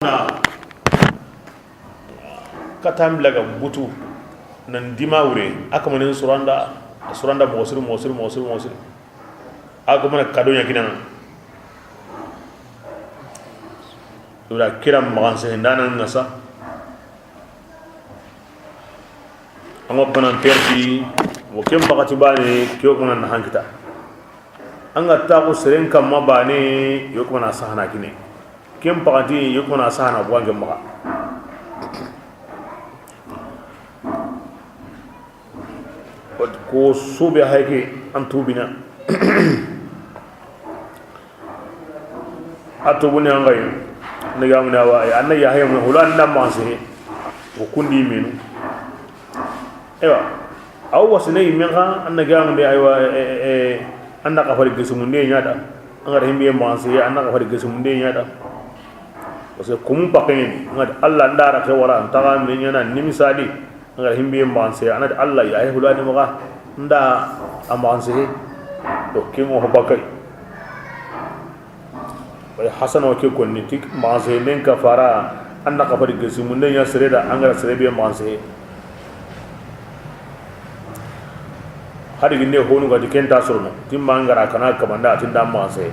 na katam laga butu nan dima wure aka manin suranda mosir aka mana kadonya kinan dura kiram magan se ndanan nasa amo panan terti wo kem bakati bani kyo kuna na hankita anga ta ko seren kam mabani yo kuma na sahana kine kem bakati yo kuma na sahana buange maka ko sube hayke antubina atubuni angay nigamna wa anna ya hayam hulan nam manse ko kundi menu ewa aw wasne menga anna gamde aywa anna ka fari gesumunde nyada angar himbe manse anna ka fari gesumunde nyada parce que kum paken ngad alla ndara ke wara taga men nyana nimisadi angar himbe manse anad alla ya hulani maga nda amanse to kimo hobakai bay hasan o ke konni tik manse nen ka fara anna ka fari gesumunde nya sereda angar serebe manse hadi ginde honu ga dikenta surno timma ngara kana kamanda tinda manse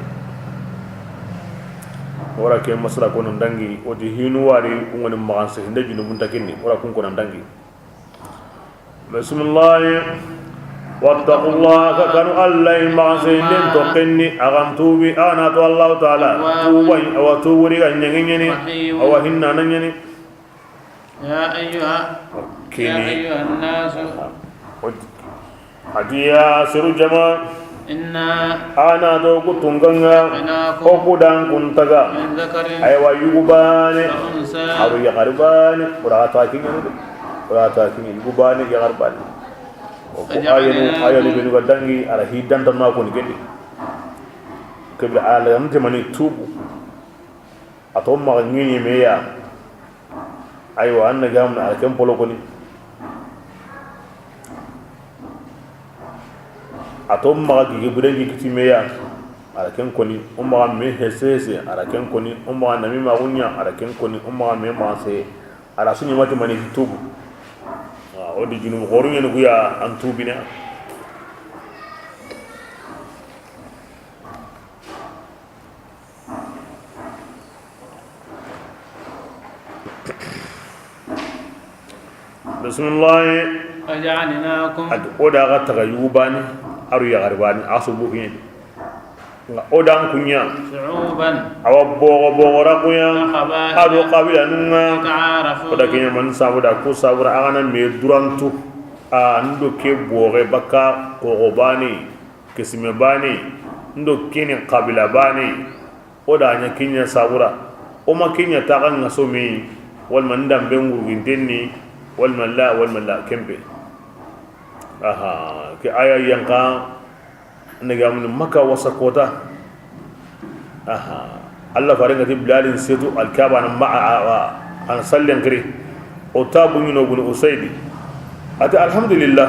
ora ke masala ko nan dangi o di hinu wari ngoni manse hinde jinu muntakinni ora kun ko nan dangi bismillah wattaqullaha kanu allai manse den to kenni agam tubi ana to allah taala tuwai aw tuwri ga nyengeni aw hinna nan nyeni ya ayyuhan nas hadiya siru jama inna ana do kutunganga o kudan kuntaga aywa yugubane aw yagarbane urata kinyi yugubane yagarbane o ayanu benu gadangi ala hidan tan ma ko ni gedi kebra ala amte mani tubu atom ma ngi meya aywa anna gamna ala kempolo ko ni atom ma gi burengi kitimeya ala ken koni umma me hesese ala ken koni umma nami ma gunya ala ken koni umma me ma se ala suni mati mani tubu o di junum goru ngene guya an tubina bismillah aj'alnakum ad oda ga tagayubani aru ya garbani asubu hin nga odan kunya shu'uban awabbo rakuya adu qabila nunga ta'arafu oda kenya man sabuda ko sabura agana me durantu ando ke bore baka ko bani kesime bani ndo kini qabila bani oda nya kenya sabura o ma kenya ta kan ngaso me wal man dam be ngurgin tenni wal man la kembe aha ke aya yanka ndaga mun maka wasakota aha Allah faringa tiblalin setu alkaba nan ma'a an sallan kire o tabu yino gun usaidi ata alhamdulillah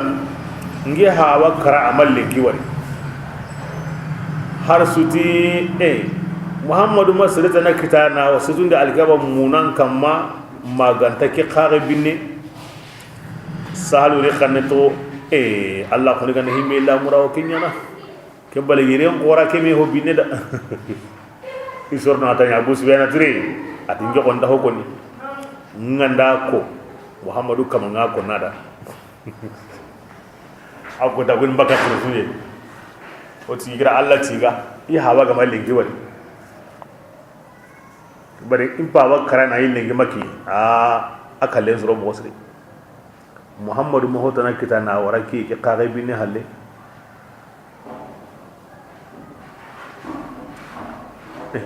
nge hawa kara amalle kiwari har suti muhammadu masrata na kitana wasutun da alkaba munan kamma maganta ki qare binne sahalu re khaneto Allah ko ngana himbe la muraw kinyana ke bale yire ngora ke me hobine da isorna tanya bus bena tri ati njoko ndaho ko ni nganda ko muhammadu kama ngako nada ako da gun baka ko suye o tigira Allah tiga i hawa ga malingi wari bare in pa wa karana yin lengi maki akalen zuro mo wasri muhammadu mahotana kita na waraki ke kare binne halle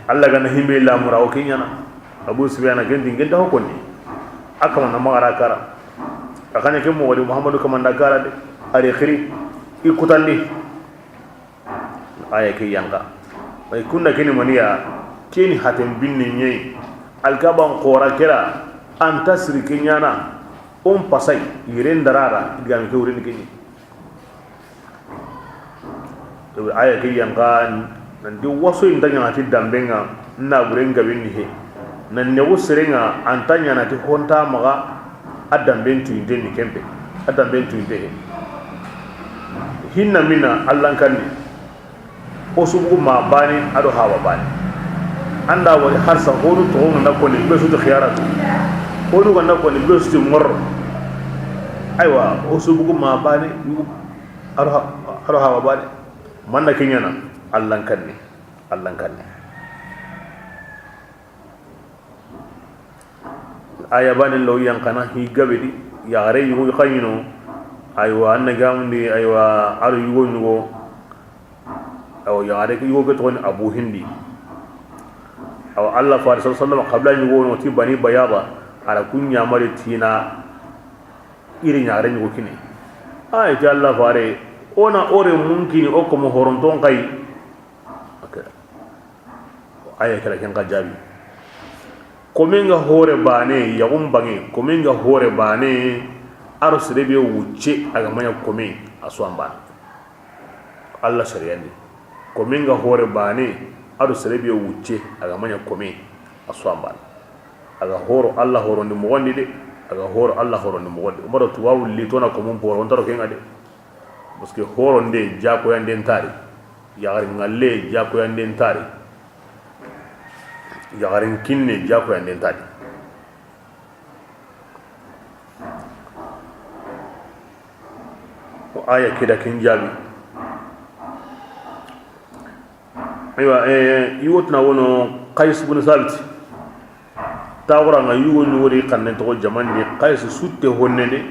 Allah ga nahimbe la murawo kinyana abu sufyan gendi genda hokoni akama na magara kara akanya ke mo wadi muhammadu kamanda kara de ari khiri ikutandi aya ke yanga bay kunna kini maniya kini hatem binne nyei alkaban qora kira antasri kinyana pasai yiren darara digami ke wurin kini to aya ke yanga nan di waso indanya ati dambenga na buren gabin ni he nan ne usrenga antanya na ti honta maga adam bentu inde ni kembe adam bentu inde hinna mina allan kanni osubu ma bani ado hawa bani anda wali harsa honu to na ko ni besu to khiyaratu honu ga na ko ni besu ti mor aywa osubu ma bani ado hawa bani manna kinyana allan kanni aya bani lo yang kana hi gabedi ya gare yugo khayino aywa anna gamdi aywa aru yugo nyugo aw ya gare yugo to ni abu hindi aw allah fa sallallahu qabla yugo no ti bani bayaba ala kunya mari tina iri nyaare nyugo kini ay jalla fare ona ore mumkini o ko mo horonton kay okay aya kala ken gajabi komenga hore bane yagum bangi komenga hore bane aro serebe wuce aga manya komen aswamba Allah shariyandi komenga hore bane aro serebe wuce aga manya komen aswamba aga horo Allah horo ndi mogondi de aga horo Allah horo ndi mogondi umaro tuwawu li tona ko mum poro ontaro kenga de parce que horo nde jako yande ntari yagari ngalle jako yande ntari yagarin kinne jako yande ntadi o aya kida kin jabi aywa yotna wono qais ibn sabit tawra nga yugo ni wori kanne to jamandi qais sutte honnede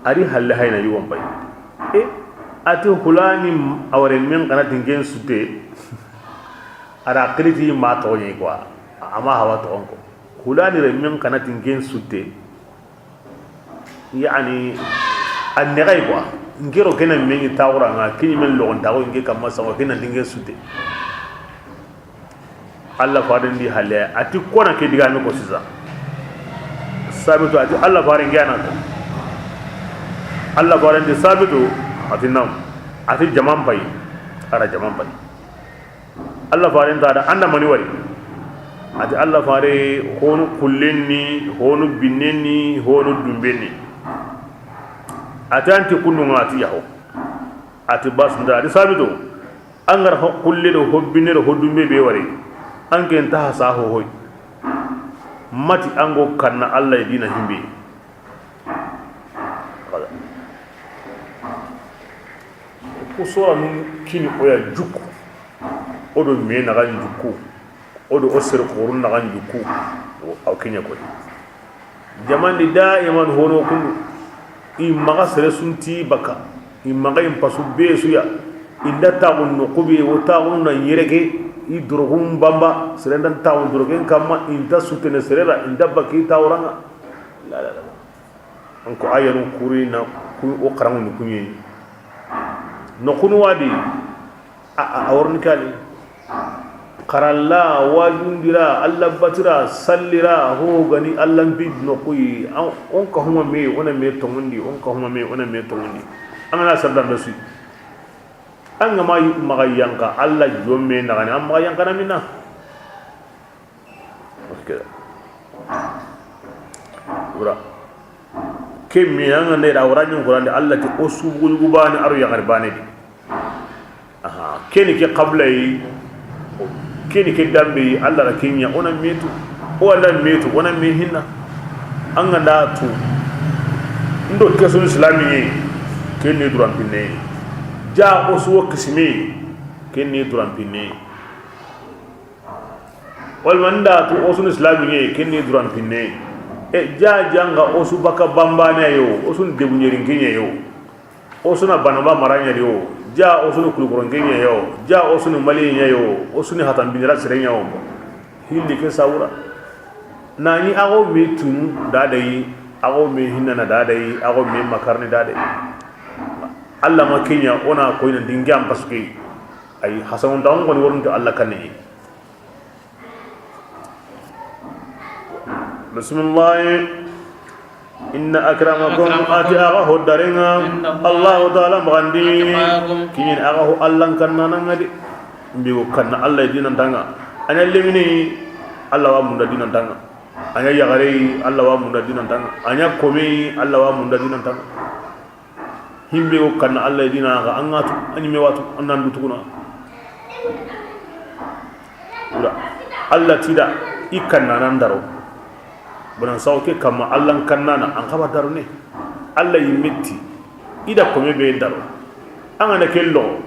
ari halle hayna yugo bay ati hulani awre men kana tingen sutte ara kriti ma to ni quoi ama hawa to onko hulani re men kana tingen sutte yani annegay quoi ngiro kena men tawra nga kini men lo on tawo ngi kam masa ko kena tingen sutte Allah farin di halle ati kona ke diga no ko sisa sabitu ati Allah farin gana to Allah farin di sabitu ati nam ati jaman pai ara jaman pai Allah farin ta da anda mani wari ati Allah fare honu kullenni honu binnenni honu dumbenni ati anti kunu ngati yaho ati bas nda ati sabitu angar kulle do hobbine do hodumbe be wari anke nta sa ho hoy mati ango kanna Allah dina himbe ko so anu kini oya jukku odo me na gan jukku odo osir qurun na gan jukku aw kinya ko jamandi daiman hono kun i maga sere sunti baka i maga im pasu be suya inda taun no kubi o taun na yirege i durugum bamba serendan taun durugen kama inda sutene serera inda baki tawranga la anko ayanu kurina ku o karangu kunyi no kunu wadi aworni kali karalla wajundira alla batira sallira ho gani alla bid no kuyi on ka huma me ona me tongundi on ka huma me ona me tongundi amana sabdan rasul anga ma magayanka alla jomme na gani amma magayanka na minna okay ura kemi anga ne da warajin qur'an alla ti osubul gubani aru ya garbane di aha keni ke qablai keni ke dambe alla la kenya ona metu wala metu ona me hinna anga da tu ndo kesul islami keni duran pinne ja osu kisimi keni duran pinne wal manda tu osu islami keni duran pinne e ja janga osu baka bambane yo osu debunyeri nginya yo osu na banaba maranya yo ja osu no kulukoro nginya yo ja osu no malinya yo osu ni hatan binira sirenya yo hindi ke sawura nani ago metun dadai ago me hinna na dadai ago me makarni dadai Allah ma kenya ona ko ina dingam pasuki ay hasan tawn ko worun to Allah kanni bismillah inna akramakum atiahu daringa Allah taala magandi kinin agahu Allah kanna ngadi mbigo kanna Allah dinan tanga ana lemini Allah wa munda dinan tanga anya yagare Allah wa munda dinan tanga anya komi Allah wa munda dinan tanga himbe o kan Allah dina ga angatu ani me watu annan dutukuna ura Allah tida ikanna nan daro bunan sauke kama Allah kannana an kaba daro ne Allah yimetti ida komi be daro an ana kello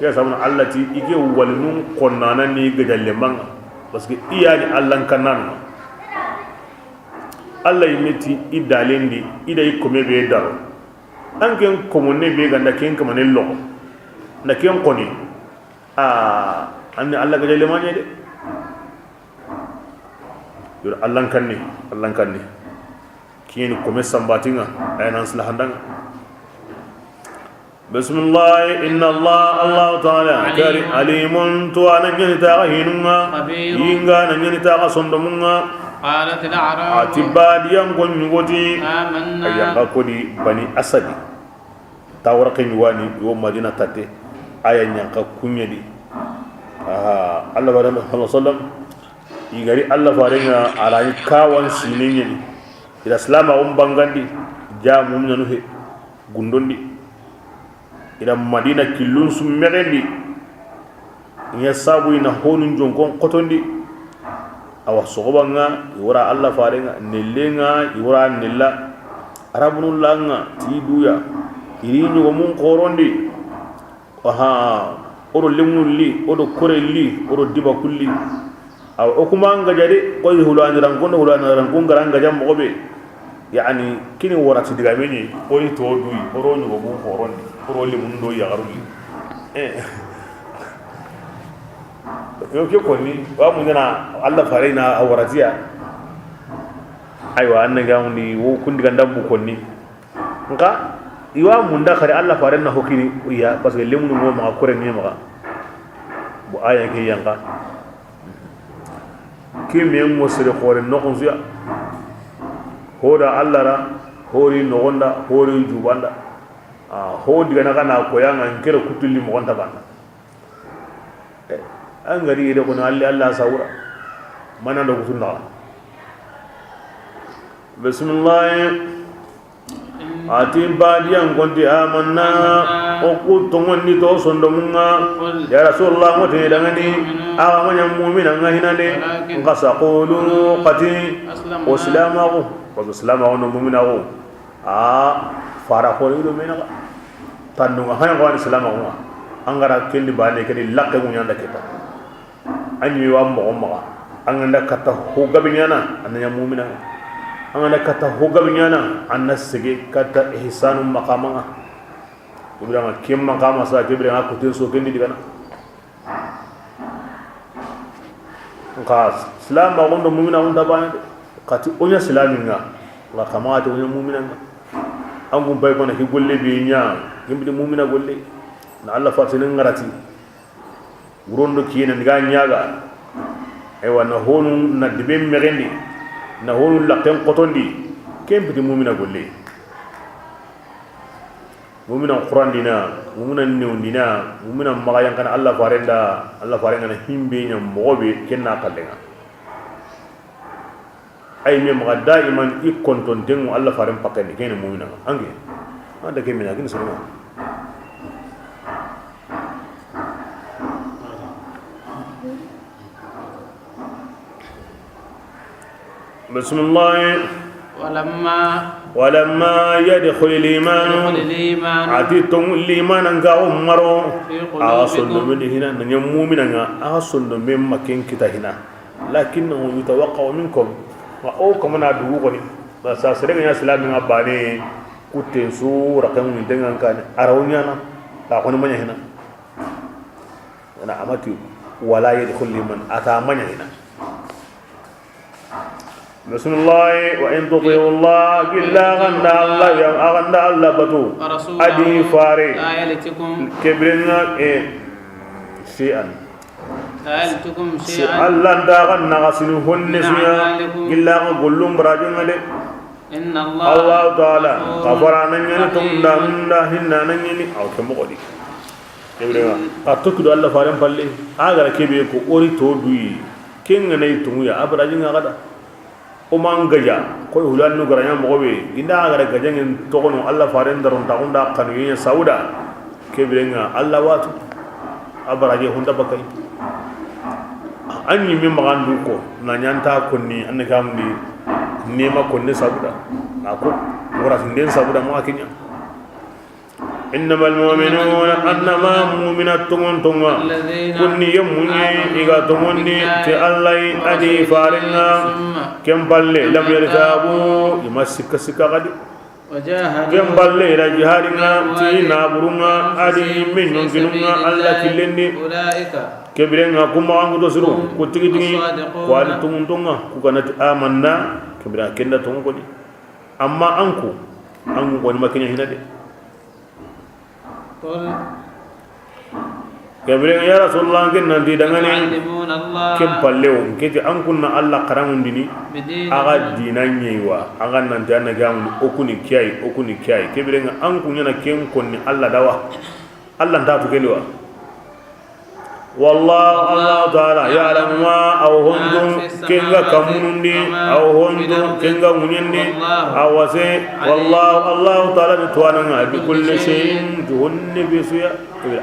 ke sabuna Allah ti ige walnun konnana ni gajalle manga parce que iyani Allah kannana Allah yimetti idalendi ida komi be daro an ken komone be ganda ken kamane lo na ken koni anni Allah gajalle manye de yur Allah kanni kiyeni kome sambatinga aynan slahandanga bismillah inna Allah ta'ala kari alimun tuwana nyani taga hinunga yinga na nyani taga sondomunga qalat al-a'rab atibadiyan gonyugoti ayanga kodi bani asadi tawraqin wani yo madina tate ayanya ka kunyedi Allah sallallahu alaihi wasallam igari Allah farenga alani kawan sinenye ila salama bangandi jamu nyanu he gundondi ila madina kilun summerendi nya sabu ina honun jonkon kotondi awa sogobanga iwara Allah farenga nelenga iwara nella arabunul langa tiduya irinyo mun qorondi odo lemulli odo korelli odo diba kulli aw okuma ngajade koy hulaniran ko ngaranga jam mobe yani kini warati diga meni koy to duyi oro nyugo bu horondi oro le mun do yagaruli yo ke konni wa mun na Allah farina awaratiya aywa annga ni wo kundi gandam bu konni nka iwa mun da khari Allah farina hokini ya parce que lemu no ma kore ni ma bu aya ke yanka kimi musri khore no khunziya hoda allara hori no gonda hori jubanda hodi gana kana ko yanga ngere kutulli mo gonda banda an gari ide ko alli Allah sawra mana do kutunna bismillah atim badiyan gondi amanna o kutongon ni to sondomunga ya rasulullah mote dangani awa manya mu'mina ngahinane ngasaqulu qati waslamahu wa islamahu no mu'minahu fara ko yido menaka tannu ngahanya ko islamahu angara kelli bane kedi lakke munyanda kita anyi wa mo anganda kata ho gabinyana ananya mu'mina angana kata ho gabinyana annasige kata ihsanum maqamanga ibrahima kim maqama sa ibrahima ko tenso kendi digana ngas islam ba gondo mu'mina on dabane kati onya islaminga la kamata onya mu'mina angum bay bana ki golle be nya gimbi mu'mina golle na Allah fatina ngarati urondo kiyena ndiga nyaga e wana honu na dibe merendi na honu la ten qotondi kembi mu'mina golle mu'mina qur'an dina mu'mina niundina mu'mina magayan kana Allah farenga na himbe nya mobe kenna kallenga ay me maga daiman ikonton dengu Allah faren pakani kene mu'mina ange anda kemina kin sunna bismillah ولما يدخل الإيمان عتيتم الإيمان أنك أمرو أصل من هنا نجمو من أصل من مكين كتا هنا لكنه يتوقع منكم وأوكم من أدوغني بس أسرع يا سلام من أباني كتير سورة كم من دعنا كان أراونيانا أكون من هنا أنا أمتي ولا يدخل الإيمان أتامن هنا بسم الله وإن تطيعوا الله إلا غنى الله يا غنى الله بتو أدي فاري كبرنا شيئا الله دا غنى غسلهن نسيا إلا قلهم براجون عليه الله تعالى غفرانا ينتم دا هنا نيني أو كم قولي كبرنا أتوكل الله فارم بالله أجر كبير كوري تودوي ken ngane tunguya abraji ngada o mangaja ko hulan no garanya mo be inda gara gajangen to kono Allah faren daron ta onda kanuya sauda kebirenga Allah watu abraji honda bakai anyi min magandu ko na nyanta konni an gamdi nema konni sauda ako wora sinden sauda mo akinya إنما المؤمنون أنما مؤمنات تمنتما كني يمني إذا تمني تألي أدي فارنا كم بالله لم يرتابوا يمسك سكا غدي كم بالله رجهارنا تينا برنا أدي من ينكرنا الله كلني كبرنا كم عنك تسرو كتيجي قال تمنتما كنت آمنا كبرنا كنا تمنكني أما أنكو قد ما كنا هنا دي Gabriel ya Rasulullah ken nanti dangane kem pallew keti an kunna Allah karamun dini aga dinanye wa aga nan dana gamu okuni kiyai Gabriel an kunya na kem konni Allah dawa Allah ta to kelwa wallahu Allah taala ya'lamu ma aw hundum kenga kamundi aw hundum kenga munyandi awase wallahu Allah taala tuwana bi kulli shay'in tuhunni bi suya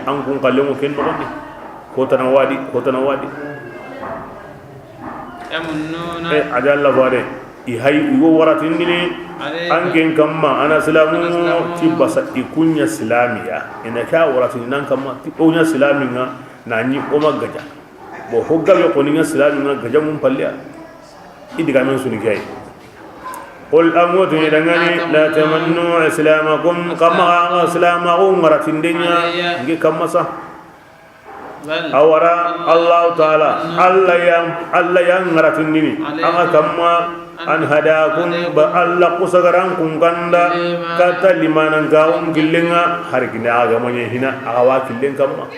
an kun kallemu ken nondi ko tan wadi yamununa ajalla bare i hay wo waratindini an ken kamma ana islamu tibasa ikunya islamiya ina ka waratin nan kamma tibunya islaminga nani o magaja bo hoggal ko ni islami na gaja mun palliya idiga men suni kay qul amutu dangani la tamannu islamakum kama islamakum maratin dunya ngi kamasa awara Allah taala Allah yang maratin dini anga kamma an hadakum ba Allah kusagaran kun kanda kata limanan gaum gillinga hargina aga manya hina awa killen kamma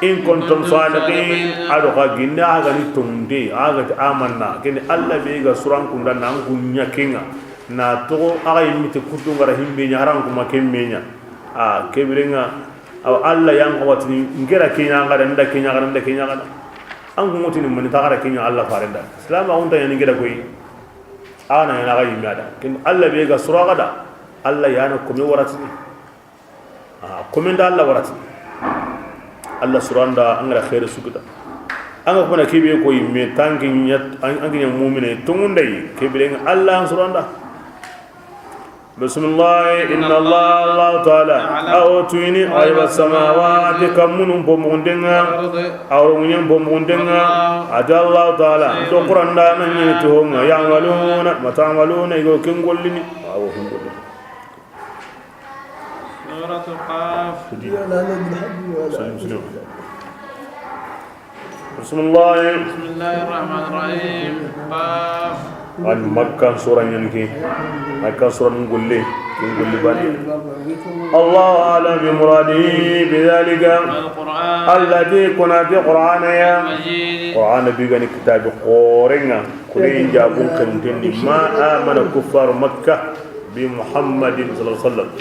in kuntum sadiqin ado ka ginda aga ni tumde aga amanna kene Allah be ga suran kun dan nan kunya kinga na to aga yimite kutu ngara himbe nya haran kuma kemmenya a kebirenga aw Allah yang awatini ngera kinya ngara nda kinya ngara an kun mutini mun ta gara kinya Allah farenda islam on ta yani ngera koy ana yana ga yimada kin Allah be ga sura gada Allah yana kumi waratini kumi da Allah waratini Allah suranda angara khair sukuta anga kuna kibe ko yimme tangin yat angin mu'mine tungundai kibe Allah suranda bismillah inna Allah ta'ala awtuni aywa samawati kamunum bomundenga awrunyam bomundenga ada Allah ta'ala to quranda nan ni to nga yamaluna matamaluna igo kengolini awu hungol suratul qaf bismillahirrahmanirrahim qaf an makkah surah yanki makkah surah ngulli bani Allah ala bi muradi bidhalika alladhi kunat qur'ana ya qur'ana bi gani kitab qorenga kulin jabun kan tendi ma amana kuffar makkah bi muhammadin sallallahu alaihi wasallam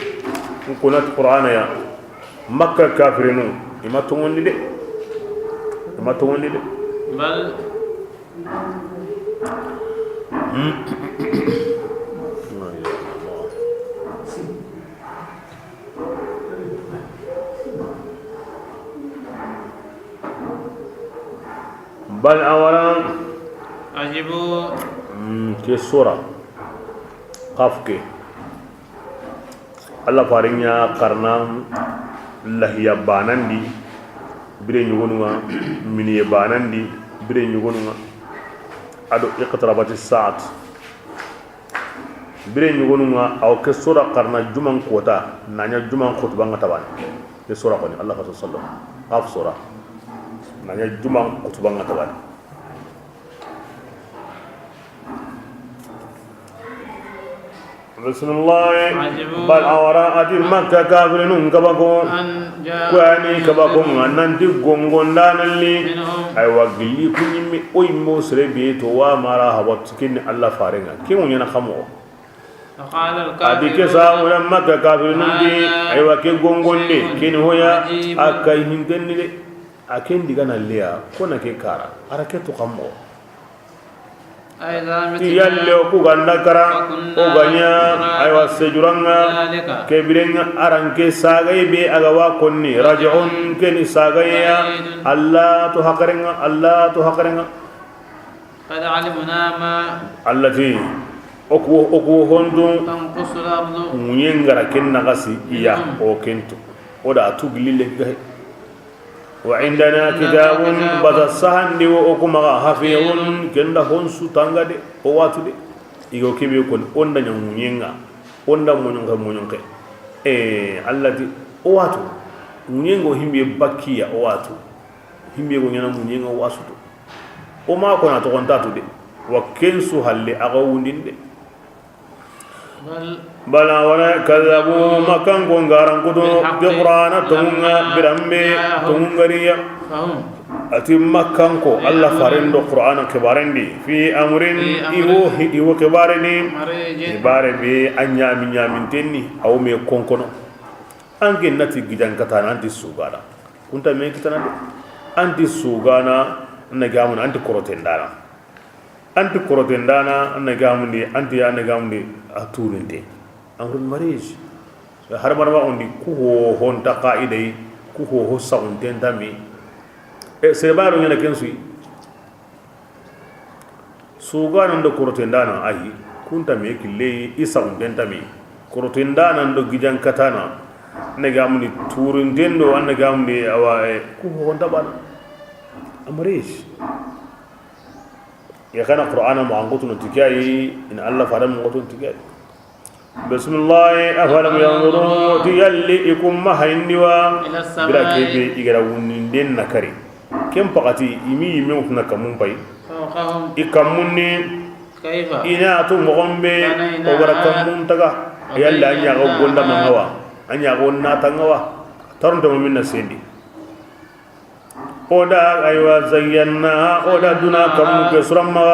kunat qur'ana ya makkah kafirinu imatungondi de bal bal awalan ajibu ke surah qaf ke Allah farinya karena lahiya banandi bire nyugonunga miniye banandi bire nyugonunga ado iqtarabat as-sa'at bire nyugonunga aw ke sura karna juman kota nanya juman khutba ngataban ke sura ko ni Allah sallallahu qaf sura nanya juman khutba ngataban bismillah bal awara ati makka kafirun kabako kwani kabako nanti gongondanalli ay wagli kunyimi oy mo srebi to wa mara hawat kin Allah farenga kin wonyana khamo adi ke sa wala makka kafirun di ay wa ke gongonde kin hoya akay hindenni de aken digana liya kona ke kara ara ke to khamo yalle ku ganda kara o ganya aywa sejuranga kebirenga aranke sagay be agawa konni raj'un ken sagaya Allah to hakarenga قد علمنا ما التي أكو هندو تنقص الأرض مينغرا كن نغسي إياه أو كنتو ودا تغلي لك وعندنا كتاب بدا السهن دي وأكما حفيظ كن هنسو تنغا دي وواتو دي إيغو كيبيو كن أندا نمينغا أندا مونينغا التي وواتو مونينغو همبي باكيا وواتو همبي غنينا مونينغا واسو o ma ko na to konta to de wa kensu halle aga wundinde bala wala kadabu makan ko ngaran ko do de qur'ana to nga birambe to ngariya ati makan ko Allah farendo qur'ana kebarendi fi amrin iwo kebareni ibare be anya min tenni aw me konkono ange nati gidan kata nanti sugana kunta me kitana de anti sugana nagamun anti korotendana anna gamundi anti ya nagamundi aturinte amrul marij har marwa ondi ku ho honta qaidai ku ho saunten tami se baro ngena kensu suga nan do korotendana ahi kunta me kille isaunten tami korotendana ndo gijan katana nagamundi turunten do anna gamundi awa ku ho honta bana أمريش يا كان القرآن معنقطن تكاي إن الله فرم معنقطن تكاي بسم الله أفلم ينظروا تيالي يكون ما هينوا بلا كيف يجرون دين نكري كم بقتي يمي يموتنا كمون باي يكموني كيف إنا تومغمبي وبركمون تجا يلا أني أقول قلنا من هوا أني أقول ناتنغوا ترنتم من السيدي oda aywa zayyana oda duna kam ke suramma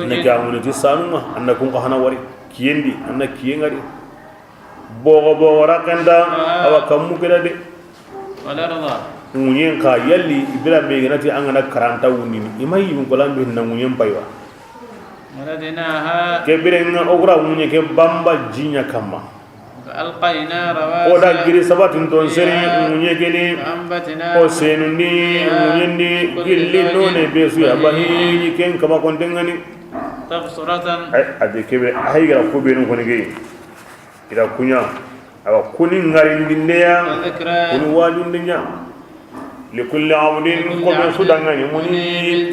ne gamuni tisanuma annakum ko hana wari kiyendi anna kiyengari bogo rakanda awa kam mukeda de wala rada munyen ka yalli ibra be ganati angana karanta wunini imay yum ko lambe na munyen paywa waladinaha kebirenga ogra munye ke bamba jinya kama alqayna rawasi oda giri sabatin ton seri munye gele o senundi munyendi gilli none besu ya bahi ken kama kontengani tafsiratan ade kebe ay gara ko be non ko ngi ida kunya awa kuni ngarindindeya kuni wajundinya likulli amdin ko be sudangani muni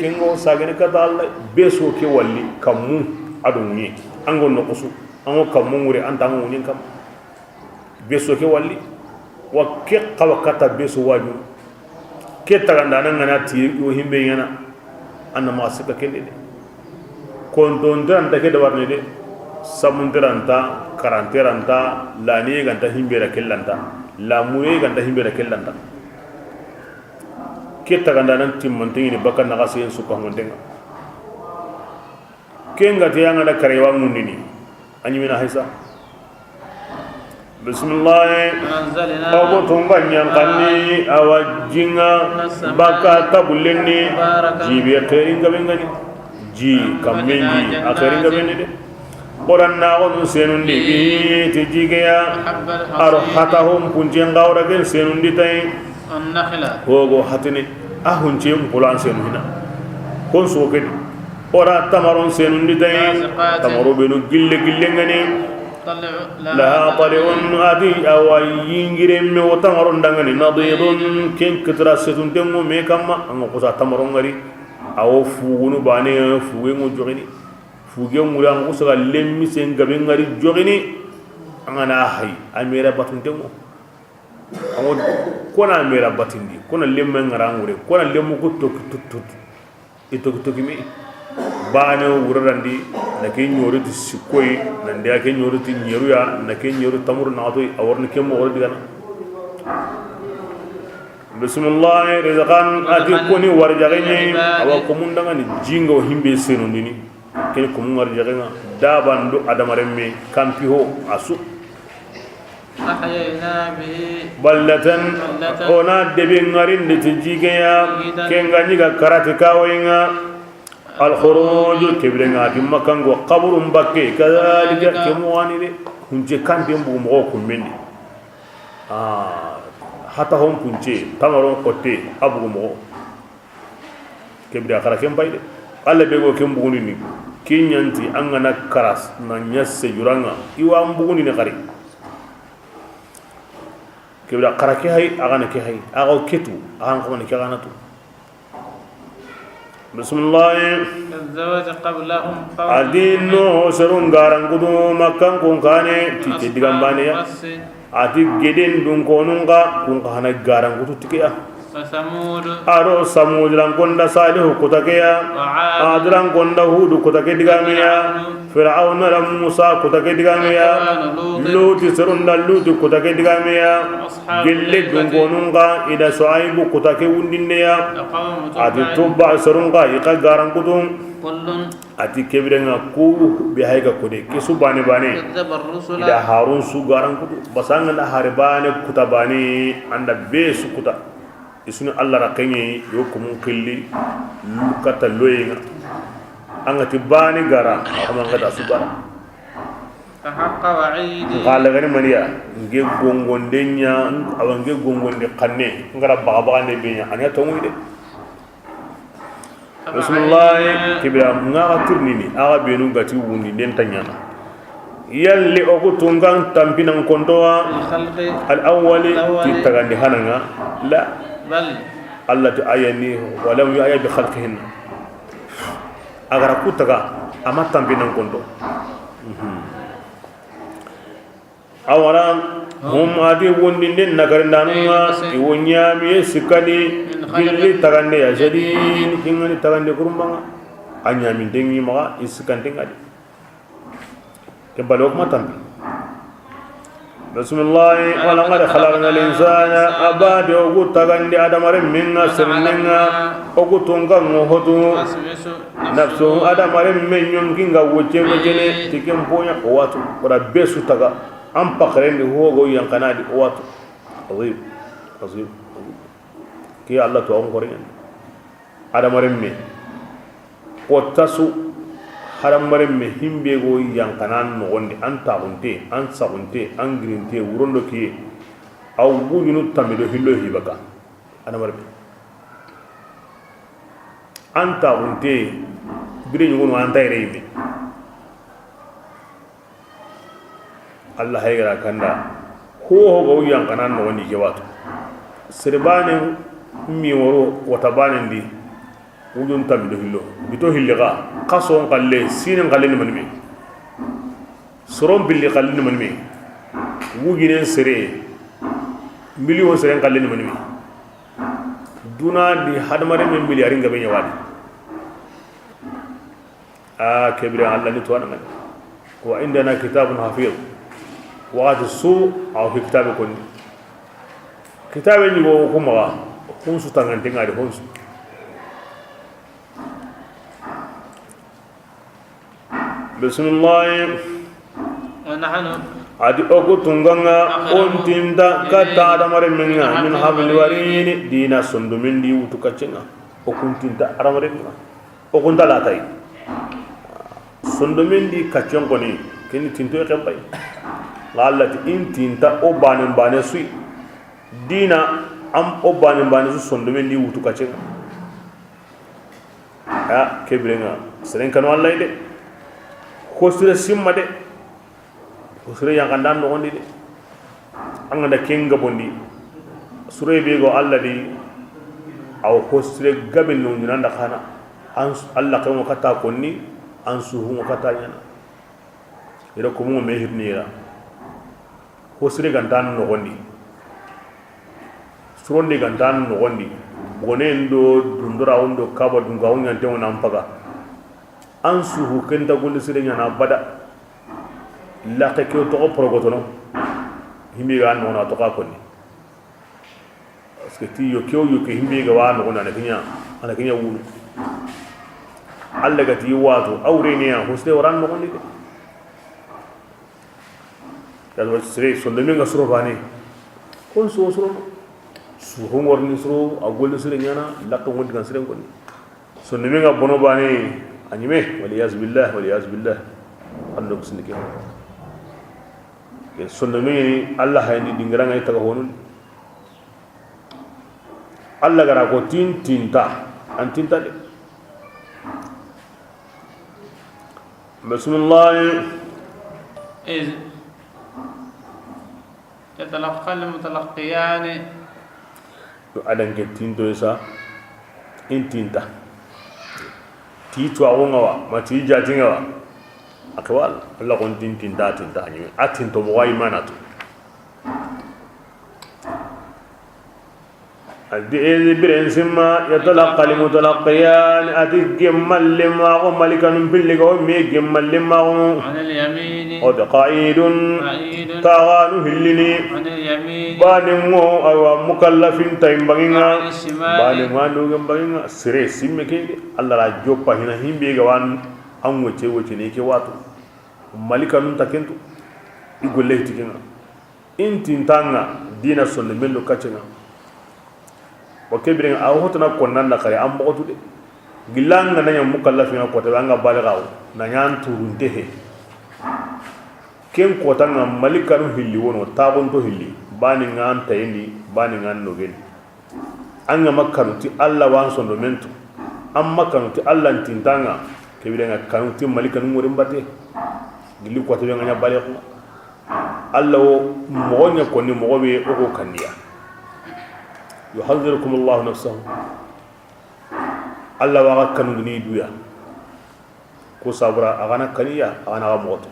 kengo sagene kata Allah besu ke walli kammu adunni angon no kusu ango kammu ngure antango nyin kam beso ke walli wa ke qawa kata beso waju ke taganda nan ngana ti o himbe yana anna ma sika kende de kon don dan da ke da warne de samundiranta karanteranta lani ganta himbe ra kellanta la muye ganta himbe ra kellanta ke taganda nan timmantin ni bakkan na gasen su ko ngondenga kenga te yanga da karewa mundini anyimina haisa bismillah abu tumbanyan kanni awajinga baka tabuleni jibi akhiringa bengani ji kamenji akhiringa benede oran na wonu senundi bi tijigeya arhatahum punjenga oragen senundi tay annakhla hogo hatini ahunche mulan senuna kon soke ora tamaron senundi tay tamaro benu gille ngani la talun adi awayingire me wotamaron dangani nadidun ken kitra setun temu me kama an ko sa tamaron ngari awo fugunu bane fuge ngo jogini fuge nguran ko sa lemmi sen gabe ngari jogini angana hay amera batun temu amo kona amera batindi kona lemma ngara ngure kona lemmu ko tok mi bane wurarandi nake nyoriti sikoy nande ake nyoriti nyeruya nake nyoru tamur nato awarni kemo wor digana bismillah rizqan ati koni warjagani awa komundanga ni jingo himbe senondini ken komun warjaganga dabando adamaremme kampiho asu ahyayna bihi ballatan ona debe ngarin de tijigeya kenga niga karate kawenga الخروج كبرنا بمكان وقبر بكي كذلك كمواني دي hunje kante mbugu mogo kummendi hata hon punche tamaron kote abugu mogo kebda khara kem bayde alla bego kem mbugu ni kinyanti angana karas na nyasse juranga iwa mbugu ni khari kebda khara ke hay agana ke hay aga ketu agan ko ni ke agana tu bismillah الزواج قبلهم adino serun garan gudu makkan kun kane tike digambane ya ati geden dun konunga kun kana garan gudu tike ya وثمود aro samud lan konda salih kutake ya adran konda hud kutake digame ya fir'aun lam musa kutake digame ya lut serun lut kutake digame ya gelle dun konunga ida shuaib kutake wundinne ya ati tubba serun ga ika garan gudu ati kebirenga ku bi hayga kode ke subane bane ida harun su garan kudu basanga na harbane kutabani anda be su kuta isunu allah rakanye yokum khilli lukata loyinga angati bani gara ama ngata subara فحق وعيدي qala gani maniya nge gongonde nya awange gongonde kanne ngara baba ne benya anya to ngide bismillah kibra ngara turnini aga benu gati wundi den tanyana yalli okutungan tampinan kontowa al awwali titagandi hananga la بل الله تعيني ولم يعي بخلقهن أغرى كتغا أما تنبينا كنتو أولا هم هذه وندين نغرندانوما يونيامي سكالي بلي تغندي أجدين كينغني تغندي كرمبانا أنيامي دنگي مغا إسكانتين غادي كبالوك ما تنبي بسم الله ولقد خلقنا الإنسان أباد وقت تغندي آدم رمينا سرننا وقت تنغن وهدو نفسه آدم رمين يمكن غوجه وجنه تكين بويا قواتو وربسو تغا أم بقرين هو غو ينقنادي قواتو عظيم عظيم كي الله توام قرين آدم رمين قوتاسو haram mare me himbe go yankanan no wonde an taunte an saunte an grinte wurondo ki aw buñunu tamido hillo hibaka ana mare an taunte bire nyugo an tayre yimi allah hayra kanda ho go yankanan no woni ke wato sirbane mi woro wata banendi wujun tamido hillo bito hilliga qason qalle sinen qalle ni manmi soron billi qalle ni manmi wuginen sere million sere qalle ni manmi duna di hadmare men miliyari ngabe nyawadi kebira allah ni tuwana man wa indana kitabun hafiz wa su aw fi kitabikum kitabe ni go kuma hunsu tangante ngari hunsu بسم الله ونحن adi oku tunganga ontinda kata adamare menga min habil warini dina sondumin di wutu kacenga okuntinda adamare menga okunta latai sondumin di kacen koni kini tinto e kembay lallati intinta o banen bane sui dina am o banen bane su sondumin di wutu kacenga ya kebrenga seren kanu wallahi de kosure simma de kosure yankandan no gondi de anganda kenga bondi sure be go alla di aw kosure gabe no nyanda khana an alla kamo kata konni an suhu mo kata nyana ira ko mo me hirnira kosure gandan no gondi suronde gandan no gondi gonendo dundura ondo kaba dunga onyan tewo nampaga ansuhu kenta gondi sire nyana bada la ke ko to progotono himbe ga no na to ka konni parce que ti yo kyo yo ke himbe ga wa no na ana kinya wulu alla ga ti wato awre ne ya hosde waran no gondi ya do sire so de menga suro bani kon so su hongor ni suro agol sire nyana la to gondi kan sire konni so de menga bono bani anyime waliyaz billah ando kusnike ke sonno meni Allah hayni dingiranga itaga honun Allah gara ko tinta antinta de bismillah إذ يتلقى المتلقيان adan ke tinto isa intinta ti to awon wa ma ti jatin wa akwal Allah kon tinta ni atin to mo way manatu adi biren simma yatalaqa almutalaqqiyan adi gemmal lima o malikan billigo me gemmal lima o عن اليمين o de qaidun قعيد tawanu hillini عن اليمين bani mo awa mukallafin وعن taimbanginga الشمال bani ngando gambanginga sire simme ke Allah la joppa hina himbe ga wan an wace ne ke wato malikanun takentu igolle tikinga intintanga dina sonne melu kacenga wa kebirin a hotuna konnan na kare an bogotu de gilanga nanya mukallafin ko ta banga balagaw na nyan turunte he ken ko tanga malikanu hilli wono tabon to hilli bani ngan tayni bani ngan nogen anga makkanuti Allah wan sondo mentu am makkanuti Allah tintanga kebirin kanuti malikanu murim batte gilli ko ta banga balagaw Allah mo nya konni mo be o ko kandiya يحذركم الله نفسه الله واغا كانو ني دويا كو صبرا اغانا كانيا اغانا موت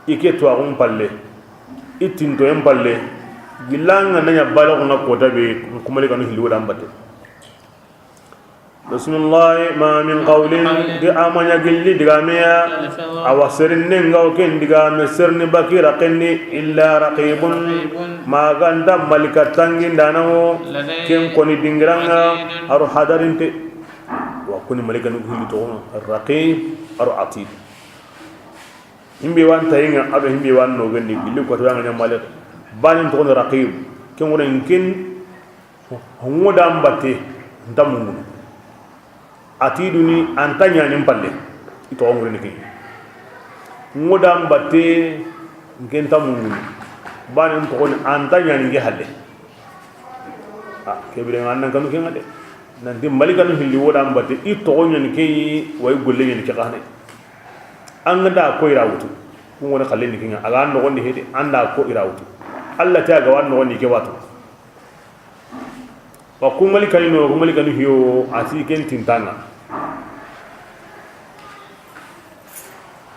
ايكي تو اغون بالله اتينتو ام بالله gilanga nanya balago na kota be kumali kanu hilu dambate bismillah ma min qawlin di amanya gilli digamea awasirin ngaw ken digame serni bakira qenni illa raqibun ma ganda malika tangin danawo ken koni dingiranga aru hadarinte wa kuni malika nu hilu to raqib aru atid himbe wan tayinga abe himbe wan no gandi gilli ko to nganya malika banin to raqib ken wona ken hongoda mbate ndamungu atiduni antanya ni palle ito ngure niki ngoda mbate ngenta mungu bani to kon antanya ni halle kebire nganna kanu kengade nanti malika no hilli woda mbate ito gonya ni kay way golle ni kexane anga ko irawutu ko ngona khalle ni kinga aga no gondi hede anda ko irawutu Allah ta ga wanno woni ke watu wa ko malika no hiyo ati ken tintanga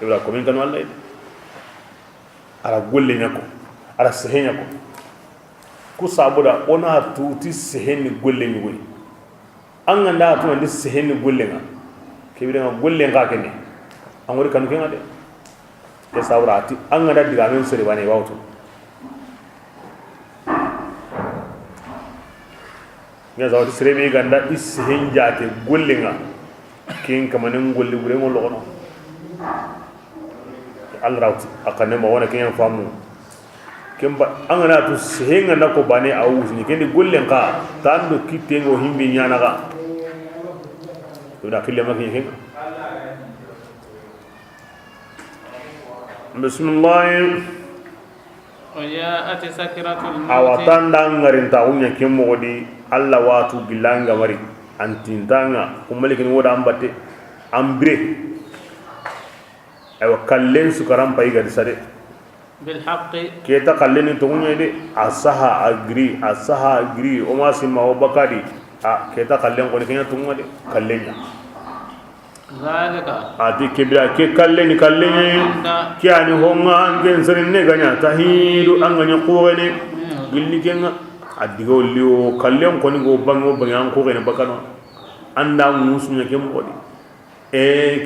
ibra ko min kan wallahi ara golle nyako ara sehenya ko ku sabuda ona tuti seheni golle ni goyi an ganda to ndi seheni golle nga kebire nga golle nga kene an wori kan kenga de e sawrati an ganda diga men sere bane wawto nga zawti sere be ganda is henjate golle nga ken kamanen golle gure mo lokono alrawti akane ma wona ken famu kemba angana to sehenga nako bane awuzni kendi gollen ka tando kitengo himbi nyana ka to da kille makin hen bismillah وجاءت سكرة الموت awatanda ngarin tawunya kemmo di alla watu gilanga mari antindanga kumalikin woda ambate ambre aywa kallen sukaram pay gadi sare بالحق keta kallen to ngunya de asaha agri o ma simma o bakadi keta kallen ko kenya to ngade kallenya ذلك ati kebira ke kallen ki ani honga angen sanin ne ganya tahidu anganya qowene gilli kenga adigo liyo kallen ko ni go bango bangan ko gene bakano anda musunya kembodi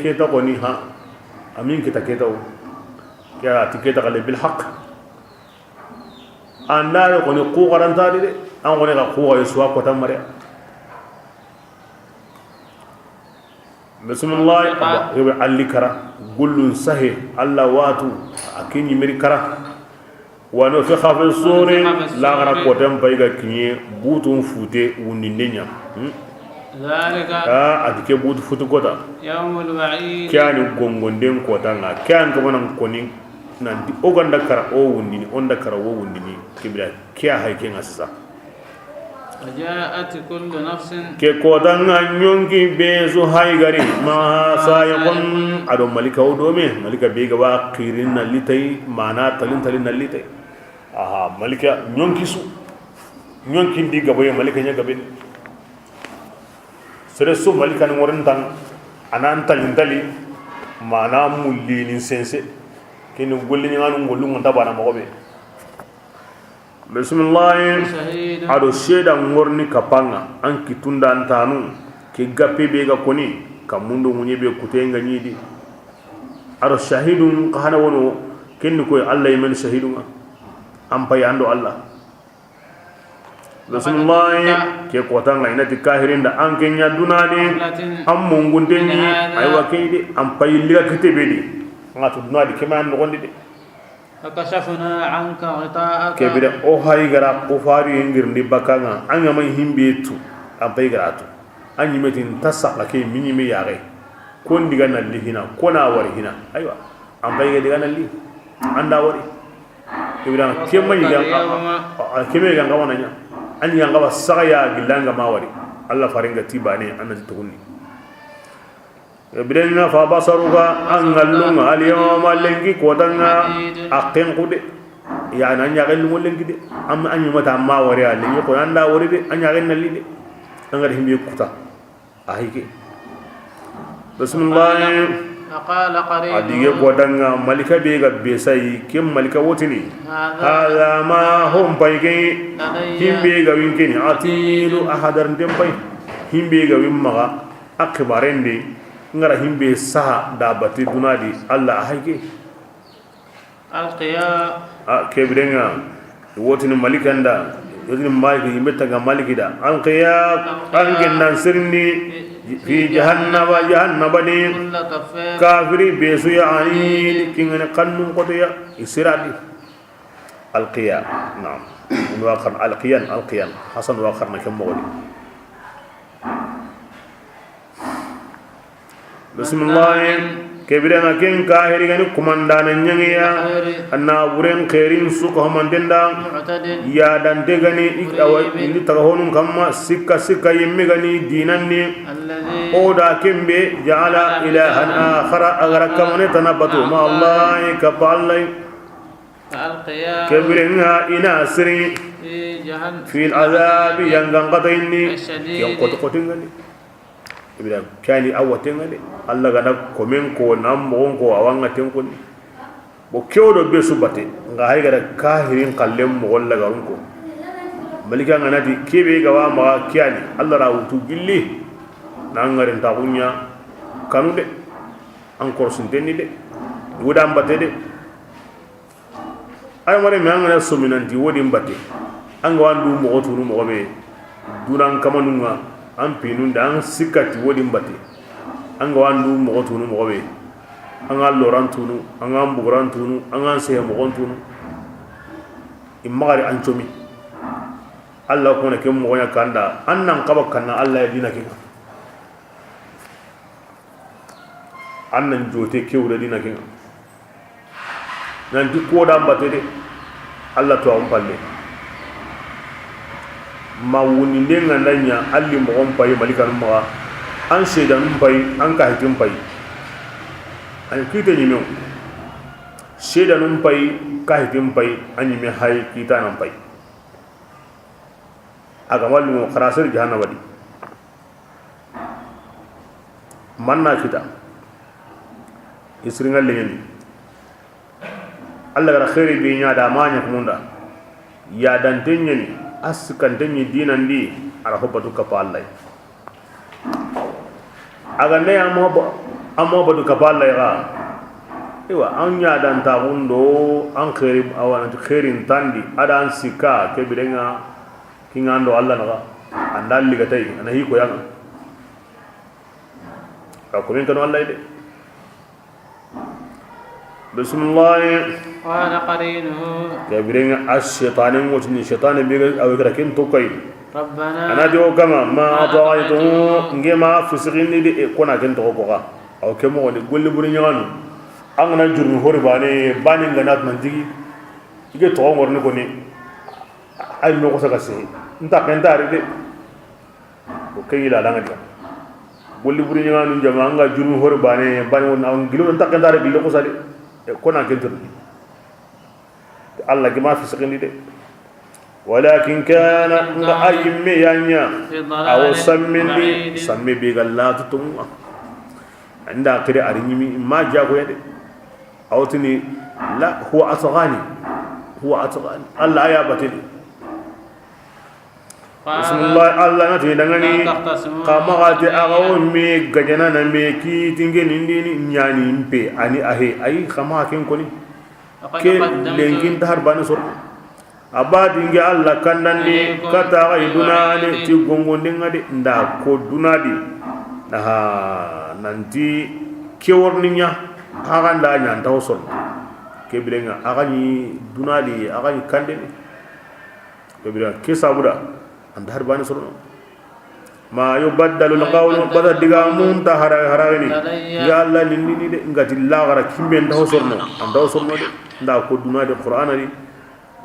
keta ko ni ha amin kita o kya tiketa kale bil haqq anda ko ni ko garanta de an ko ne ka ko ay suwa ko tamare bismillah yobe alli kara gullun sahi alla watu akini miri kara wano fi khafin suri la gara ko tam bayga kinye butun fute wunindenya ذلك adike butu futu kota يوم الوعيد kyani gongonden kota nga kyan to manan koni nanti o ganda kara o wundini onda kara o wundini kibira kya hayke ngasa وجاءت كل نفس ke kota nga nyonki bezu haygari ma sayakon ado malika o dome malika be gaba qirin na litai mana talin na litai aha malika nyonki su nyonki ndi gaba ya malika nya gabe sere su malika ni worintan anan talintali mana mullini sense kini golli nganu ngollu ngonta bana mogobe bismillah ado sheda ngorni kapanga an kitunda antanu ke gappe be ga koni kamundo munye be kutenga nyidi ado shahidun kahana wono kenni koy allah yemen shahidun am pay ando allah bismillah ke kotanga inati kahirinda an kenya dunadi am mungundenni aywa kaydi am pay liga kitebedi ngatu dunadi keman no gondide فكشفنا عنك غطاءك kebire o hay gara ko fari ngirndi bakanga anga may himbetu am pay garatu anyi metin tasaka ke minyi me yare kon diga na lihina kona wari hina aywa am pay diga na li anda wari kebira kemma yiga kemma yiga wana nya anyi nga ba sagaya gilanga ma wari allah faringa tibane anati tukunni birenga fa basaruka angallunga aliyoma lengi kodanga akken kude ya nan ya gallu lengi de am anyu mata ma wari ali ko anda wari de anya ganna li de angar himbe kuta ahike bismillah qala qarin adige kodanga malika be ga be sai kim malika wotini hala ma hum bayge himbe ga winkini atilu ahadar ndembay himbe ga wimma akbarende ngara himbe saha da bati dunadi allah hayke alqiya kebirenga wotini malikanda yodini maliki himbe taga malikida alqiya angin nan sirni fi jahannama ni kafiri besu ya ani kingane kannun koto ya isiradi alqiya naam wa khan alqiyan hasan wa kharna kam mogodi bismillah kebirana ken kahiri gani kumandana nyangiya anna buren khairin suko hamandenda ya dante gani ikawa indi tagahonun kamma sikka yimme gani dinanni oda kembe ja'ala ilahan akhara agara kamane tanabatu ma allah ka ballai kebirana ina siri fi al'azab yanganqataini yanqotoqotingani ibida kani awatenga de alla gana komen ko nam mo ko awanga ten ko bo kyodo be subate nga hay gada kahirin kallem mo walla ga ko malika ngana di kebe ga wa ma kyani alla ra wutu gilli nangarin ta kunya kanu de encore suntenni de wudam bate de ay mare me ngana sominanti wodi mbate anga wandu mo turu mo be dunan kamanunga an pinun da an sikati wodi mbati an ga wandu mo tunu mo be an ga loran tunu an ga mburan tunu an ga se mo tunu imari an chomi Allah ko ne kem mo nya kanda an nan kaba kanna Allah ya dina kinga an nan jote kewre dina kinga nan di ko da mbate de Allah to am palle ma wuni ndenga ndanya alli mo on pay malika no ma an shedan pay an ka hitin pay an kite ni no shedan pay ka hitin pay an mi hay kita nan pay aga walli mo kharasir jahannama di manna kita isringal lenyen Allah gara khairi bi nya da manya kumunda ya dan tenyeni askan tanyi dinan di ara hobatu kapallai aga ne amo badu kapallai ga iwa anya dan tabundo an khairi awana khairin tandi ada an sika ke birenga kingando Allah naga andalli gatai anahi ko yang ko men kan wallahi de bismillah qala qarinuhu ya birenga ash-shaytanin wajni shaytanin biga awirakin to kai ربنا أنا جو كما ما أطغيته نجما فسقني دي كنا كنت أقوى أو كم هو نقول لبرنيانو أنا جرم هرباني باني غنات منتي يجي توم ورني كوني أي نوكو سكاسي أنت كنت أريد وكيل على عندك bolli buri ñanga nu jama nga juru hor bane won am gilo tan takandare gilo ko sadi ko na kentur Allah gi ma fi sakandi de walakin kana nga ayimme yanya aw sammi bi gallatu tum anda kire ari nyimi ma jago yade awtini la huwa atghani Allah ya batili bismillah Allah nati dangani kama gati agaw mi gajana na me ki tingeni ndini nyani mpe ani ahe ay kama ken koni ke lengin tar bana sor abadi ngi Allah kandandi kata ay dunani ti gongonde ngade nda ko dunadi aha nanti keworninya aga nda nya taw sor ke bilenga aga ni dunadi aga ni kandeni ke bilenga ke sabuda anda harbani surno ma yubaddalu alqawlu bada diga mun ta haragani ya Allah nindi de ngati la gara kimbe ndaw surno anda surno de nda ko duna de qur'ana ni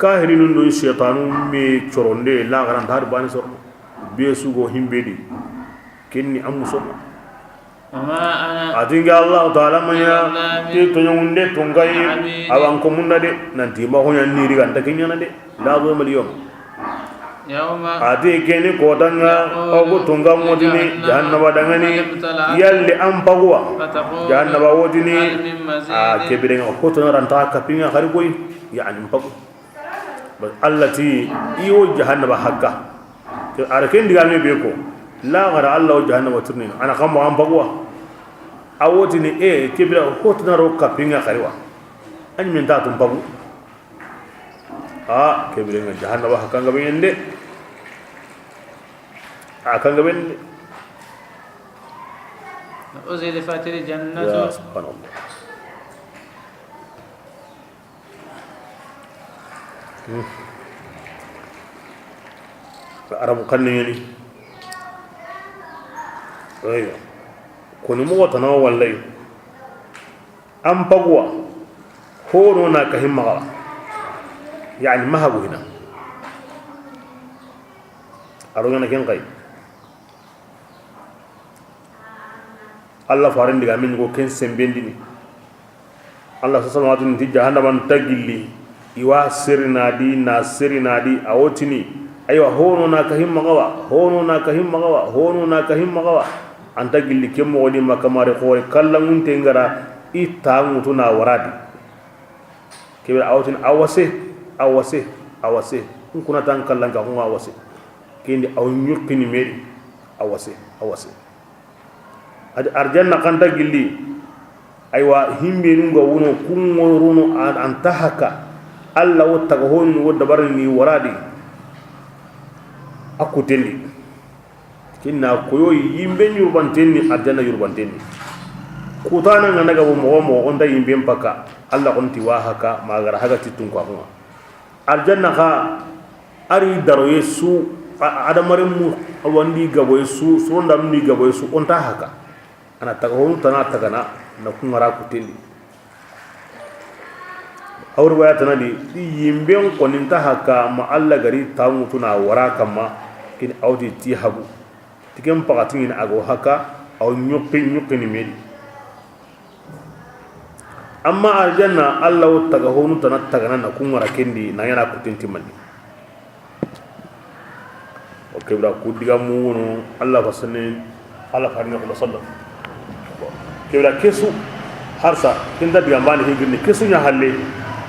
kahirinun do shaytanu me choronde la gara harbani surno be sugo himbe di kenni amu surno atinga Allah taala manya ti to nyunde tungai awan ko munna de nanti ma ko nyanni riga ndakenya na de la bo maliyom ati keni kotanga ogu tunga modini jahannaba dangani yalli ampagwa jahannaba wodini kebirenga kotona ranta kapinga khari koy yani mpagu allati iyo jahannaba hakka arken digame beko la gara Allah jahannaba turni ana kam ampagwa awodini kebira kotona ro kapinga khari wa ani min ta tum pagu kebirenga jahannaba hakka ngabende akan gaben uzilfat aljannah ya subhanallah arab kan ni ayo koni mo wata nawa wallahi am pagwa hono na kahimma yani mahabu hina arogana ken kai Allah farin diga min go ken sembendini Allah sallallahu alaihi wasallam jahannam tagilli iwa sirnadi na sirnadi awotini aywa hono na kahimma gawa anta gilli kemmo woni makamare khore kallangun tengara itangutu na waradi kebe awotini awase kuna tan kallanga ko awase kindi aw nyukini meri awase ad arjanna kanta gilli aywa himbe nunga wono kungoruno antahaka alla wottaga honu wodda barni waradi akutelli kinna koyo yimbe yurbantenni arjanna yurbantenni kutana nganaga bo mo onda yimbe mpaka alla konti wahaka magara haga titun ko akuma arjanna ka ari daro yesu adamare mu wandi gabo yesu sonda mu gabo yesu onta haka ana taga honu tana tagana na kungara kutelli awr waya tanadi yimbe ko ninta haka ma alla gari tamu tuna waraka ma kin awdi ti habu tikem pagatin ago haka aw nyuqi ni medi amma aljanna alla taga honu tana tagana na kungara kendi na yana kutinti mandi okay bra kudiga mu no alla fasane alla farni ko sallallahu kebra kesu harsa kinda diga mbani hingirni kesu nya halle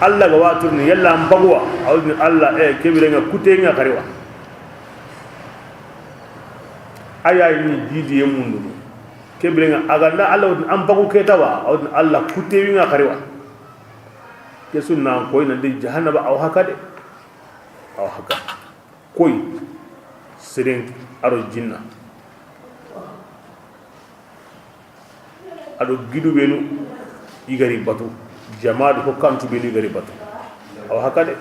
alla ga waturni yalla mbagwa awni alla kebira nga kutenga kariwa ayayi ni didi yemundu kebira nga aganda alla wudni ambagu ketawa awni alla kutewi nga kariwa kesu na koy na de jahannaba aw hakade aw haka koy sirin aro jinna ado gidu benu igari batu jamaadu ko kantu benu igari batu aw hakade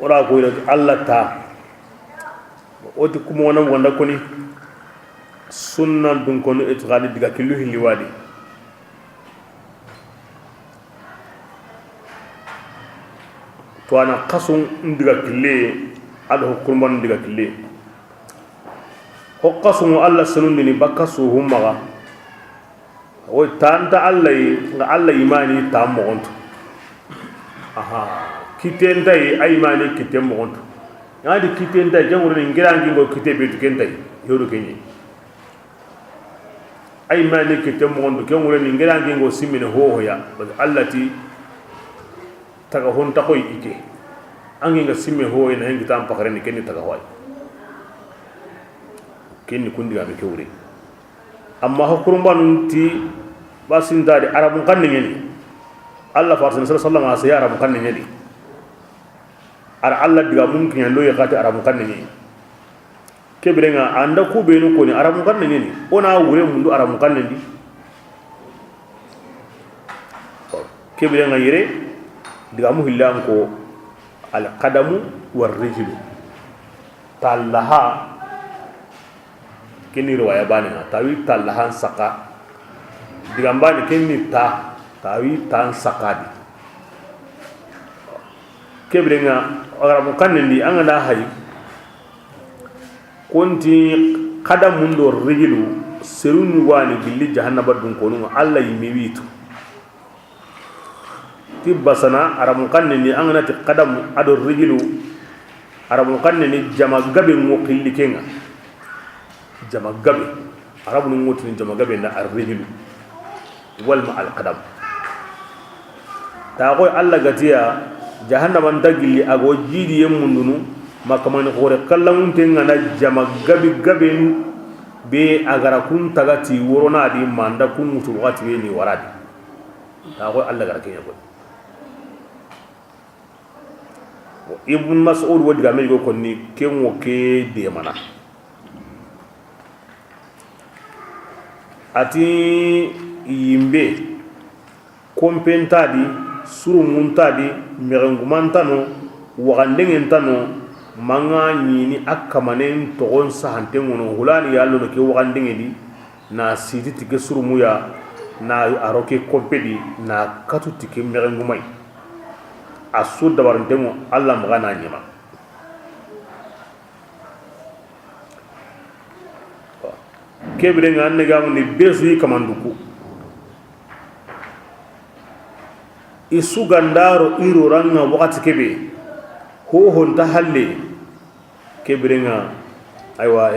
ora ko ila Allah ta oti kuma wona wanda koni sunna dun kono etiqadi diga killu hilli wadi to ana qasun diga kille ado kurban diga kille ko qasun Allah sunundi ni bakasu humma o tanta Allah nga Allah imani ta mo onto aha kitenda ay imani kitem mo onto ngadi kitenda janguro ni ngirangi ngo kite be tukenta yodo kenyi ay imani kitem mo onto janguro ni ngirangi ngo simine ho ya allati taga honta koy ike angi nga simme ho ina hengi tam pakare ni kenni taga hoy kenni kundiga be kewre amma hokurumban ti basin dadi arabun kan ni Allah farsin sallallahu alaihi wasallam arabun kan ni ar Allah diga mumkin lo yakati arabun kan ni kebirenga anda ku be no ko ni arabun kan ni ona wure mundu arabun kan ni kebirenga yire diga mu hillan ko al qadamu war rijlu talaha kini riwaya bani tawi talahan saka diga mbani kini tawi tan sakadi kebirenga arabu kanni angana hay konti qadamu do rijlu serunu wani billi jahannaba dun kono Allah yimi witu tibasana arabu kanni angana ti qadamu ado rijlu arabu kanni jama gabe mo qilli kenga jama gabe arabu ngoti jama gabe na ar-rijlu wal ma al-qadam ta ko Allah gatiya jahannama dagili ago jidi yemundunu makamani hore kallamun tenga na jama gabe gabe be agara kun tagati worona di manda kun mutu wati be ni waradi ta ko Allah gara kenya ko ibn mas'ud wadi ga mego konni kenwo ke de mana ati yimbe kompentadi surumuntadi merengumantano wakandengentano manga nyini akamanen togon sahante ngono hulani yallo ke wakandengedi na siti tike surumuya na aroke kompedi na katu tike merengumai asu dabarantemo Allah magana nyima kebire nga ne gamu ni besu kamanduku isu gandaro iro ranga wakati kebe ho honta halle kebire nga aywa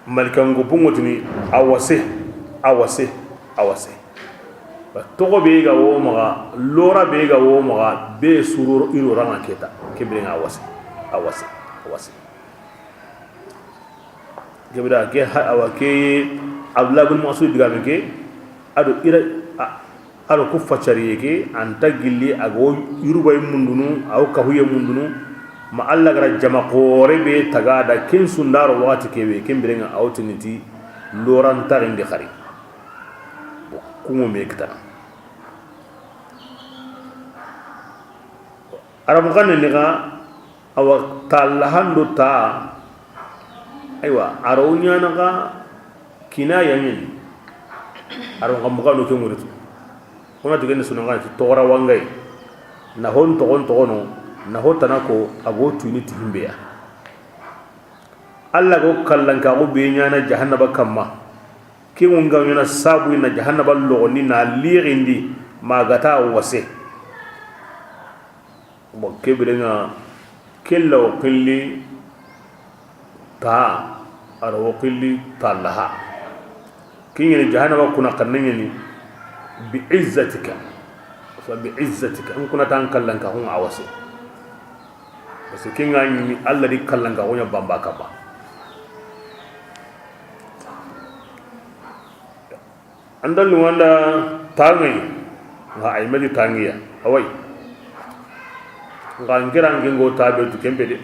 malikango bungotini awase togo be ga wo maga lora be ga wo maga be sururo iro ranga keta kebire nga awase kebira ke awake Abdullah bin Mas'ud diga ke ado ira alo ku facari ke anta gilli ago irubay mundunu aw kahuye mundunu ma Allah gara jama qore be tagada kin sundaro wati kebe kembere nga awtiniti loran tarinde khari kumo me kita arabu kan ni ga awa talahando ta aywa aronya naga kinaya nyen aron kam ga no ke muritu ona digene sunanga ti tora wangay na hon togono na hotana ko agotu ni timbeya Allah go kallan ka go be nyana jahannaba kamma ke wonga nyana sabu na jahannaba lo ni na lirindi magata wase bo kebirenga kello kelli ta aro kelli talaha kini jahannaba kuna kannani bi izzatika in kuna tan kallan ka hun awase parce que ngani Allah di kallan ka hunya bamba ka ba andal wanda tangi nga ay mali tangiya awai nga ngirangi ngo tabe tu kembe de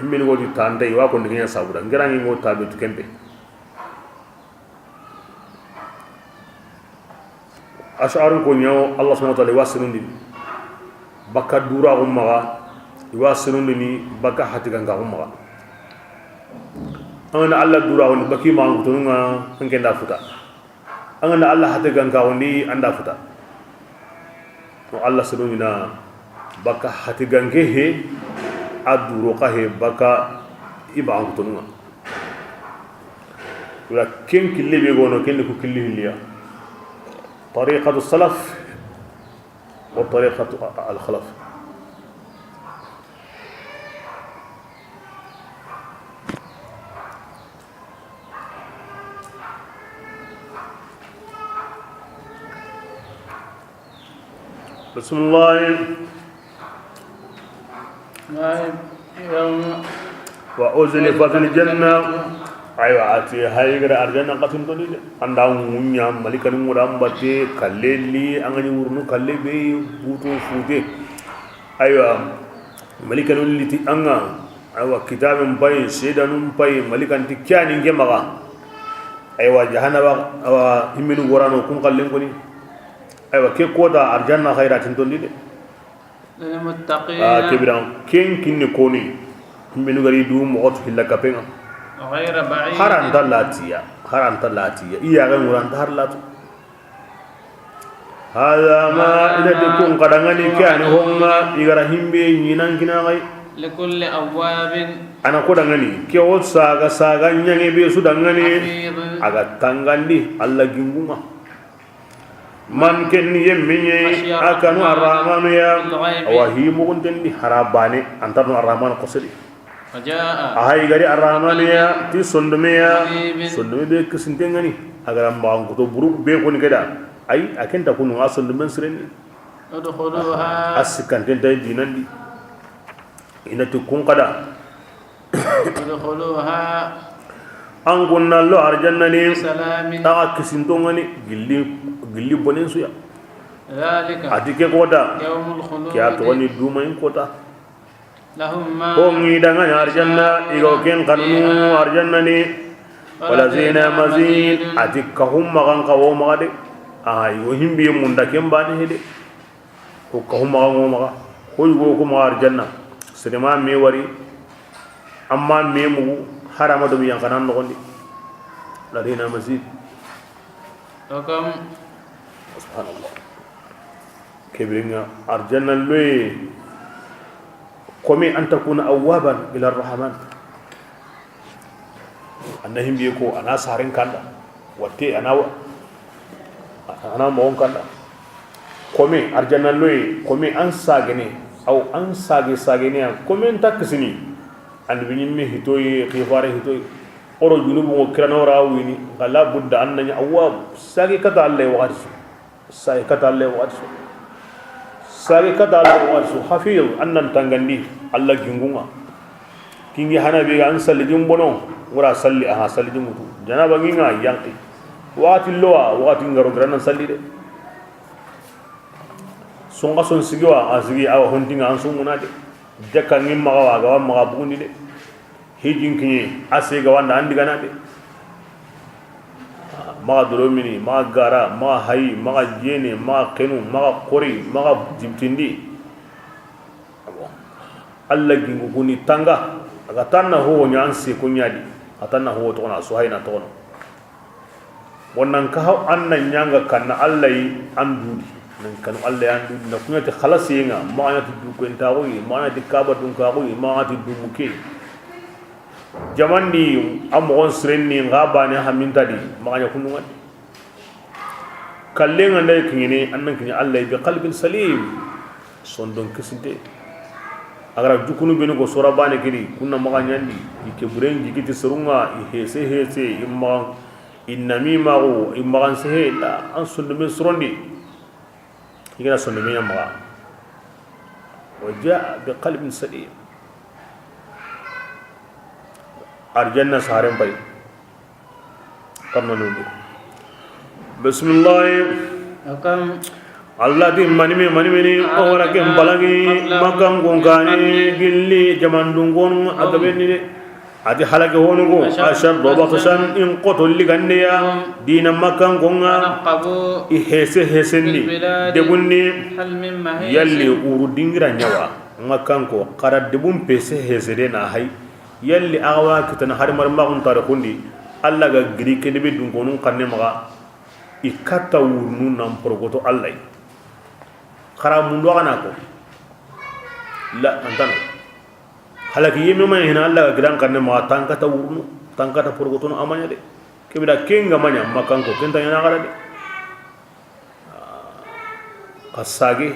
himmi ngo di tandai wa ko ndinya sabuda ngirangi ngo tabe tu kembe ash'arun ko nyaw Allah subhanahu wa ta'ala wasirundi baka dura umma wasirundi ni baka hatigan ga umma angana Allah dura woni baki ma ngutunga ngenda futa angana Allah hatigan ga woni anda futa to Allah sirundi na baka hatigan ge he aduro ka he baka iba ngutunga wala ken kille be gono ken ko kille hilliya طريقة السلف وطريقة الخلف بسم الله وأزلفت الجنة aywa ati haygara arjana qatum to dide anda munya malika ni muram batte kalleli angani wurnu kalle be buto fude aywa malika ni liti anga aywa kitabun bay sedanum bay malika ti kyani ngemaga aywa jahannaba awa himinu gorano kun kallen koni aywa ke kota arjana khairatin to dide lil muttaqin kibran ken kinni koni himinu gari du mo ot hilla kapenga غير بعيد haran talatiya iya ga muran tarlatu hada ma ila dikun qadangani kan homma igara himbe nyinan kina gai لكل أواب ana ko dangani ke o saga nyange be su dangani aga tangandi alla gingunga man ken yemmenye akanu arrahmanu ya wahimu kuntendi harabane antarno arrahman qasidi وجاء ahai gari arrahman ya ti sondume be kisintengani agara mbangu to buru be ko ni kada ai akenta kunu asondumen sireni ادخلوها asikan tenta dinandi ina to kun kada ادخلوها an kunna lo arjanna ni سلام ta kisintongani gilli bonen suya ذلك atike kota يوم الخلود kya to ni dumain kota لهم ما kongi dangan arjanna igo ken kanunu arjanna ni wala zina mazid atikahum magan kawo magade ayo himbi munda kembani hede ko kahum magan maga ko yugo ko ma arjanna sinema me wari amma me mu harama do yan kanan no gondi la zina mazid وكم subhanallah kebringa arjanna loy komi an takuna awwaban ila arrahman annahim bi ko ana sarin kanda watte ana mo kanda komi arjanna loy komi an sagene aw an sagene komi taksini and bi nyimme hitoy khifare hitoy oro junubu mo kirana rawini qala budda annani awwab sagi kata allah wa sagi kata allah wa sagi kata allah wa hafiz annan tangandi allah gingunga kingi hana be an salli jumbono wura salli aha salli jumutu janaba nginga yanki wati lowa wati ngaro granan salli de songa son sigiwa asigi awa hontinga an sumunade jakka ngimma wa ga wa bugundi de hijin kinye asiga wanda andi ganade ma doromini ma gara ma hayi ma jene ma kenu ma qori ma jibtindi Allah gingu kuni tanga aga tanna ho nyansi kunyadi atanna ho to na so hayna to no wannan ka haw annan nyanga kanna Allah yi andudi nan kanu Allah ya andudi na kunyati khalas yenga ma ayati du ko entawo yi ma ayati kaba dun ka ko yi ma ayati du muke jamandi amon srenni ngaba ne haminta di ma anya kunu ngadi kallenga ndey kini annan kini Allah bi qalbin salim sondon kisinte agara dukunu benu go sora bane kiri kunna maga nyandi ike buren jikiti serunga ihese imma innami mago imma se la an sundu men sorondi igana sundu men maga wajaa bi qalbin salim arjanna saren bay kamna nundu bismillah وكم Allah di mani ni ora kem balagi makam gongani gilli jamandungon agabeni de ati halake honugo ashar do baqsan in qotol ligandiya dina makkan gonga ihese hesendi degunni yalli uru dingira nyawa makkan ko qara debum pese hesede na hay yalli awa kitana har mar ma on tare kundi alla ga giri ke debe dun gonun kanne maga ikata wurnu nam progoto alla qara mun do kana ko la antano halaki yemi man hina alla ga gidan kanne ma tankata wurnu tankata progoto no amanya de kebida kenga manya makan ko kenta yana gara de kasage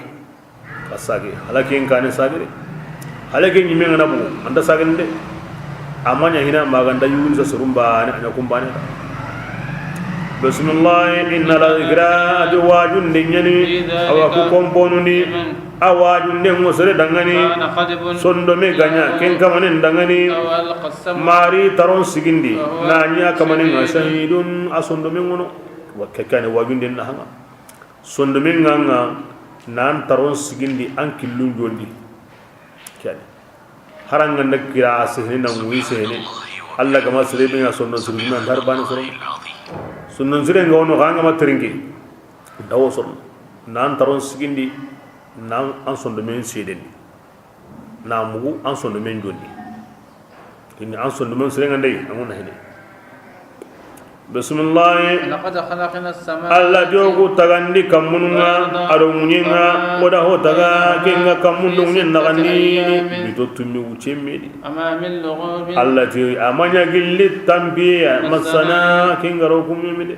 halaki en kane sage de halaki nyime ngana bu anda sage de amanya hina maganda yun sa surumba ne anya kumbane bismillah inna la ikra wajun dinyani awaku komponu awajun den ngosere dangani sondo me ganya ken kamanen dangani mari taron sigindi nanya kamanen shahidun asondo me ngono wakakane wajun den na hanga sondo me nganga nan taron sigindi an killun jondi kani haranga nakira sehne na ngui sehne alla kama sirebe ya sondo sirina darbani soro sunnon sire ngono ganga matringi dawo soro nan taron sigindi nan an sondo men sedeni na mugu an sondo men jondi inni an sondo men sire ngandai amuna hene bismillah laqad khalaqna as-samaa alla jogu tagandi kamununga ado muninga moda ho taga kenga kamundu munin nagandi bito tumi uchemedi ama min lughubin allati amanya gillit tambiya masana kenga ro kumemede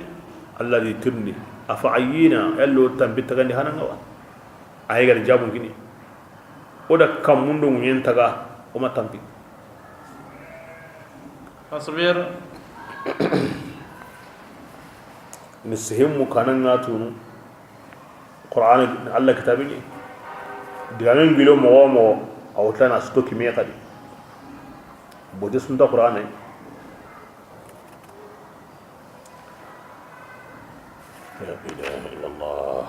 allati tirni afa ayina yallo tambi tagandi hananga wa ay gar jabu gini oda kamundu munin taga o ma tambi fasbir نسهم كانن ناتونو قرآن الله كتابني دعانن بيلو مو أو تلانا ستوكي مية كدي بودي سنتا قرآن لا إله إلا الله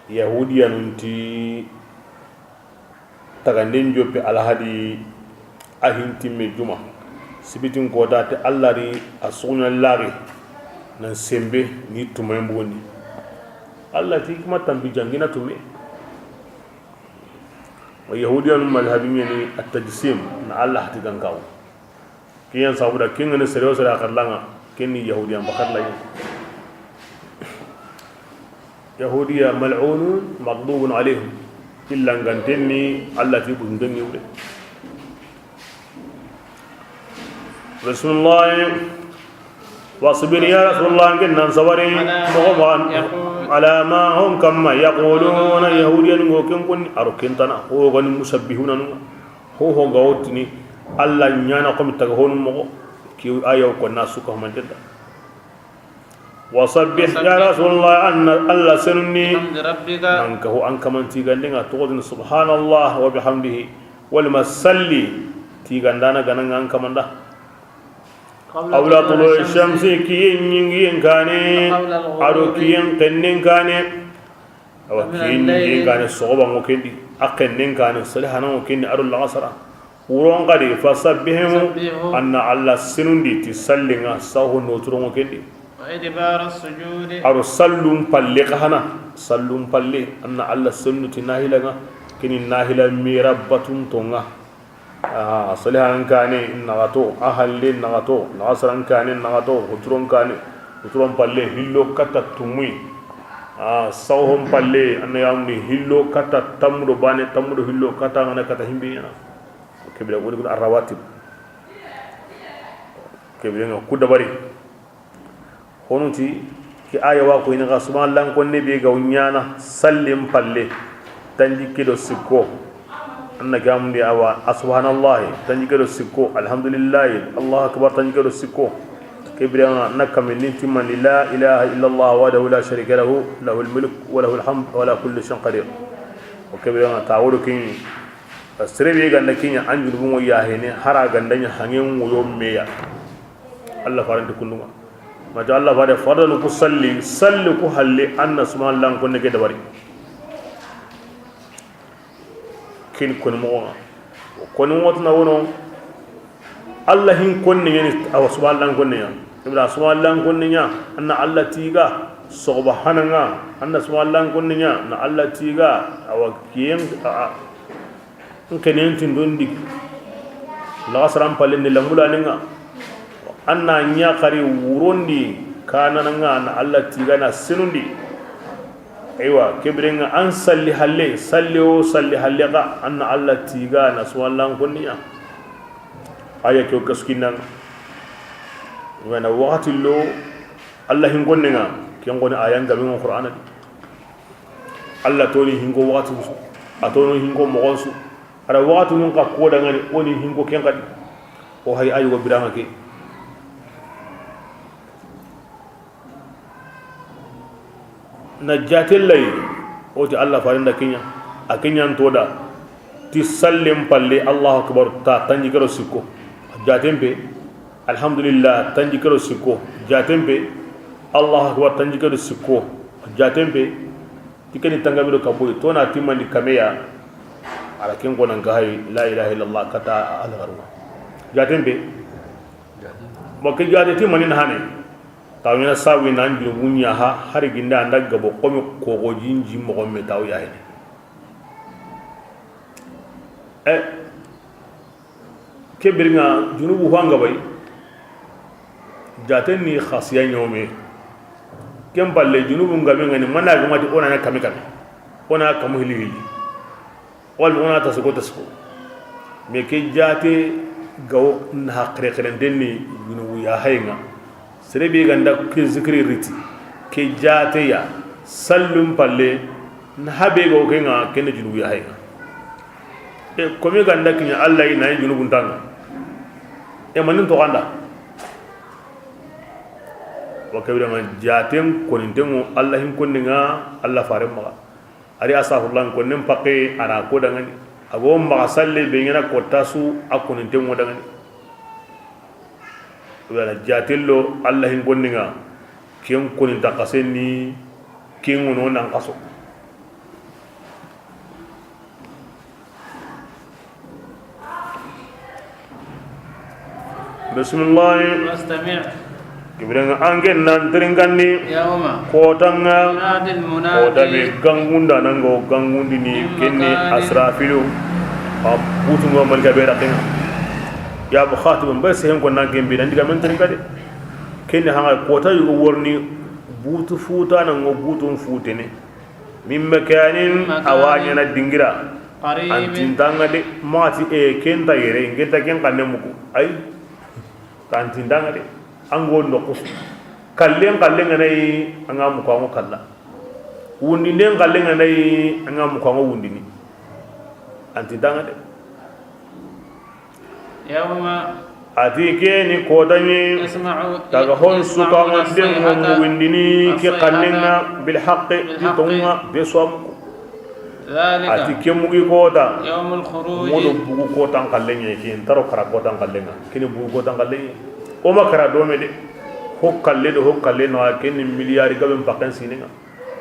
يهوديا ننتي تغندين جوبي على هذه أهنتي من جمعة سبتين قدرت الله ري أسون الله nan sembe ni tumay mboni Allah ti kuma tambi jangina tume wa yahudiyan madhhabin yani at-tajsim na Allah ti gankaw kiyan sabuda kin ne sere sere akallanga kenni yahudiyan bakar lay yahudiya mal'unun maghdubun alayhim illa gantenni Allah ti bundangi wure bismillah واصبر يا رسول الله كنا صبري مغفان على ما هم كما يقولون يهوديا وكن كن أركنتنا هو غني مسبحون هو غوتني الله نيانا قم تغهون مغو كي آية وكنا سوكه من جدا وصبح يا رسول الله أن الله سنني أنك هو أنك من تيغندنا تقول سبحان الله وبحمده والمسلي تيغندانا غنن أنك من ده قبل طلوع الشمس كين ينجين كاني أرو كين كنين كاني أو كين ينجين كاني الصعوبة ممكن أكنين كاني الصلحة ممكن أرو العصر ورون قدي فسبهم أن الله سنندي تسلنا سوه نوترو ممكن وإدبار السجود أرو سلم باللقهنا سلم باللي أن الله سنتي ناهلا كني ناهلا ميربتون تونغا صليان كاني نغاتو أهل نغاتو نعصران كاني نغاتو هترون كاني هترون بالله هلو كتا تموي سوهم بالله أن يامني هلو كتا تمرو باني تمرو هلو كتا أنا كتا همبي أنا كبيرة قولي كنا الرواتب كبيرة كودا باري هونتي كي آية واقو إنغا سبحان الله كون نبي غونيانا سلم بالله تنجي كيدو سكو أنك أمني أوا سبحان الله تنجكر السكو الحمد لله الله أكبر تنجكر السكو كبرنا نكمل نتمن لا إله إلا الله وحده لا شريك له له الملك وله الحمد ولا كل شيء قدير وكبرنا تعود كين السربي عندنا كين أنجل بمو ياهني حرا عندنا هنيم ويوم ميا الله فارنت كلنا ما جعل الله فارد فضل كسلي سل كهلي أن سبحان الله كنا كده باري كن كن مونا كن موتنا ونو Allah hin konni ni aw subhanallahi konni ya ibra subhanallahi konni ya anna Allah tiga subhananga anna subhanallahi konni ya na Allah tiga aw kiyen kenen tindondi la saram palende lamula ninga anna nya kari wurondi kanananga na Allah tiga na sinundi aywa kibringa an salli halle ga anna Allah tiga na subhanallahi konni ya aya ke kaskinnan wana wakati lo Allah hingonne nga ken goni ayan gabe mo qur'ana Allah toni hingo wakati su atono hingo mo gonsu ara wakati nun ka ko dangani oni hingo ken kadi o hay ayu birama ke najatel lay oti Allah farinda kenya akinyan toda ti sallim palle Allahu akbar ta tanji garo sikko jatembe alhamdulillah tanji karo sikko jatembe Allah akbar tanji karo sikko jatembe tikani tangamido kaboy to na timandi kameya ala ken gonan gahay la ilaha illallah kata algaru jatembe mo ke jade timani hane tawina sawi nan bi munya ha har ginda ndaga bo komi ko jinji mo gomme taw yaade kebirnga junubu hanga bay jaten ni khasiya nyome kem balle junubu ngabe ngani managa mati ona na kami ona kamu hili wal ona tasiko me ke jate gaw na khre denni junubu ya haynga serebe ganda ke zikri riti ke jate ya sallum palle na habe go kenga ken junubu ya haynga komi ganda kinya Allah ina junubu tanga manin to ganda wa kabira man jatem konintemu Allah hin konninga Allah fare ma ari asafullah konnin pake ana ko dangani ago ma salle be ngena ko tasu akonintemu dangani wala jatello Allah hin konninga ken koninta kasenni ken wono nan kaso bismillah واستمع kibiranga angen nan teringani يوم kotanga ينادي kota be المنادي gangunda nango gangundi ni kenni asrafilu abutu ngo man gabe rakin ya bu khatibun bas hen ko nan gembe nan diga men teringade kenni hanga kota yugo worni butu futa nango butun futene min makanin awanyana dingira قريب antindanga de mati kenta yere ngeta ken kannemuko ay tantindanga de ango ndoko kallen ngai anga muko kalla wundi den kallen ngai anga muko wundi ni antindanga de يوم atike ni kodani يسمع daga hon su ka den mo wundi ni ki kallenga bil haqqi bitunga beswam ذلك atike mugi koda يوم الخروج modo bugu ko tan kallenye ki taro kara ko tan kallenga kini bugu ko tan kallenye o makara do me de hokkalle no ken miliyari gaben pakan sininga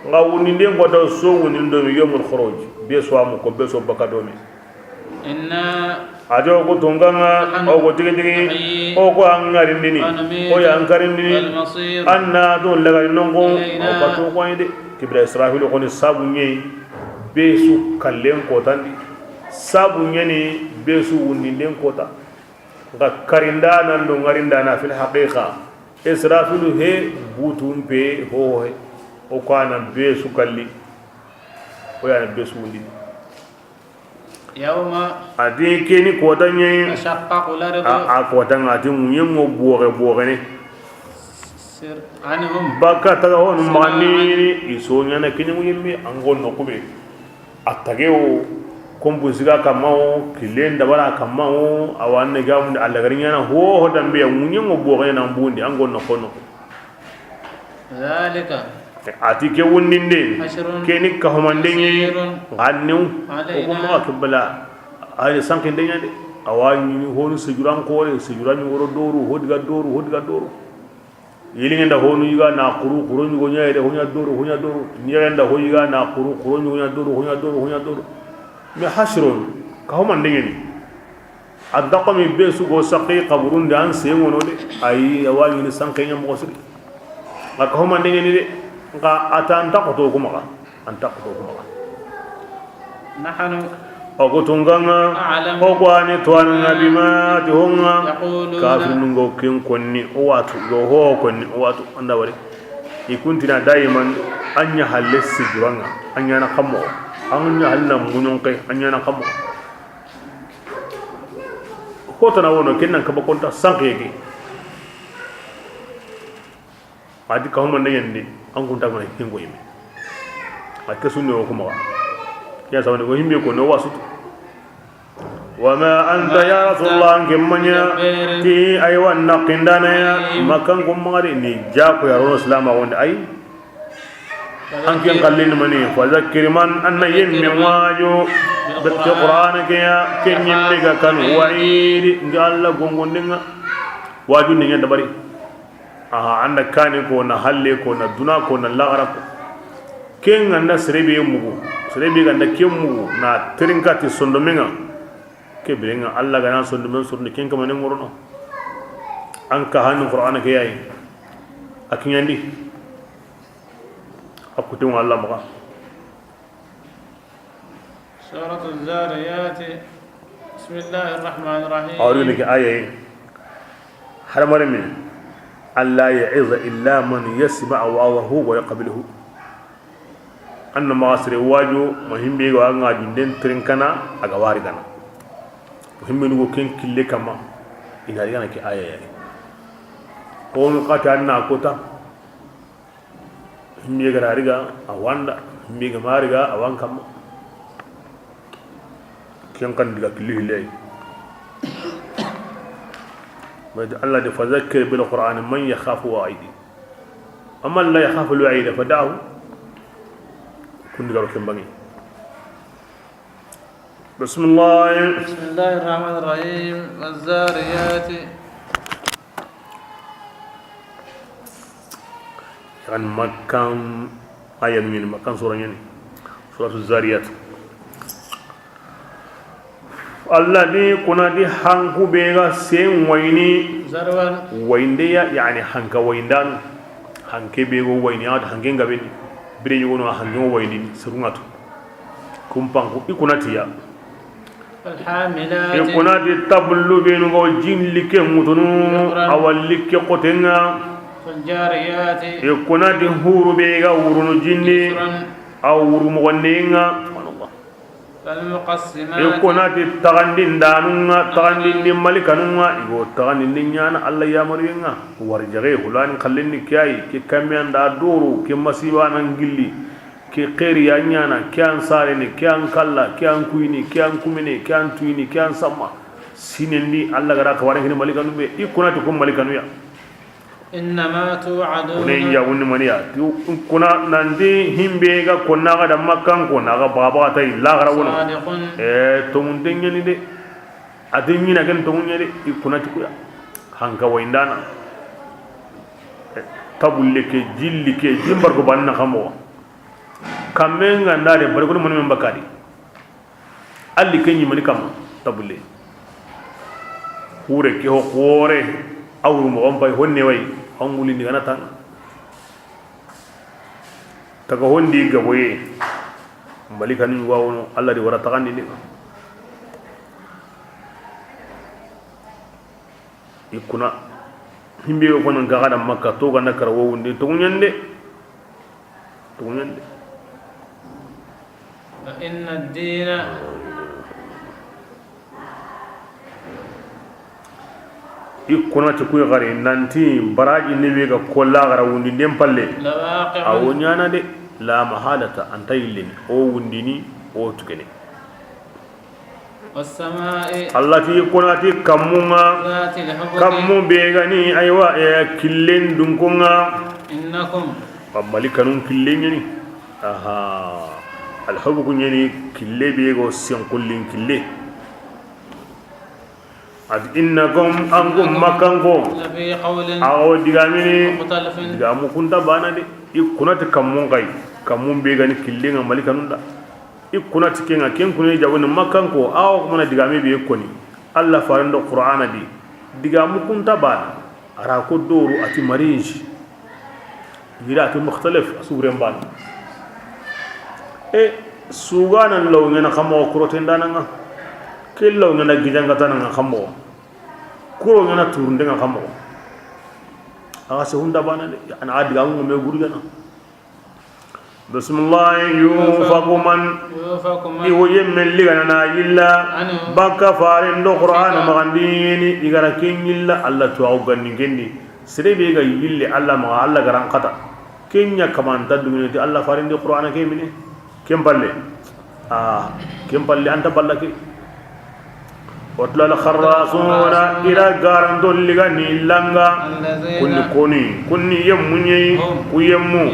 nga woni ndem godo so woni ndo mi yomul khuruj be so am ko be so baka do me inna ajo ko tonganga o go tigi o ko angari ndini o ya angari ndini anna do laga nongo o patu ko inde kibra israfil ko ni sabu nyei be su kallen ko tandi sabu nyeni be su woni ndem ko ta ga karinda nan do ngarinda na fil haqiqa israfilu he butum be ho he o kana be su kalli o ya be su woni yawma adi keni ko tanye tashaqqaqu al-ardu a ko tan ati munyengo boore ne sir anhum baka taga hon mani iso nyana kini muyimmi angon no kube atageo kombu siga kamao kilenda bara kamao awanne gamu Allah garinya na ho dambe munyengo boore na mbundi angon no kono zalika ati ke wundinde keni ka homandenye gannu ko ma kibla ay sankin denya de awani honu sujuran ko re sujuran woro doru hodiga doru yilingenda honu yiga na quru nyugo nyaade honya doru nyenda ho yiga na quru nyugo nya doru honya doru me hashrun ka homandenye ni adaqami be su go saqi qabrun dan sengono de ay awani ni sankenya mo siri aka homa ndenge ni de nga atan taqto kuma an taqto kuma nahnu ogutunganga ogwani twananga bima tuhunga kafin ngo kin konni watu go ho konni watu anda wari ikuntina daiman anya halesi duranga anya na kamo anya halna munyon kai anya na kamo ko tana wono kennan ka bakonta sankege adi ka homa ndeyende an kunta ngana hingo yime aka sunno ko kuma ya sawne ko himbe ko no wasutu wama anta ya rasulullah ngemmanya ti aywan naqindana ya makan ko mari ni jako ya rasul islam wonde ay an ken kallin mani fa zakkir man anna yemmi wajo bil qur'an ke ya ken yimbe ga kan wa'id ngalla gongondenga waju ni ngenda bari aha anda kani ko na halle ko na duna ko na lagara ko ken anda serebe mugu serebe ganda kemu na trinkati sondomenga ke birenga alla gana sondomen surni ken kamane ngorono an ka hanu qur'ana ke yayi akinyandi akute mo alla maka suratul zariyat bismillahir rahmanir rahim awri ke ayaye haramare min alla ya'iza illa man yasma'u wa huwa yaqbiluhu anna masri waju muhimbe go anga dinden trinkana aga wari gana muhimbe nugo ken kille kama ina rigana ke aya yayi on qata anna kota himbe ga riga awanda himbe ga mariga awan kama ken kan diga kille lay bad Allah de fazakkir bil qur'an man yakhafu wa'idi amma la yakhafu al wa'ida fada'u كندقر كمبني بسم الله الرحمن الرحيم والزاريات يعني مكان آية من مكان سورة يعني سورة الزاريات الذي كنا دي حنكو بيغا سين ويني زروان وينديا يعني حنكا ويندان حنكي بيغو ويني عاد حنكين غبيني bire yono hanyo wayni surungatu kumpangu ikunatiya alhamilati ikunati tablu benu go jinlike mutunu awallike qotenga faljariyati ikunati huru bega urunu jinni aw uru mogondenga subhanallah falmuqassimati ikunati tagandin danunga tagandin malikanunga igo tagandin nyana alla yamaringa warjage hulani khallinni kiyai ki kamyanda duru ki masiba nan gilli ki khairi ya nyana kyan sare ni kyan kalla kyan kuini kyan kumine kyan tuini kyan samma sinendi alla gara ka warin malikanu be ikunati kum malikanu ya innama tu'adun ne ya wonni maniya kuna nandi himbe ga konna ga da makkan konna ga baba tay la gara wona to mun denye ni de adin na gan to mun de ikunati kuya hanka wayndana tabulle ke jilli ke jimbar ko banna khamo kamenga ndare bar ko mun men bakari alli kenyi mani kam tabulle hure ke ho kore awru mo on bay honne way anguli ni gana tan taga hondi gaboye malika ni wawono Allah di wara tagandi ni ikuna himbe ko non gaada makka to ganda karwo wonde to nyande inna ad-dina ikuna ci kuy gari nanti baraji newe ga kolla gara wundi dem palle awo nyana de la mahalata antayilin o wundini o tukene was-samaa'i allati kunati kamunga kammu be gani aywa e killen dunkunga innakum malikanun killen ni aha alhubu kunyani kille be go sen kullin kille ad innakum angum makango lafi qawlin awo digamini mukhtalifin digamu kunda bana de ikunati kamun gai kamun be gani killinga malikanunda ikunati kenga ken kunni jawni makanko awo kuma digame be koni alla farando qur'ana di diga mu kunta bana ara ko doru ati mariji gira ati mukhtalif asubren ban sugana law ngena xamo krote ndananga ke law ngena gijanga tananga xamo kuro ngena turnde nga xamo aga se hunda bana de ana adiga mu me gurgana bismillah yufaku man iwo yemmel ligana yilla baka farendo qur'ana magandini igara kenyilla alla to awganni gendi serebe ga yille alla ma alla garan qata kenya kamanta dumini alla farendo qur'ana ke mini kempalle anta ballake watla la kharrasuna ila garan dolliga ni langa kunni yemmunye kuyemmu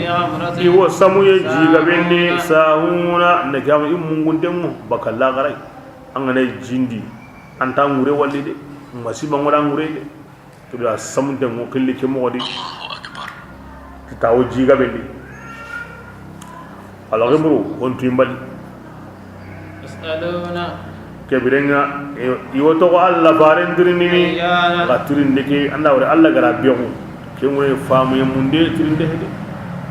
iwo samuye jiga benni sahuna ne gam immungundemmu bakalla garay angane jindi anta ngure walli de masiba ngoda ngure de to da samunde mo kelli ke modi tawo jiga benni ala gemru on timbal yasaluna kebirenga iwo to ko alla farendirini gaturinde ke anda wore alla gara biyogu ke ngone faamu yemunde tirinde hede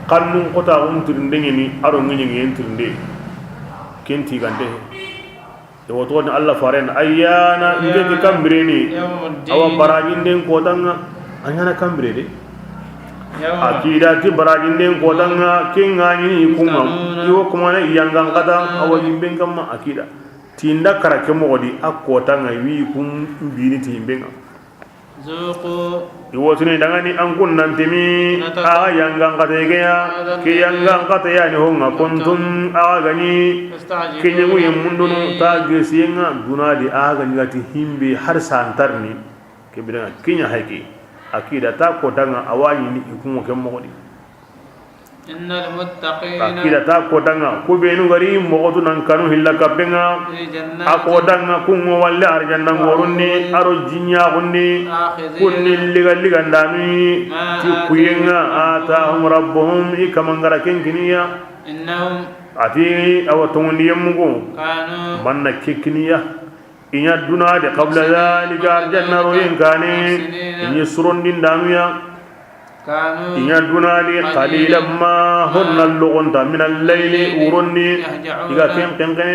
kannun kota on tirinde ngeni aro ngeni ngeni tirinde kenti gande iwo to ni alla faren ayana ngeke kambireni awa barajinde ko tanga anyana kambire de akida ti barajinde ko tanga kengani kuma iwo kuma na yangang kata awa yimben kama akida tinda karake mogodi akota ngai kum bini timbenga zuqu iwotuni dangani ankun nantimi a yangan kategeya ke yangan kateya ni honga kontum a gani kenyengu yemundunu ta gesiyenga dunadi a gani gati himbe har santarni ke bidanga kenya haiki akida ta kotanga awani ni ikumo ke mogodi innal muttaqina akida ta kodanga ko benu gari mogotu nan kanu hilla kabenga akodanga kungo walle arjanna ngorunni aro jinya gunni kunni liga ndami ti kuyenga atahum rabbuhum ikamangara kenkiniya innahum ati awatumundi yemugo kanu manna kekiniya inya dunade qabla dhalika arjanna royen kane inyi surondi ndamiya inya dunadi qalilan ma hunna lugunta min al-layli urunni iga kene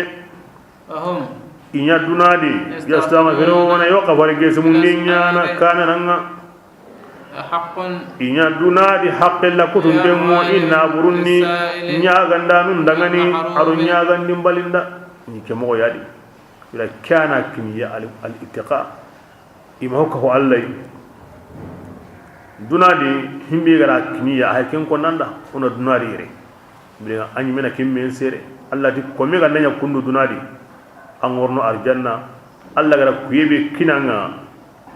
inya dunadi yastaghfiruna yuqafar gesumunya na kana nanga haqqun inya dunadi haqqil lakutun demo inna burunni nya gandanun dangani aru nya gandim balinda ni kemo yadi ila kana kimiya al-ittiqa imauka hu allai dunadi himbe gara kiniya hay ken ko nanda ono dunadi re be anyi mena kimme sere allah di ko me ga nanya kundu dunadi an worno arjanna allah gara kuyebe kinanga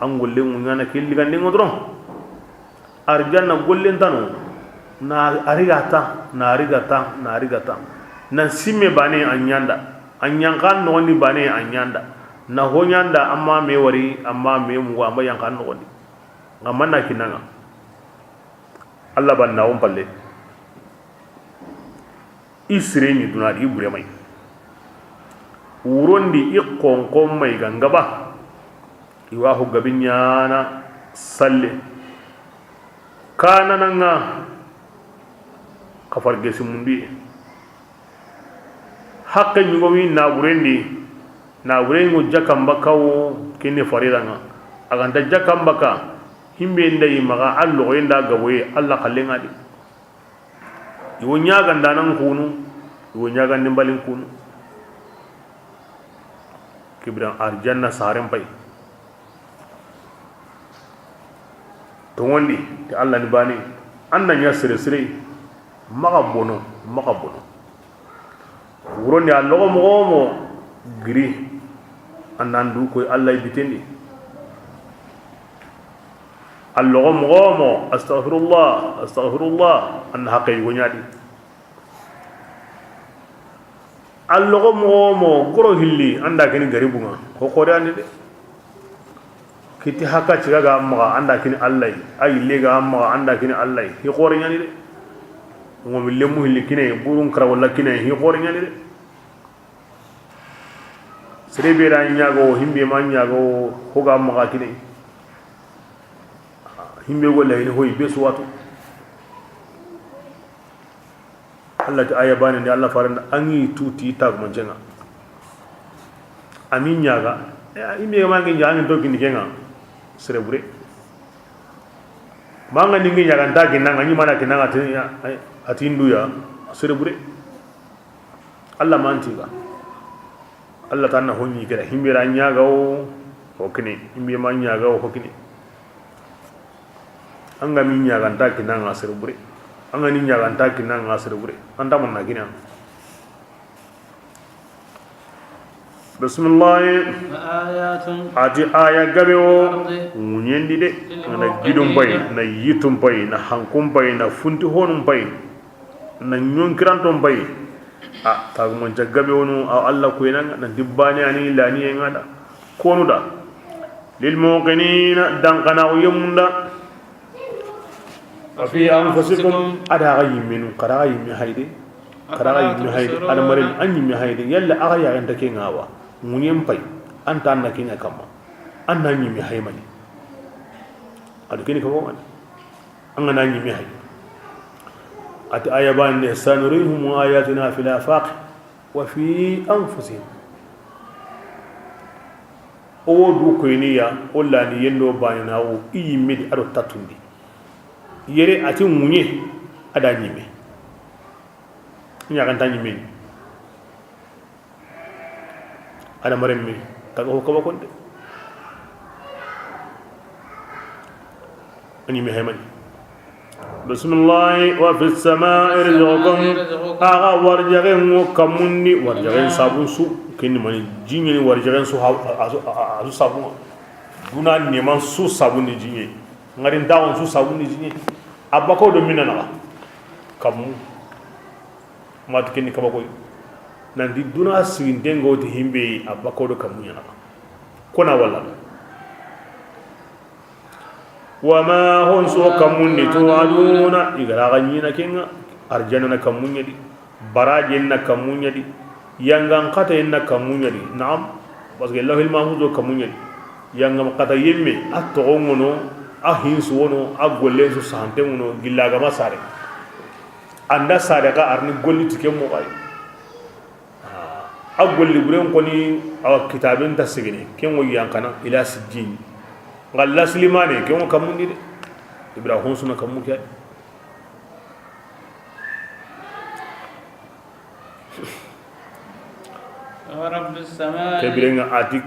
an golle mun ngana kelli gande ngodron arjanna gollen tano na arigata na simme bane anyanda anyankan no ni bane anyanda na honyanda amma me wari amma me mu amma yankan no ni ngamanna kinanga Allah ban nawon palle isre ni dunadi ibure mai urondi ikon mai gangaba iwa hu gabinyana salle kana nanga kafar gesimundi hakke nyugo wi na burengo jakamba kawo kene faridanga aganda jakamba ka himbe ndey maga allo inda gaboye alla kallenga di iwo nyaga ndanan kunu iwo nyaga ndimbalin kunu kibran arjanna saren pay to wondi te alla ni bani anna nya sire maga bono wurondi allo mo giri anandu ko alla bitendi اللغم استغفر الله ان حقي ونيادي اللغم غرو هلي اندا كني غريبuma ko ko dande de kiti haka ciga ga amma anda kini allah ay lega amma anda kini allah hi qore nyani de mo mi lemu hilli kine burun kara wala kine hi qore nyani de serebe ra nyago himbe ma nyago hoga ma kine himbe wala ina hoy be suwatu Allah ta aya bani ne Allah faran angi tuti tag man jenga amin nyaga himbe ma ngi nyaga to kini kenga serebure manga ningi nyaga ndagi nanga nyi mana kinanga atindu ya serebure Allah mantiga Allah tanna honni kira himbe ra nyaga o hokini himbe ma nyaga o hokini anga min nyaga ndagi nanga serebure anga ni nyaga ndagi nanga serebure anda mon nagina bismillah ati aya gabewo munyendi de na gidum bay na yitum bay na hankum bay na funti honum bay na nyonkirantom bay tagu mon jaggabe wonu Allah ko ina na dibbani ani lani en ada konuda lil muqinina dan kana yumda fi anfusikum ada gaymin qara'i mi hayde ada marin anyi mi hayde yalla aga ya ganta ke ngawa munyen pay anta na kinga kama anna nyi mi haymani adu kini ko wani an na nyi mi hay ati ayaban ne sanurihum ayatina fil afaq wa fi anfusihim o du ko niya olla ni yendo bani nawo yimidi ado tatundi yere ati munye ada nyime nya kan tan nyime ada maremme tago ko bakonde ani me haymani bismillah wa fis samaa'i rizqukum aga warjaghen kamunni warjaghen sabun su kinni mani jinni warjaghen su azu sabun duna neman su sabun ni jinni ngari ndawon su sabun ni jinni abako do minana kamu mat kinni kabako nandi duna sigindengo ti himbe abako do kamu yana kona wala wama hon so kamunni tuaduna igara ganyina kenga arjana na kamunya di baraje na kamunya di yangan kata na kamunya di naam parce que lahil mahfuzo kamunya di yangam kata yemme atogono ahin suwono agolle su sante ngono gillaga masare anda sare ka arni golli tike mo kay agolli buren koni aw kitabin tasgini ken wo yankana ila sijjin ngalla slimane ke mo kamundi de ibrahim suna kamu ke rabbus samaa'i ke birenga atik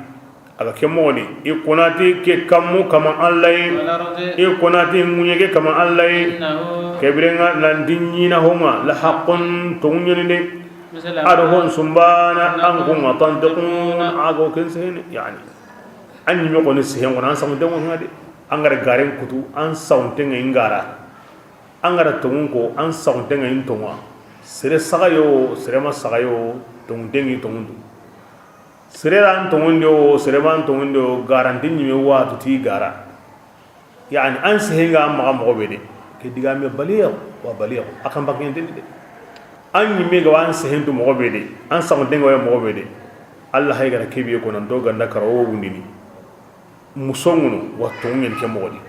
aga ke moni e konati ke kamu kama allai e konati munyege kama allai ke birenga landinni na homa la haqqun tunyani de adhon sumbana ankum tantiqun ago kensen yani anyi me ko ne sehen wona samu den wona de angara garen kutu an saunte ngai ngara angara tungun ko an saunte ngai tonwa sere sagayo sere ma sagayo tungdengi tungundu sere ran tungundo sere man tungundo garanti ni me wa tuti gara yani an sehenga ma mo bede ke diga me baliya wa baliya akan bakin de an yi me ga an sehendu mo bede an saunte ngai mo bede Allah hay gara kebiye ko nan do ganda karawo wundini musonguno watto ngel ke modi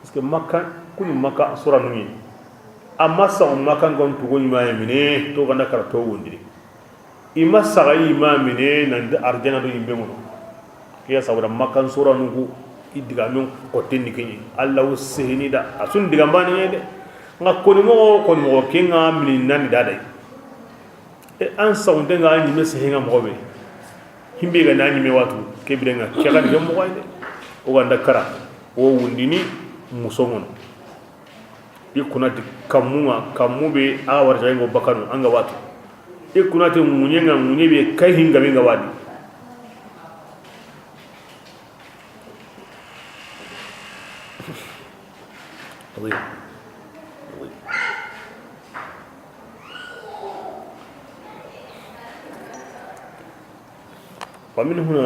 parce que makka kuni makka sura nuni amma sa makka gon to goni ma yemine to ganda kar to wondiri imma sa ima mine nan da arjana do yimbe ngono kiya sawra makka sura nugo idiga min ko tenni kenyi allah usehini da asun diga mbani de ngakoni mo kenga min nan dadai e an sawnde nga ni mesi hinga mo be himbe ga nani me watu kebirenga kala de mo wayde o wanda kara o wundini musongono ikunati kamube a warja ngo bakanu anga watu ikunati munyenga munyebe kai hinga benga wadi ومن هنا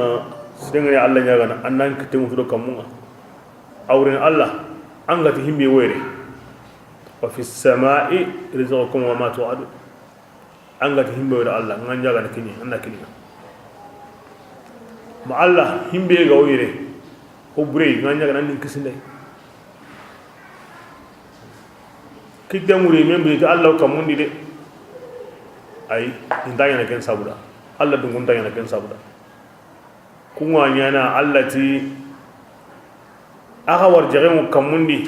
سيدنا الله يغنى أنك تموت كمونا أورين الله أنك تهمي ويري وفي السماء رزقكم وما توعدون أنك تهمي ويري الله أنك يغنى كني أنك كني ma Allah himbe ga oyire ho bure nganya ga nan kisinde kidda muri membe to Allah kamundi de ay indaya na ken sabuda Allah dungun daya na ken sabuda kunwa nyana Allah ti aka warjare mu kamundi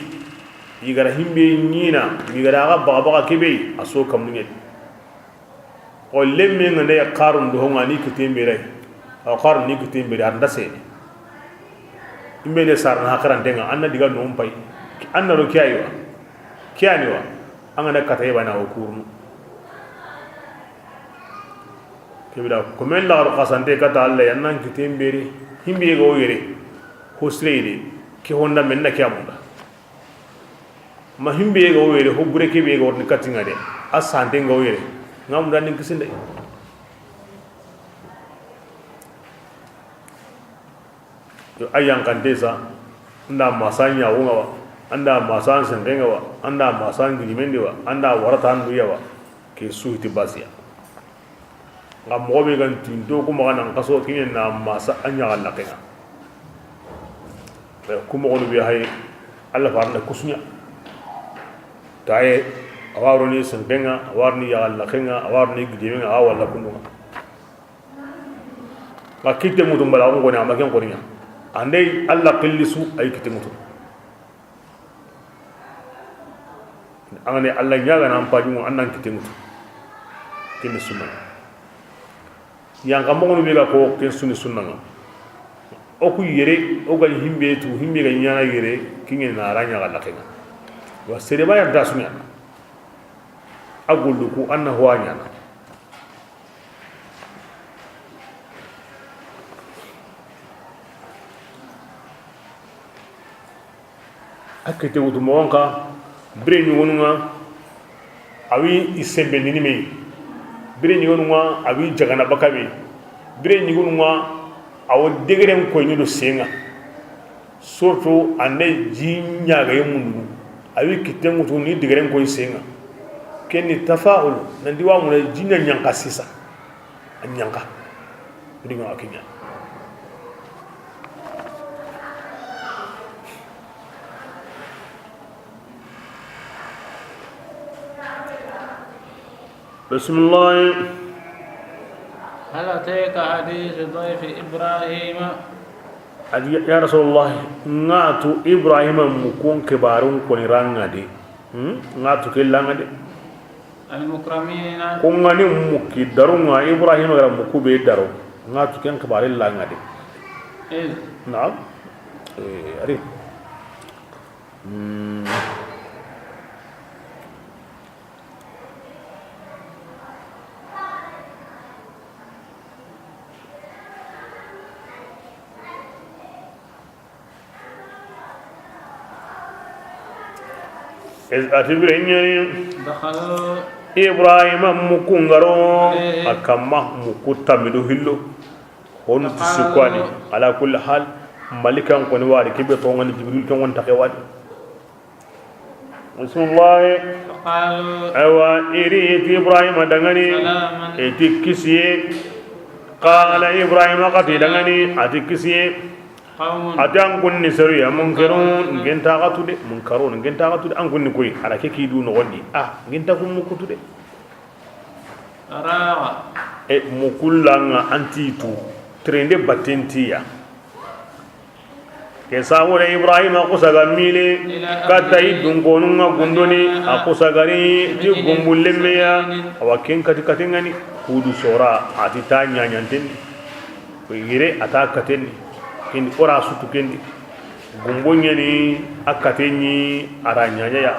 yigara himbe nyina yigara aga baga kebe aso kamunye o lemme ngane ya qarun do ngani kitembe ray o qarun ni kitembe anda se imbe ne sarna hakaran denga anna diga no mpay anna ro kiyayo kiyani wa angana katay bana o kurnu kebida ko men la ro qasante kata Allah yannan kitembe re himbe go yere hosreide ki honda men na kiyamunda ma himbe go yere ho bure kebe go ni katinga de asante go yere ngam dan ni kisinde yo ayan kan desa nda masanya wonga wa anda masan sendenga wa anda masan gimende wa anda warata ndu yawa ke suhiti basia ngam mo be gan tindo ko ma nan kaso kinen na masa anya Allah kena ko mo no bi hay Allah farna kusunya taye awaroni sendenga awarni ya Allah kena awarni gidimenga awalla kunu ma kitte mutum bala ko na ma ken ko niya andai Allah qillisu ay kitte mutum angane Allah nyaga na ampaju mo annan kitte mutum kin sunna yang kamu ngono bela ko ken sunna nga o ku yere o gal himbe tu himbe ga nyana yere kinge na ranya ga lakenga wa sere ba ya dasunya agullu ku anna huwa nyana akete wutu mo wanka bre ni wonunga awi isembe ni me bire ni wonwa abi jagana bakabe bire ni wonwa awo degrem ko ni do senga surtout ande jinya ga yemundu abi kitengu to ni degrem ko senga kenni tafaul nandi wa mun jinya nyanka sisa anyanka dinga akinya بسم الله هل أتيك حديث ضيف إبراهيم يا رسول الله ناتو إبراهيم مكون كبارون كونيران دي ناتو كيلان دي المكرمين كونغاني مكي دارون إبراهيم غير مكو بي دارو ناتو كين كبارين لان دي نعم أري إبراهيم مكونغرو أكما مكوتا مدو هلو هون تسكواني على كل حال ملكا كوني واري كيبي طونغاني جبريل كون وانتقي وادي بسم الله أيوا إريت إبراهيم دغني إتي كسي قال إبراهيم قتي دغني أتي كسي ati an kunni sariya munkarun ngenta gatude munkarun ngenta gatude an kunni koy ala ke kidu no wonni ngenta kum mukutude rawa e mukullanga antitu trende batentiya ke sawore ibrahim akusaga mile katai dungonunga gundoni akusagari ti gumbullemeya awaken katikatengani kudu sora ati ta nyanyanten ko yire atakatenni kendi ora sutu kendi gumbonya ni akatenyi aranya ya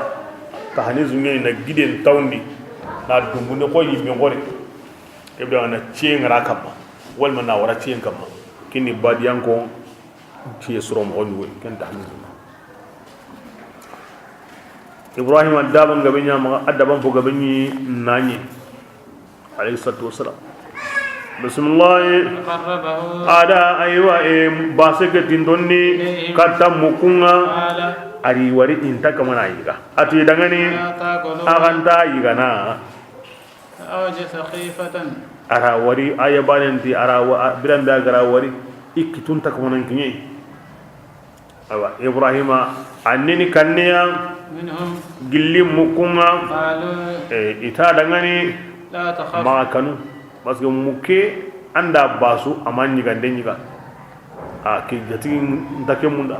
tahani zunya na giden tawndi na dumbune ko yimbe ngore kebda na ciengara kamma wal man na wara cien kamma kendi badiyan ko ci surom onwo ken tahani ibrahim adaban gabenya ma adaban fo gabenyi nani alayhi salatu wassalam بسم الله ada aywa baseke tindonni katta mukunga ari wari inta kamana yiga ati dangani aganta yiga na awja saqifatan ara wari ayabanenti ara biran da gara wari ikitun takwanan kinye awa ibrahima annini kanniya منهم gilli mukunga قالوا ita dangani لا تخف ma kanu parce que muke anda basu aman nyigande nyiga ke jati ndake munda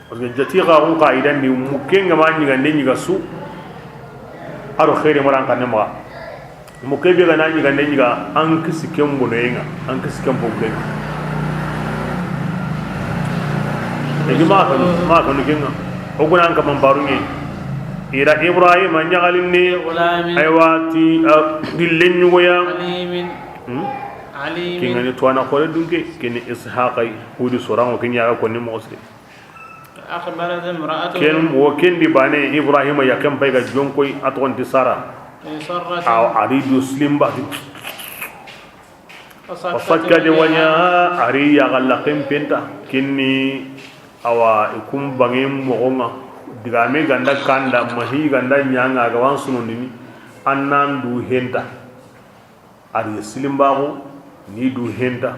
parce que jati ga on qaidan di muke ngama nyigande nyiga su aro khairi maran kanne ma muke be ga na nyigande nyiga an kisi kembo nenga an kisi kembo be ma kanu kenga oguna an kaman barunye ira ibrahim anyagalini aywati dillen nyugoya عليم kingani tuana kore dunke kini ishaqai hudi sorango kinya ko ni mosri أخبرت امرأته ken wo kendi bane ibrahim ya kan pay ga jonkoy atonti sara بصرة aw aridu slimba fasakka de wanya ari ya galaqim penta kinni awa ikum bangem mogonga digame ganda kanda mahi ganda nyanga ga wan sununi annan du henta ari slimbago ni du henta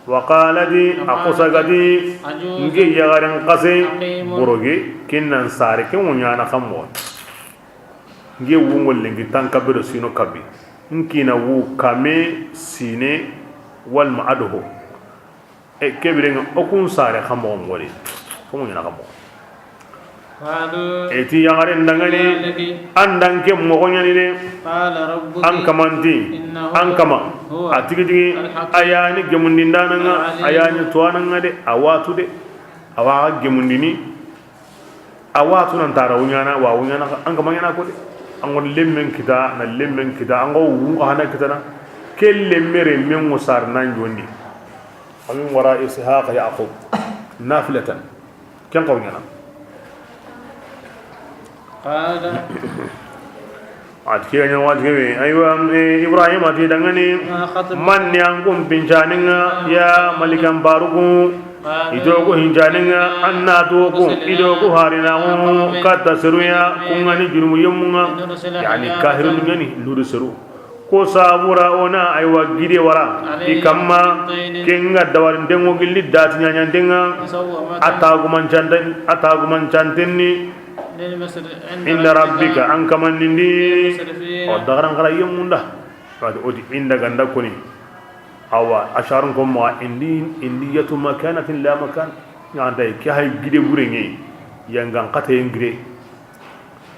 waqaladi aqusagadi nge yagaran qase boroge kinnan sare ken wonyana kammo nge wungol lengi tankabiro sino kabi nkina wu kame sine wal ma'aduhu kebirenga okun sare kammo ngori ko wonyana kammo قالوا eti yagaren dangani andan ke mogonyani de قال ربك an kamanti an kama atigi ayani gemundindana nga ayani tuana nga de awatu de awa gemundini awatu nan tara wunyana wa wunyana an kama yana ko de an gon lemmen kita na lemmen kita an go wu hana kita na kelle mere men musar nan jondi amin wara ishaq yaqub nafilatan kan qawnyana قال atkiya nya wat gewe aywa ibrahim ati dangani man nyangum pinjaninga ya malikan baruku idogo hinjaninga anna dogo idogo harina kata seruya kungani jurumu yemunga yani kahirun ngani ludu seru ko sabura ona aywa gide wara ikamma kenga dawar dengo gilli datinya nyandenga ataguman chantenni inda rabbika an kaman nindi o dagaran kala yemunda wadi odi inda ganda koni awa asharun ko ma indiyatu makanatin la makan yanda ki hay gide burengi yangan kata yengire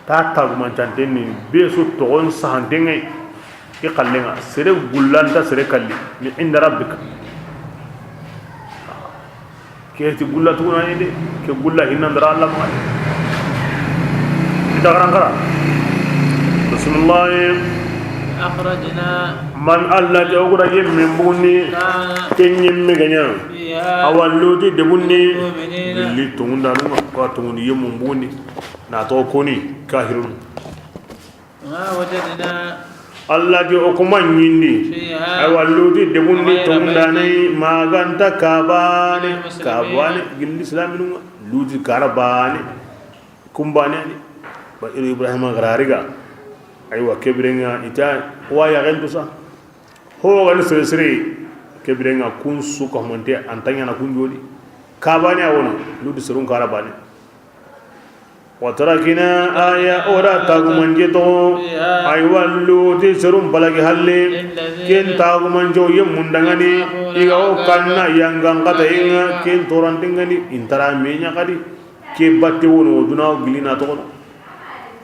ta taguman chantenni besu togon sahandengai ki kallenga sere gullanta sere kalli ni inda rabbika ke ti gullatu na inde ke gulla hinandra Allah ma دغرانغرا بسم الله أخرجنا من الله جوغرا يمن بوني كن يمن غنيا أولودي دبوني اللي توندا نما قاتوني يمن بوني ناتو كوني كاهرون ما وجدنا الله جو أكمان يندي أولودي دبوني توندا ني ما غانتا كاباني جل الإسلام نما لودي كارباني كومباني ba ibrahim garariga aywa kebrenga ita wa ya gendu sa ho gal sere kebrenga kun su ko monte antanya na kun jodi kabani awona ludu serun karabani wa tarakina aya ora tagumanje to aywa ludu serun balagi halle ken tagumanje yem mundangani iga o kanna yangang kata inga ken torandingani intara menya kadi ke batte wono duna gilina to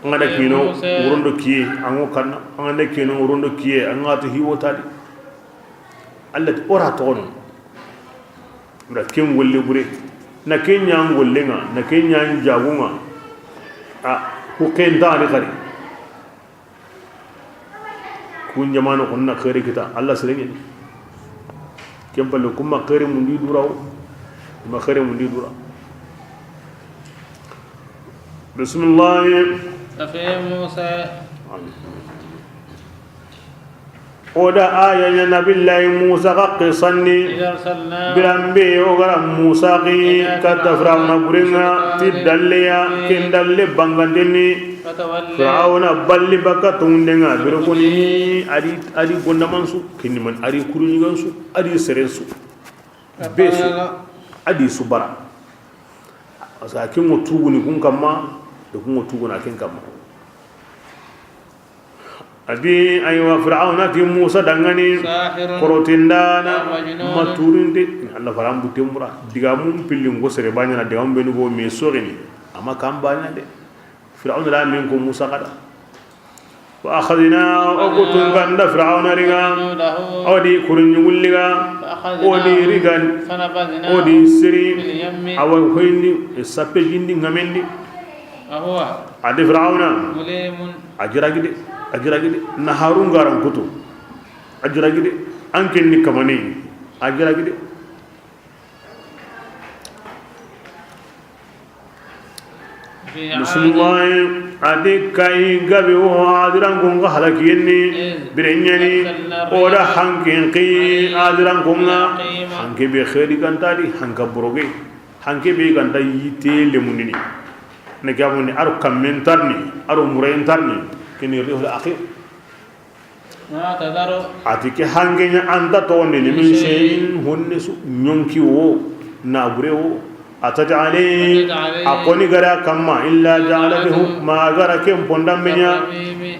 ngada kino urondo kiye ango kanna ngada kino urondo kiye angatu hiwotadi Allah ora tono nda ken wolle bure na ken nyang wolle nga na ken nyang jagunga ku ken dani kari kun jamano kunna khairi kita Allah serengeni ken palu kuma khairi mundi duraw ma khairi mundi dura bismillah ففي موسى oda aya nabi allah musa qissani birambe ogara musa qi katafrauna buringa tidalliya kindalle bangandeni fir'auna balli baka tundenga birukuni adi gondamansu kinni man ari kurunigansu adi serensu besu adi subara asa kin mutuguni kun kamma da kun mutuguna kin kamma adi aywa fir'auna ti musa dangani korotindana maturinde Allah faram butembura diga mum pillin go sere banya na de ambe no go me sorini ama kambanya de fir'auna la min ko musa kada wa akhadna aqutun ganda fir'auna riga odi kurun yulliga odi rigan odi siri awa hoyndi sappe jindi ngamendi ahwa adi fir'auna mulimun ajiragide na harun garan kutu ajiragide anken ni kamane ajiragide bismillah adi kai gabe o adiran gonga halakiyni birenyani oda hankin qi adiran gonga hanke be khadi kantadi hanka boroge hanke be ganda yite lemunini ne gamuni aro commentarni aro murayentarni kini rihul akhir ma tadaru atike hangenya anta tonni min shay'in hunnisu nyonki wo nabure wo ataj'ali akoni gara kamma illa ja'alahu ma gara kem pondamenya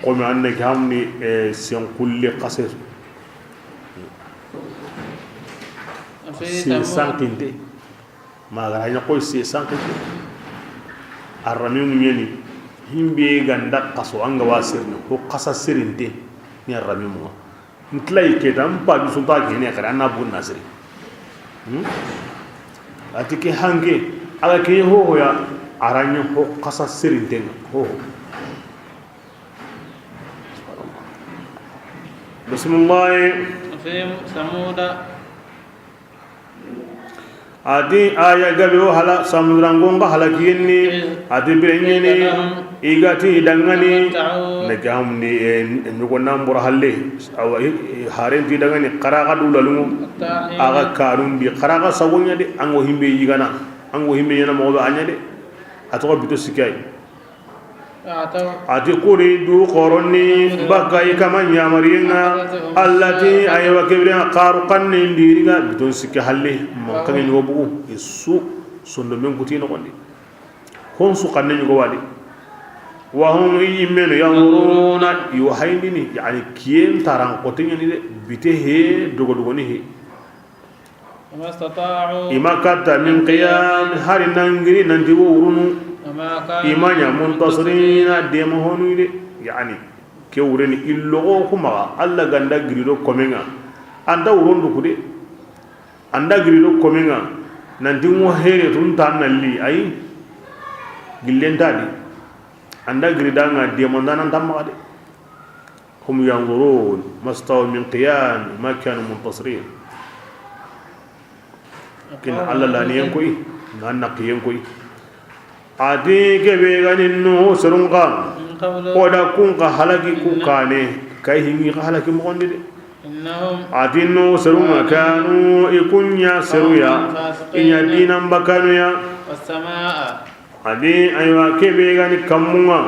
ko mi anne kamni sen kulli qasas si sankinte ma gara nya ko si sankinte arrami mu nyeni himbe ganda qaso anga wasirni ko qasas sirinte ni arrami mu ntlay ketam pa bi sulta ke ne kara na bun nasri atike hange ala ke ho ya aranya ho qasas sirinte ho bismillah fi samuda adi aya gabe o hala samudrangonga halakiyni adi benyeni igati dangani nagamni nyugo nambur halle awa harenti dangani qaraga dulalumu aga karundi qaraga sawonya de ango himbe yigana ango himbe yana mo anya de atoko bito sikay ati kuri du qoroni bagai kamanya marina allati aywa kibra qaruqan ndiriga bidon sikki halle mo kagni wobu isu sondo men kutino kondi hon su kanne nyugo wadi wa hum yimenu yanuruna yuhaydini yani kien taran kotinya ni de bite he dogo ni he mastata'u imakata min qiyam harinangiri nanti wurunu imanya muntasirina demo honuide yani ke wureni illo kuma alla ganda grido komenga anda urondu kude anda grido komenga nanti mo here tun tanalli ay gillentadi anda gridanga demo nanan tamade hum yanzurun mastaw min qiyam ma kanu muntasirin kin alla la niyen koy nan naqiyen koy adi gebe ganin no serunga oda kunga halaki kukane kai hingi halaki mondi de innahum adi no serunga kanu ikunya seruya inya dinam bakanu ya was-samaa adi aywa kebe gani kamunga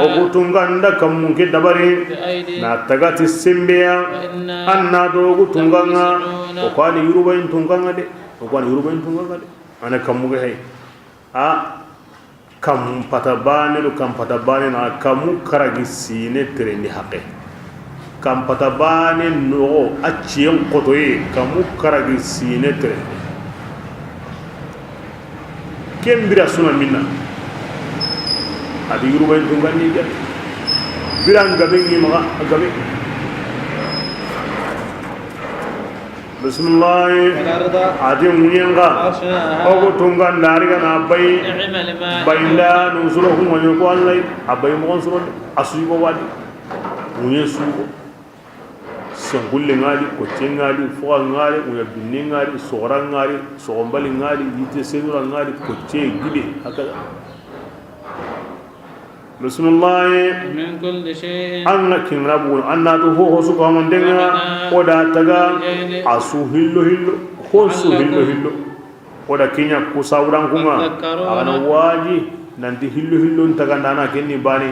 okutunganda kamunke dabari na tagati simbeya anna do gutunganga okwani yurubain tunganga de ana kamuga hay kam patabane na kamu karagi sine terendi haqe kam patabane no achien qotoye kamu karagi sine terendi kembira suna minna adi yuruba ndungani de biranga bengi maga agabe bismillah adi munyenga ogo tunga ndariga na bay bayla nuzuro humo ko Allah abay mo suro asugo wadi munyesu sengulle ngali ko tengali fuwa ngali uya binne ngali sora ngali sombali ngali yite senura ngali ko te gide hakada bismillah min kulli shay'in anna kinrabu anna to ho su ko man denga oda taga asu hillo ho su hillo oda kinya ku sawran kuma ana waji nanti hillo taga nana kenni bani